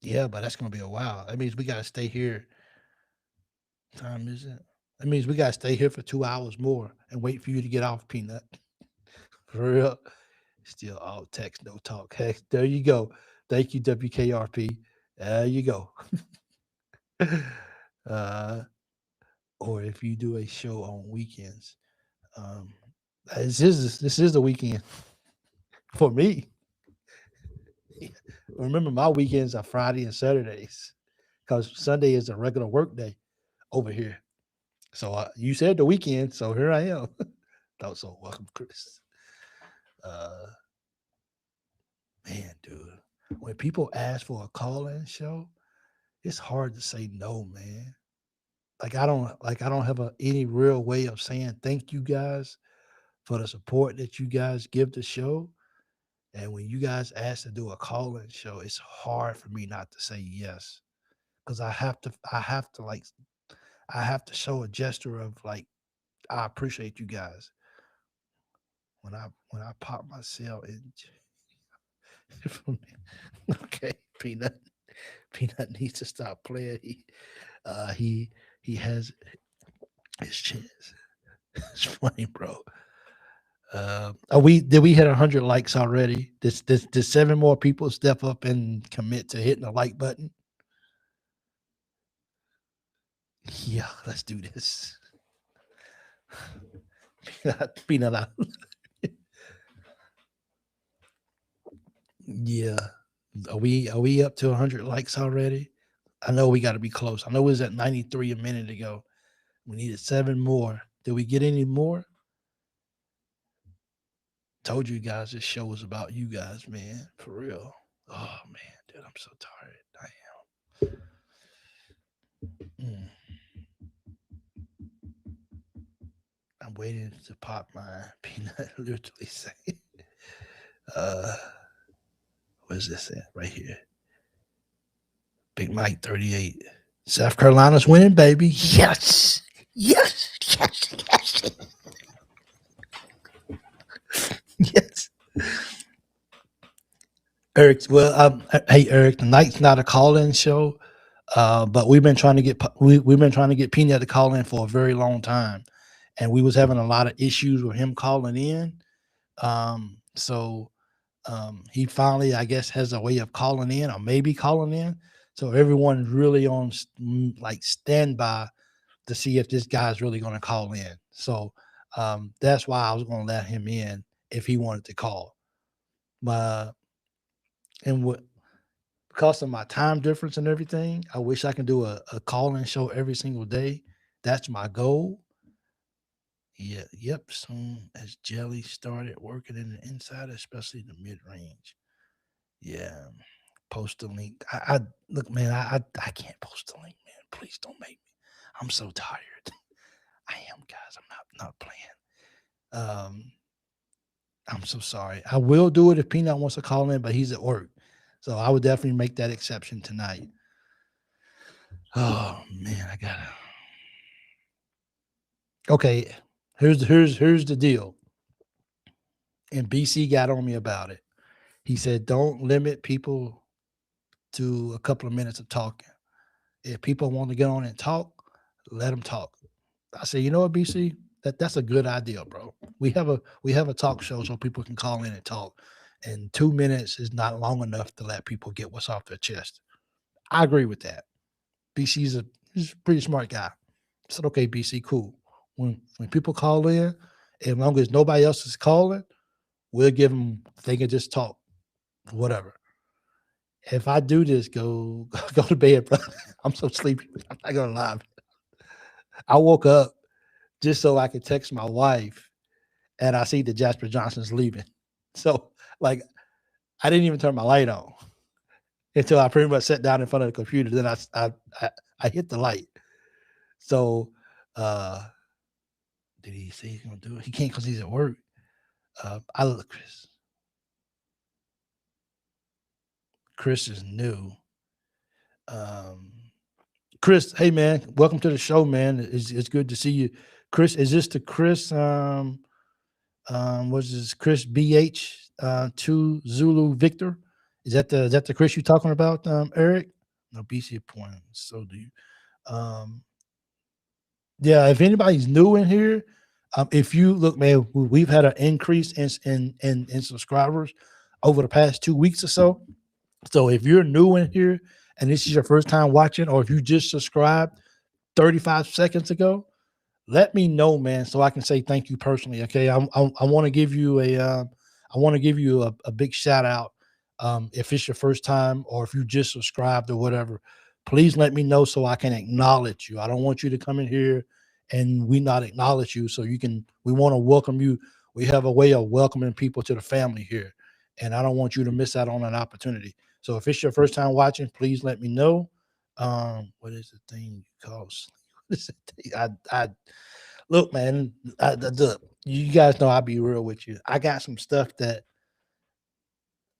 Yeah, but that's gonna be a while. That means we gotta stay here Time is it? That means we gotta stay here for 2 hours more and wait for you to get off, Peanut. For real. Still all text, no talk. Heck, there you go. Thank you, WKRP. There you go. uh, or if you do a show on weekends, um, this is the weekend for me. Remember, my weekends are Friday and Saturdays because Sunday is a regular work day over here. So you said the weekend, so here I am. Thought so. Welcome, Chris. Uh, man, dude, when people ask for a call-in show, it's hard to say no, man. I don't have any real way of saying thank you guys for the support that you guys give the show. And when you guys ask to do a call-in show, it's hard for me not to say yes because I have to show a gesture of like I appreciate you guys when I pop my cell in. Okay, Peanut needs to stop playing. He has his chance. It's funny, bro. Are we did we hit 100 likes already? Did 7 more people step up and commit to hitting the like button? Yeah, let's do this. Peanut out. Yeah. Are we up to 100 likes already? I know we got to be close. I know it was at 93 a minute ago. We needed 7 more. Did we get any more? Told you guys this show was about you guys, man. For real. Oh man, dude, I'm so tired. I am. I'm waiting to pop my peanut. Literally say, uh, where's this at? Right here. Big Mike 38. South Carolina's winning, baby. Yes. Yes. Yes. Yes. Yes. Eric, well, hey Eric, tonight's not a call-in show, but we've been trying to get Peanut to call in for a very long time, and we was having a lot of issues with him calling in. So he finally, I guess, has a way of calling in or maybe calling in. So everyone's really on like standby to see if this guy's really going to call in. So that's why I was going to let him in if he wanted to call. But and what because of my time difference and everything, I wish I can do a call-in show every single day. That's my goal. Yeah, yep. Soon as Jelly started working in the inside, especially the mid range. Yeah, post the link. I look, man. I can't post the link, man. Please don't make me. I'm so tired. I am, guys. I'm not playing. I'm so sorry. I will do it if Peanut wants to call in, but he's at work, so I would definitely make that exception tonight. Oh man, I gotta. Okay, here's the deal. And BC got on me about it. He said, "Don't limit people to a couple of minutes of talking. If people want to get on and talk, let them talk." I said, "You know what, BC? That's a good idea, bro. We have a talk show so people can call in and talk. And 2 minutes is not long enough to let people get what's off their chest." I agree with that. He's a pretty smart guy. I said, "Okay, BC, cool. When people call in, as long as nobody else is calling, we'll give them. They can just talk, whatever. If I do this, go go to bed, bro. I'm so sleepy. I'm not gonna lie. I woke up just so I could text my wife, and I see that Jasper Johnson's leaving. So, like, I didn't even turn my light on until I pretty much sat down in front of the computer. Then I hit the light. So, uh, did he say he's gonna do it? He can't because he's at work. I look, Chris. Chris is new. Um, Chris, hey man, welcome to the show, man. It's good to see you. Chris, is this the Chris was this Chris BH 2 Zulu Victor? Is that the Chris you're talking about, Eric? No, BC point. So do you. Um Yeah, if anybody's new in here, if you look, man, we've had an increase in subscribers over the past 2 weeks or so. So if you're new in here and this is your first time watching, or if you just subscribed 35 seconds ago, let me know, man, so I can say thank you personally. Okay, I want to give you I want to give you a big shout out. If it's your first time or if you just subscribed or whatever, please let me know so I can acknowledge you. I don't want you to come in here and we not acknowledge you. So you can, we want to welcome you. We have a way of welcoming people to the family here, and I don't want you to miss out on an opportunity. So if it's your first time watching, please let me know. What is the thing you call sleep? What is the thing? I look, man. Look, you guys know I'll be real with you. I got some stuff that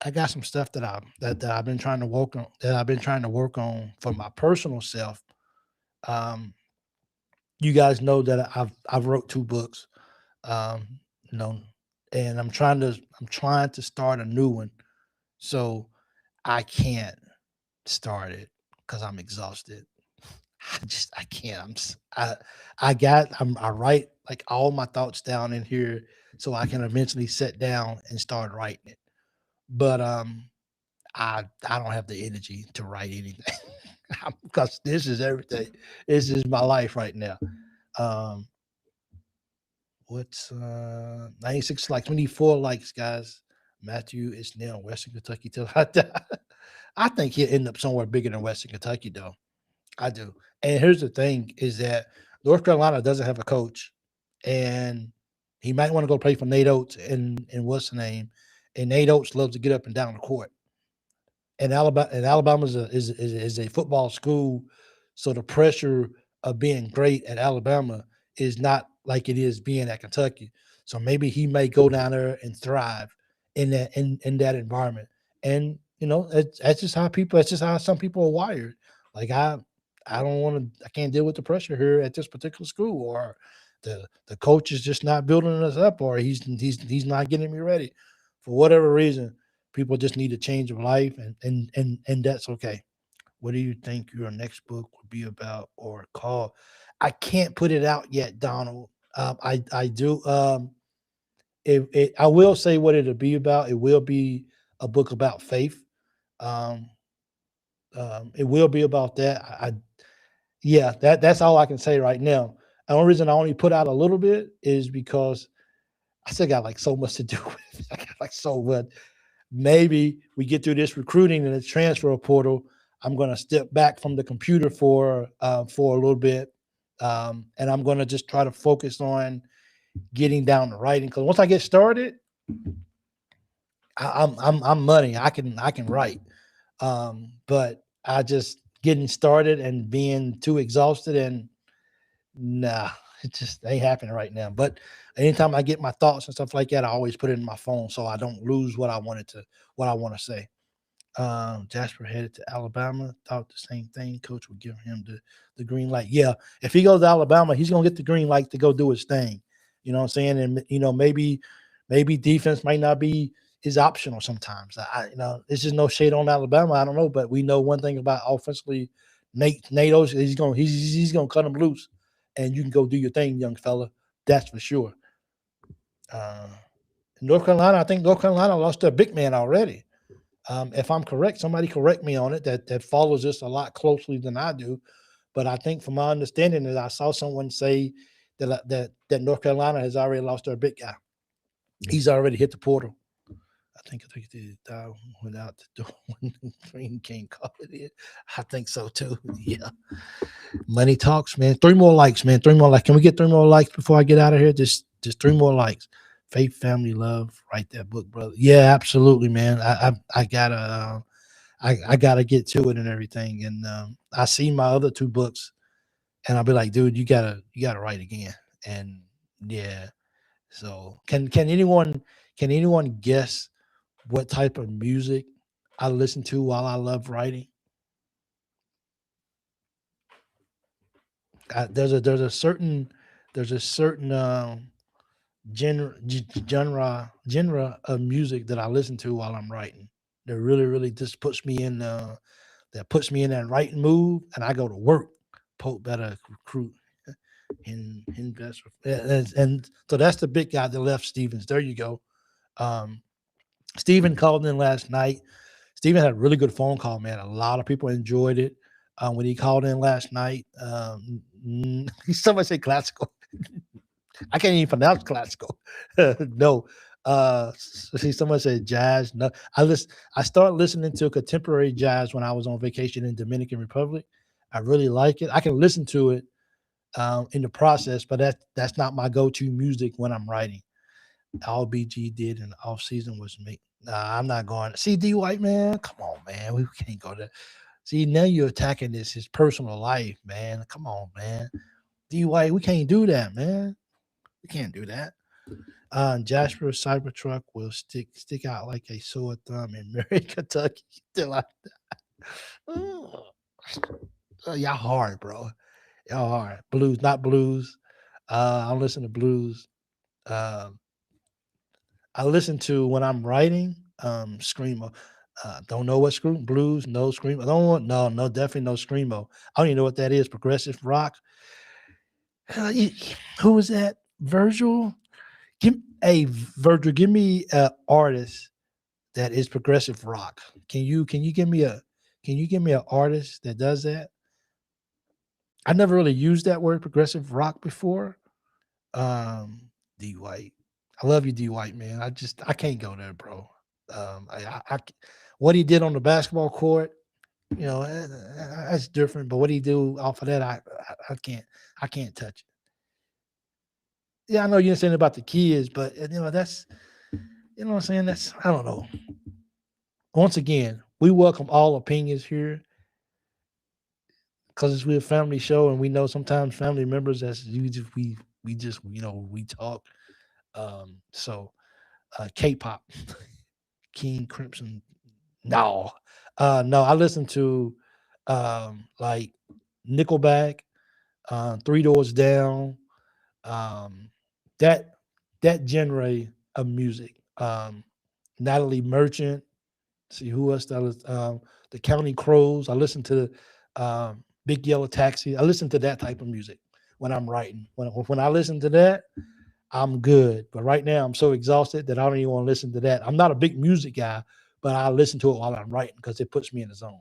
I've been trying to work on, for my personal self. Um, you guys know that I've wrote 2 books. Um, you know, and I'm trying to start a new one. So I can't start it because I'm exhausted. I can't. I write like all my thoughts down in here so I can eventually sit down and start writing it. But I don't have the energy to write anything because this is everything. This is my life right now. Um, what's 96 likes? We need 4 likes, guys. Matthew is now in Western Kentucky till I die. I think he'll end up somewhere bigger than Western Kentucky, though. I do. And here's the thing: is that North Carolina doesn't have a coach, and he might want to go play for Nate Oates and what's the name? And Nate Oates loves to get up and down the court. Alabama is a football school, so the pressure of being great at Alabama is not like it is being at Kentucky. So maybe he may go down there and thrive in that environment. And that's just how people. That's just how some people are wired. Like I don't want to. I can't deal with the pressure here at this particular school, or the coach is just not building us up, or he's not getting me ready for whatever reason. People just need a change of life, and that's okay. What do you think your next book would be about or called? I can't put it out yet, Donald. I do. I will say what it'll be about. It will be a book about faith. Um, it will be about that. Yeah, that's all I can say right now. The only reason I only put out a little bit is because I still got like so much to do with. I got like so much. Maybe we get through this recruiting and the transfer portal. I'm going to step back from the computer for a little bit, and I'm going to just try to focus on getting down to writing. Because once I get started, I'm money. I can write, but I just getting started and being too exhausted and nah, it just ain't happening right now. But anytime I get my thoughts and stuff like that, I always put it in my phone so I don't lose what I want to say. Jasper headed to Alabama. Thought the same thing. Coach would give him the green light. Yeah, if he goes to Alabama, he's gonna get the green light to go do his thing. You know what I'm saying? And maybe defense might not be is optional sometimes. This is no shade on Alabama. I don't know, but we know one thing about offensively. Nate Oates, he's gonna cut him loose, and you can go do your thing, young fella. That's for sure. Uh, North Carolina, I think North Carolina lost their big man already. If I'm correct, somebody correct me on it that follows this a lot closely than I do. But I think, from my understanding, that I saw someone say that North Carolina has already lost their big guy. He's already hit the portal. I think they die without the door when the Green King called it in. I think so too. Yeah. Money talks, man. 3 more likes, man. 3 more likes. Can we get 3 more likes before I get out of here? Just 3 more likes. Faith, family, love. Write that book, brother. Yeah, absolutely, man. I gotta I gotta get to it and everything. And I see my other 2 books, and I'll be like, dude, you gotta write again. And yeah, so can anyone guess what type of music I listen to while I love writing? There's a certain genre of music that I listen to while I'm writing. That really just puts me in that writing mood, and I go to work. Pope better recruit. And so that's the big guy that left Stevens. There you go. Um, Steven called in last night. Steven had a really good phone call, man. A lot of people enjoyed it when he called in last night. Somebody said classical. I can't even pronounce classical. No. See, someone said jazz. No, I started listening to contemporary jazz when I was on vacation in Dominican Republic. I really like it. I can listen to it in the process, but that's not my go-to music when I'm writing. All BG did in the off season was me. Nah, I'm not going. See, D White, man, come on, man. We can't go there. See, now you're attacking his personal life, man. Come on, man. D White, we can't do that, man. We can't do that. Jasper Cybertruck will stick out like a sore thumb in Mary, Kentucky. Still like that. Oh, y'all hard, bro. Y'all hard. Blues, not blues. I don't listen to blues. Um, I listen to when I'm writing, screamo. Don't know what scream blues, no screamo. I don't want no, definitely no screamo. I don't even know what that is. Progressive rock. Who was that? Virgil. Virgil, give me an artist that is progressive rock. Can you give me an artist that does that? I never really used that word progressive rock before. D White. I love you, D White, man. I can't go there, bro. What he did on the basketball court, that's different. But what he do off of that, I can't touch it. Yeah, I know you're saying about the kids, but that's what I'm saying. That's I don't know. Once again, we welcome all opinions here because we're a family show, and we know sometimes family members as you just we just we talk. So K-pop, King Crimson. No, no. I listen to like Nickelback, Three Doors Down, um, that that genre of music. Natalie Merchant. See who else that was. The County Crows. I listen to Big Yellow Taxi. I listen to that type of music when I'm writing. When I listen to that, I'm good. But right now, I'm so exhausted that I don't even want to listen to that. I'm not a big music guy, but I listen to it while I'm writing because it puts me in the zone.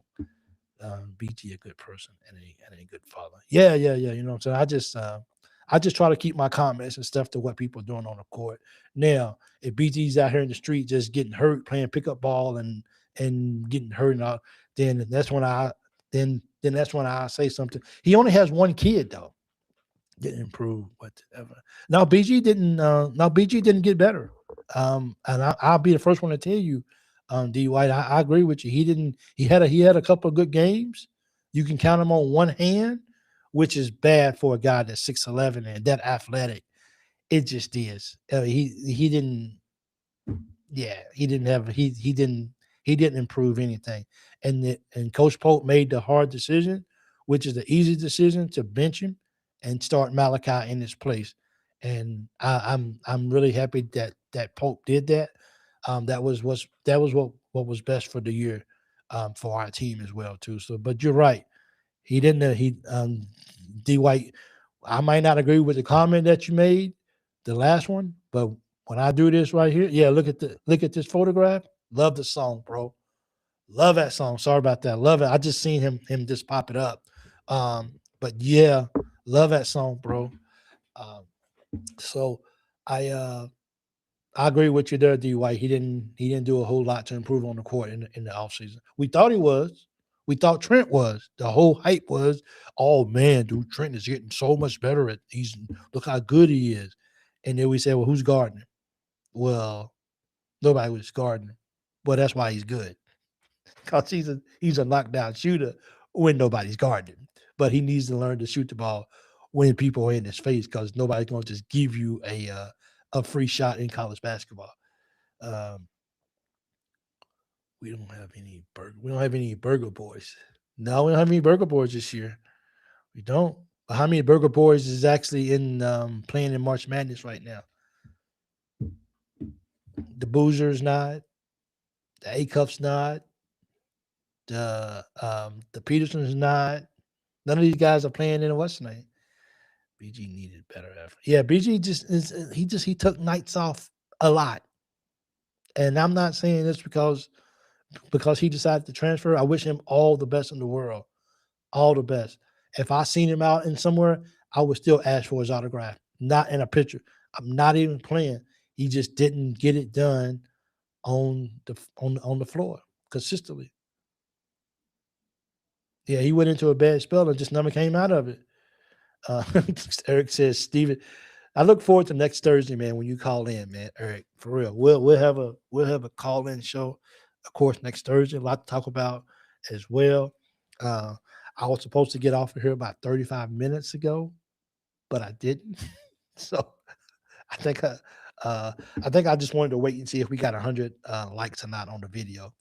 BG, a good person and a good father. Yeah, yeah, yeah. You know what I'm saying? I just try to keep my comments and stuff to what people are doing on the court. Now, if BG's out here in the street just getting hurt playing pickup ball and getting hurt and all, then that's when then that's when I say something. He only has one kid though. Didn't improve whatever. Now BG didn't. Now BG didn't get better. And I'll be the first one to tell you, D White. I agree with you. He didn't. He had a couple of good games. You can count him on one hand, which is bad for a guy that's 6'11" and that athletic. It just is. He didn't. Yeah, he didn't have. He didn't improve anything. And Coach Pope made the hard decision, which is the easy decision to bench him and start Malachi in his place. And I'm really happy that Pope did that. That was what was best for the year for our team as well too. So, but you're right. He didn't. D White. I might not agree with the comment that you made, the last one, but when I do this right here, yeah, look at this photograph. Love the song, bro. Love that song. Sorry about that. Love it. I just seen him just pop it up. But yeah, love that song, bro. Um, so I I agree with you there, D White. He didn't do a whole lot to improve on the court in the offseason. We thought he was. We thought Trent was. The whole hype was, oh man, dude, Trent is getting so much better at he's look how good he is. And then we said, well, who's guarding him? Well, nobody was guarding him. Well, that's why he's good. Because he's a knockdown shooter when nobody's guarding him. But he needs to learn to shoot the ball when people are in his face because nobody's going to just give you a free shot in college basketball. Um, we don't have any burger boys. No, we don't have any burger boys this year. We don't. But how many burger boys is actually in playing in March Madness right now? The Boozer's not. The A Cup's not. The Peterson's not. None of these guys are playing in what's the name? BG needed better effort. Yeah, BG just is he took nights off a lot. And I'm not saying this because he decided to transfer. I wish him all the best in the world. All the best. If I seen him out in somewhere, I would still ask for his autograph. Not in a picture. I'm not even playing. He just didn't get it done on the floor consistently. Yeah, he went into a bad spell and just never came out of it. Uh, Eric says, Steven, I look forward to next Thursday, man, when you call in, man. Eric, for real. We'll have a call-in show, of course, next Thursday. A lot to talk about as well. Uh, I was supposed to get off of here about 35 minutes ago, but I didn't. So I think I think I just wanted to wait and see if we got 100 likes or not on the video,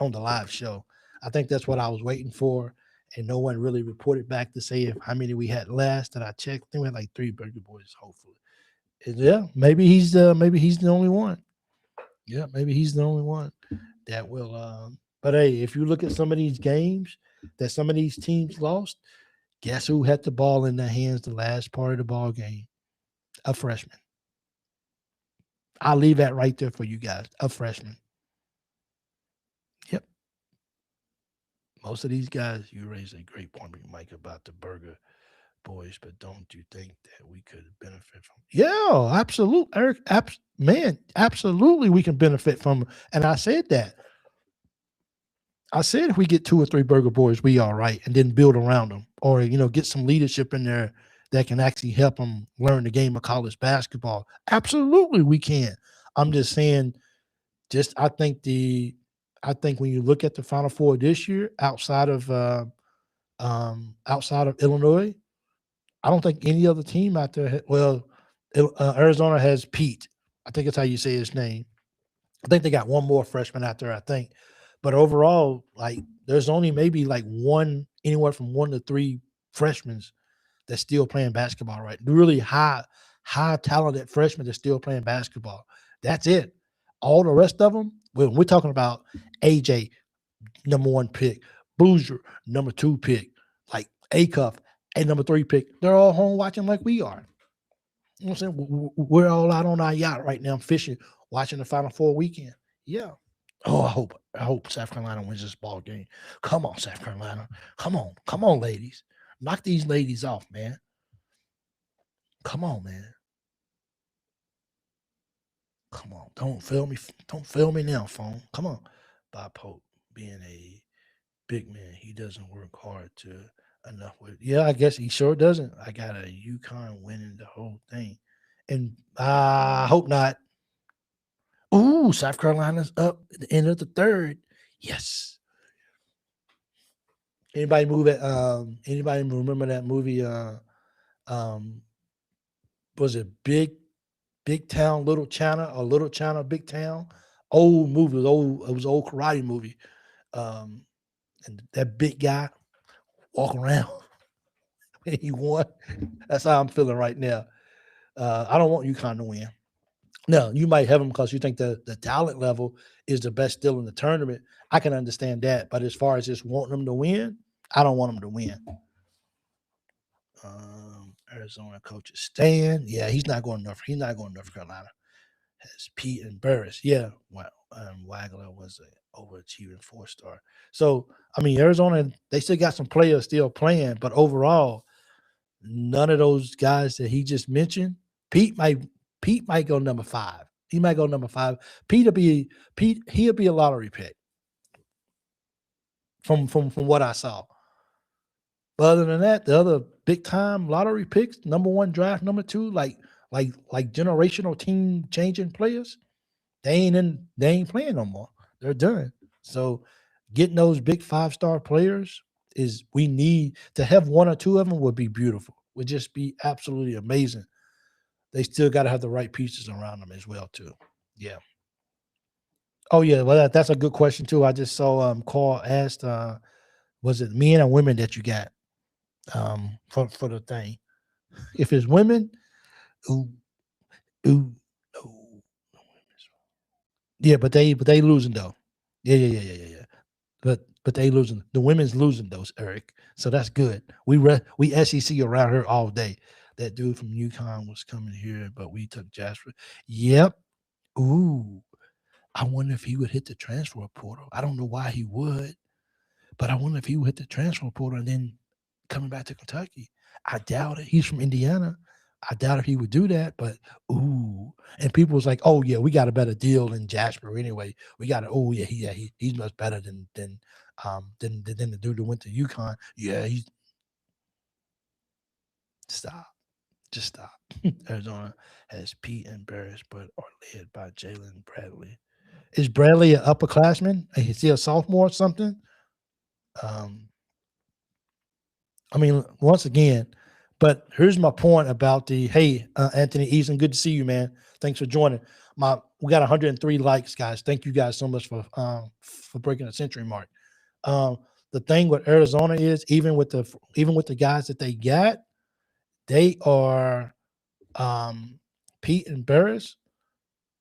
on the live show. I think that's what I was waiting for, and no one really reported back to say if how many we had last. That I checked, I think we had like 3 Burger Boys. Hopefully, and yeah, maybe he's the only one. Yeah, maybe he's the only one that will. But hey, if you look at some of these games that some of these teams lost, guess who had the ball in their hands the last part of the ball game? A freshman. I'll leave that right there for you guys. A freshman. Yep. Most of these guys, you raised a great point, Mike, about the Burger Boys, but don't you think that we could benefit from? Yeah, absolutely, Eric. Man, absolutely, we can benefit from. And I said that. I said if we get 2 or 3 Burger Boys, we all right, and then build around them, or get some leadership in there that can actually help them learn the game of college basketball. Absolutely, we can. I'm just saying, just I think when you look at the Final Four this year, outside of Illinois, I don't think any other team out there. Well, Arizona has Pete. I think that's how you say his name. I think they got one more freshman out there. I think, but overall, like there's only maybe like anywhere from 1 to 3 freshmen that's still playing basketball. Right, really high talented freshmen that's still playing basketball. That's it. All the rest of them, when we're talking about AJ, #1 pick, Boozer, #2 pick, like Acuff, #3 pick, they're all home watching like we are. You know what I'm saying? We're all out on our yacht right now fishing, watching the Final Four weekend. Yeah. Oh, I hope South Carolina wins this ball game. Come on, South Carolina. Come on, ladies. Knock these ladies off, man. Come on, man. Come on. Don't fail me. Don't fail me now, phone. Come on. Bob Pope being a big man, he doesn't work hard to enough with. Yeah, I guess he sure doesn't. I got a UConn winning the whole thing, and I hope not. Ooh, South Carolina's up at the end of the third. Yes. Anybody remember that movie? Um, was it Big Town, Little China, or Little China, Big Town? Old movie. It was old karate movie. Um, and that big guy walk around and he won. That's how I'm feeling right now. I don't want UConn to win. No, you might have them because you think the talent level is the best still in the tournament. I can understand that, but as far as just wanting them to win, I don't want them to win. Arizona coach is staying. Yeah, he's not going to North. He's not going to North Carolina. Has Pete and Burris. Yeah, well, Wagler was an overachieving 4-star. So I mean, Arizona, they still got some players still playing, but overall, none of those guys that he just mentioned. Pete might go #5. He might go #5. He'll be a lottery pick from what I saw. But other than that, the other big time lottery picks, #1 draft, #2, like generational team changing players, they ain't playing no more. They're done. So getting those big 5-star players is we need to have 1 or 2 of them would be beautiful. Would just be absolutely amazing. They still got to have the right pieces around them as well, too. Yeah. Oh, yeah. Well, that's a good question, too. I just saw Carl asked, was it men or women that you got for the thing? If it's women, ooh, ooh, no. Yeah, but they losing though. Yeah. But they losing. The women's losing those, Eric. So that's good. We SEC around here all day. That dude from UConn was coming here, but we took Jasper. Yep. Ooh. I wonder if he would hit the transfer portal. I don't know why he would, but I wonder if he would hit the transfer portal and then coming back to Kentucky. I doubt it. He's from Indiana. I doubt if he would do that, but ooh. And people was like, oh yeah, we got a better deal than Jasper anyway. We got he's much better than the dude that went to UConn. Yeah, he's stop. Just stop. Arizona has Pete and Barris, but are led by Jalen Bradley. Is Bradley an upperclassman? Is he a sophomore or something? I mean, once again, but here's my point about Anthony Easton, good to see you, man. Thanks for joining. We got 103 likes, guys. Thank you guys so much for breaking the century mark. The thing with Arizona is even with the guys that they got, they are Pete and Barris.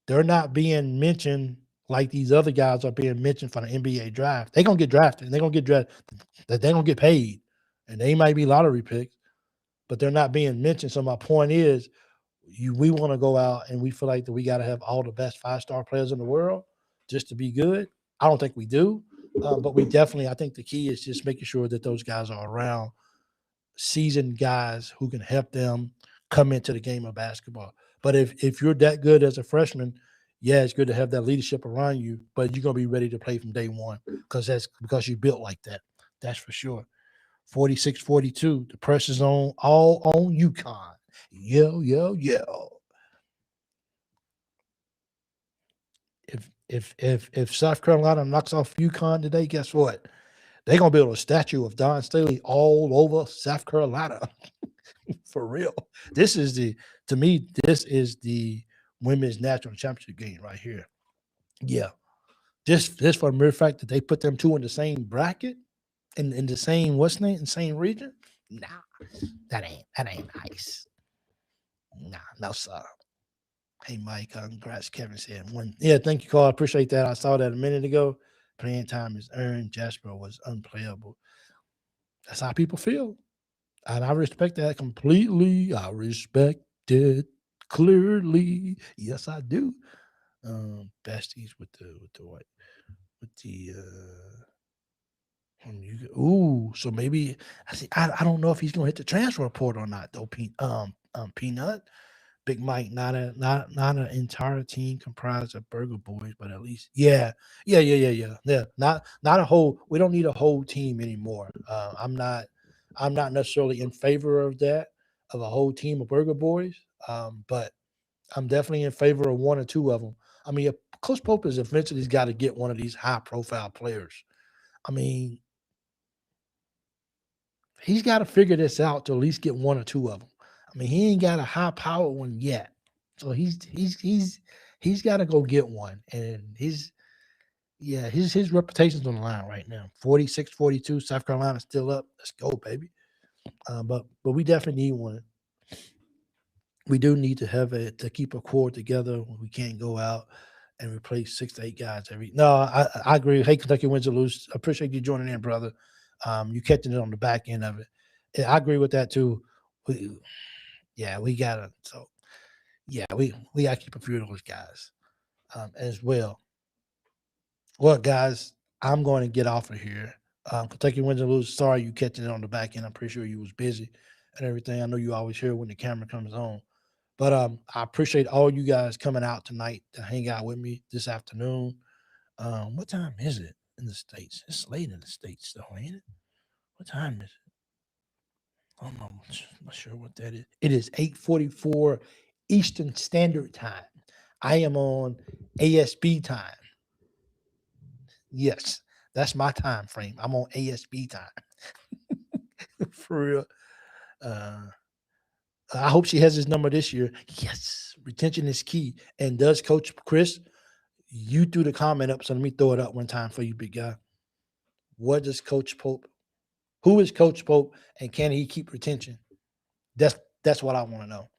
They're not being mentioned like these other guys are being mentioned for the NBA draft. They're gonna get drafted. They're gonna get drafted. They're gonna get paid, and they might be lottery picks, but they're not being mentioned. So my point is, we want to go out and we feel like that we got to have all the best 5-star players in the world just to be good. I don't think we do, but we definitely. I think the key is just making sure that those guys are around seasoned guys who can help them come into the game of basketball. But if you're that good as a freshman, yeah, it's good to have that leadership around you, but you're gonna be ready to play from day one because you built like that. That's for sure. 46-42. The pressure's all on UConn. Yo, yo, yo. If South Carolina knocks off UConn today, guess what? They're gonna build a statue of Don Staley all over South Carolina. For real. To me, this is the women's national championship game right here. Yeah. Just for the mere fact that they put them two in the same bracket in the same same region. Nah, that ain't nice. Nah, no sir. Hey Mike, congrats. Kevin said one. Yeah, thank you, Carl. I appreciate that. I saw that a minute ago. Playing time is earned. Jasper was unplayable. That's how people feel. And I respect that completely. I respect it clearly. Yes, I do. Besties with the what? With the so maybe I don't know if he's gonna hit the transfer report or not though. Peanut. Big Mike, not an entire team comprised of Burger Boys, but at least yeah. Not a whole. We don't need a whole team anymore. I'm not necessarily in favor of that of a whole team of Burger Boys, but I'm definitely in favor of one or two of them. I mean, Coach Pope has eventually got to get one of these high profile players. I mean, he's got to figure this out to at least get one or two of them. I mean, he ain't got a high power one yet. So he's got to go get one. And his reputation's on the line right now. 46-42, South Carolina's still up. Let's go, baby. But we definitely need one. We do need to keep a core together. We can't go out and replace 6 to 8 guys every. No, I agree. Hey, Kentucky wins or lose. I appreciate you joining in, brother. You catching it on the back end of it. And I agree with that too. We gotta. So yeah, we gotta keep a few of those guys as well. Well, guys, I'm going to get off of here. Kentucky wins or lose. Sorry you catching it on the back end. I'm pretty sure you was busy and everything. I know you always hear when the camera comes on. But I appreciate all you guys coming out tonight to hang out with me this afternoon. What time is it in the States? It's late in the States, though, ain't it? What time is it? I'm not sure what that is. It is 8:44 Eastern Standard Time. I am on ASB time. Yes, that's my time frame. I'm on ASB time. For real. I hope she has his number this year. Yes, retention is key. And does Coach Chris, you threw the comment up, so let me throw it up one time for you, big guy. What does Coach Pope? Who is Coach Pope, and can he keep retention? That's what I want to know.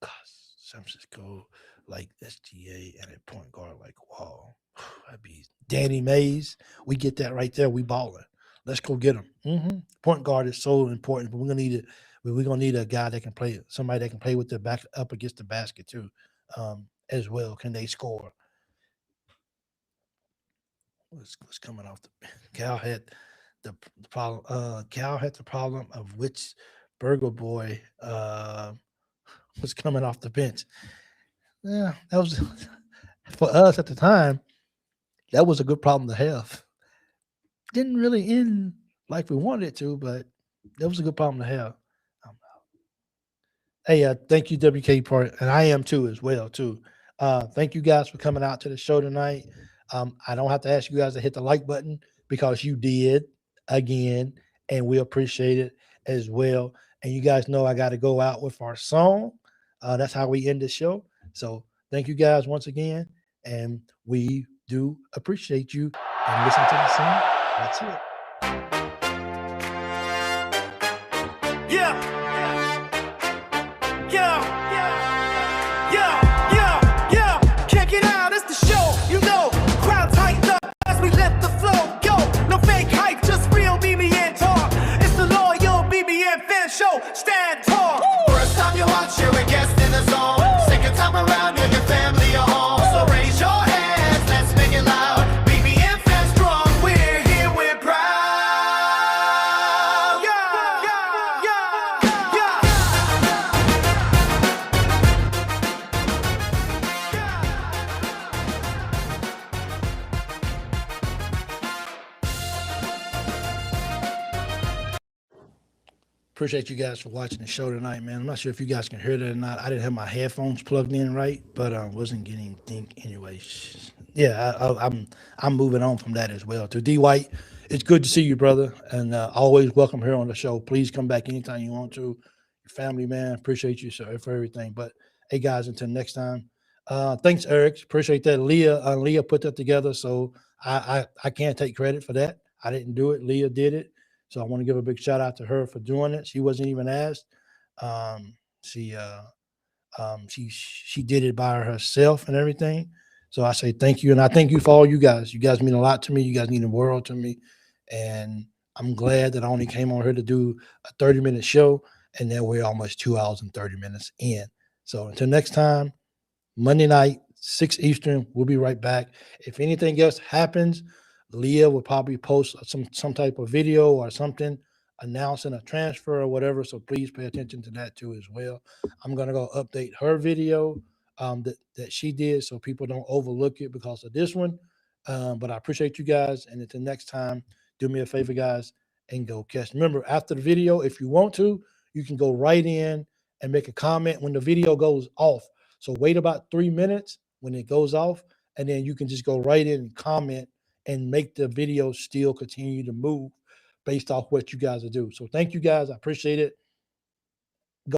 God, San Francisco like SGA and a point guard like Wall. That'd be Danny Mays. We get that right there. We balling. Let's go get him. Point guard is so important, but we're gonna need it. we're gonna need a guy that can play, somebody that can play with the back up against the basket too, as well. Can they score? What's coming off the Cal had the problem. Cal had the problem of which Burger Boy was coming off the bench. Yeah, that was for us at the time. That was a good problem to have. Didn't really end like we wanted it to, but that was a good problem to have. Hey, thank you, WK Part, and I am too as well too. Thank you guys for coming out to the show tonight. I don't have to ask you guys to hit the like button because you did again, and we appreciate it as well. And you guys know I got to go out with our song. That's how we end the show. So thank you guys once again, and we do appreciate you. And listen to the song. That's it. Yeah. Check it out, it's the show. You know, crowd tightened up as we let the flow go. No fake hype, just real BBN talk. It's the loyal BBN fan show. Stand tall. First time you watch, you're a guest in the zone. Second time around, you're your family or home. So raise your hands, let's make it loud. BBN fans strong, we're here, we're proud. Appreciate you guys for watching the show tonight, man. I'm not sure if you guys can hear that or not. I didn't have my headphones plugged in right, but wasn't getting anything anyway. Yeah, I'm moving on from that as well. To D White, it's good to see you, brother, and always welcome here on the show. Please come back anytime you want to. Your family, man, appreciate you, sir, for everything. But hey, guys, until next time. Thanks, Eric. Appreciate that. Leah put that together, so I can't take credit for that. I didn't do it. Leah did it. So I want to give a big shout out to her for doing it. She wasn't even asked. She did it by herself and everything. So I say thank you, and I thank you for all you guys. You guys mean a lot to me. You guys mean the world to me, and I'm glad that I only came on here to do a 30-minute show, and then we're almost 2 hours and 30 minutes in. So until next time, Monday night, 6 Eastern, we'll be right back. If anything else happens, Leah will probably post some type of video or something announcing a transfer or whatever. So please pay attention to that too as well. I'm gonna go update her video that she did so people don't overlook it because of this one. But I appreciate you guys, and until next time, do me a favor, guys, and go catch. Remember, after the video, if you want to, you can go right in and make a comment when the video goes off. So wait about 3 minutes when it goes off, and then you can just go right in and comment and make the video still continue to move based off what you guys are doing. So thank you guys. I appreciate it.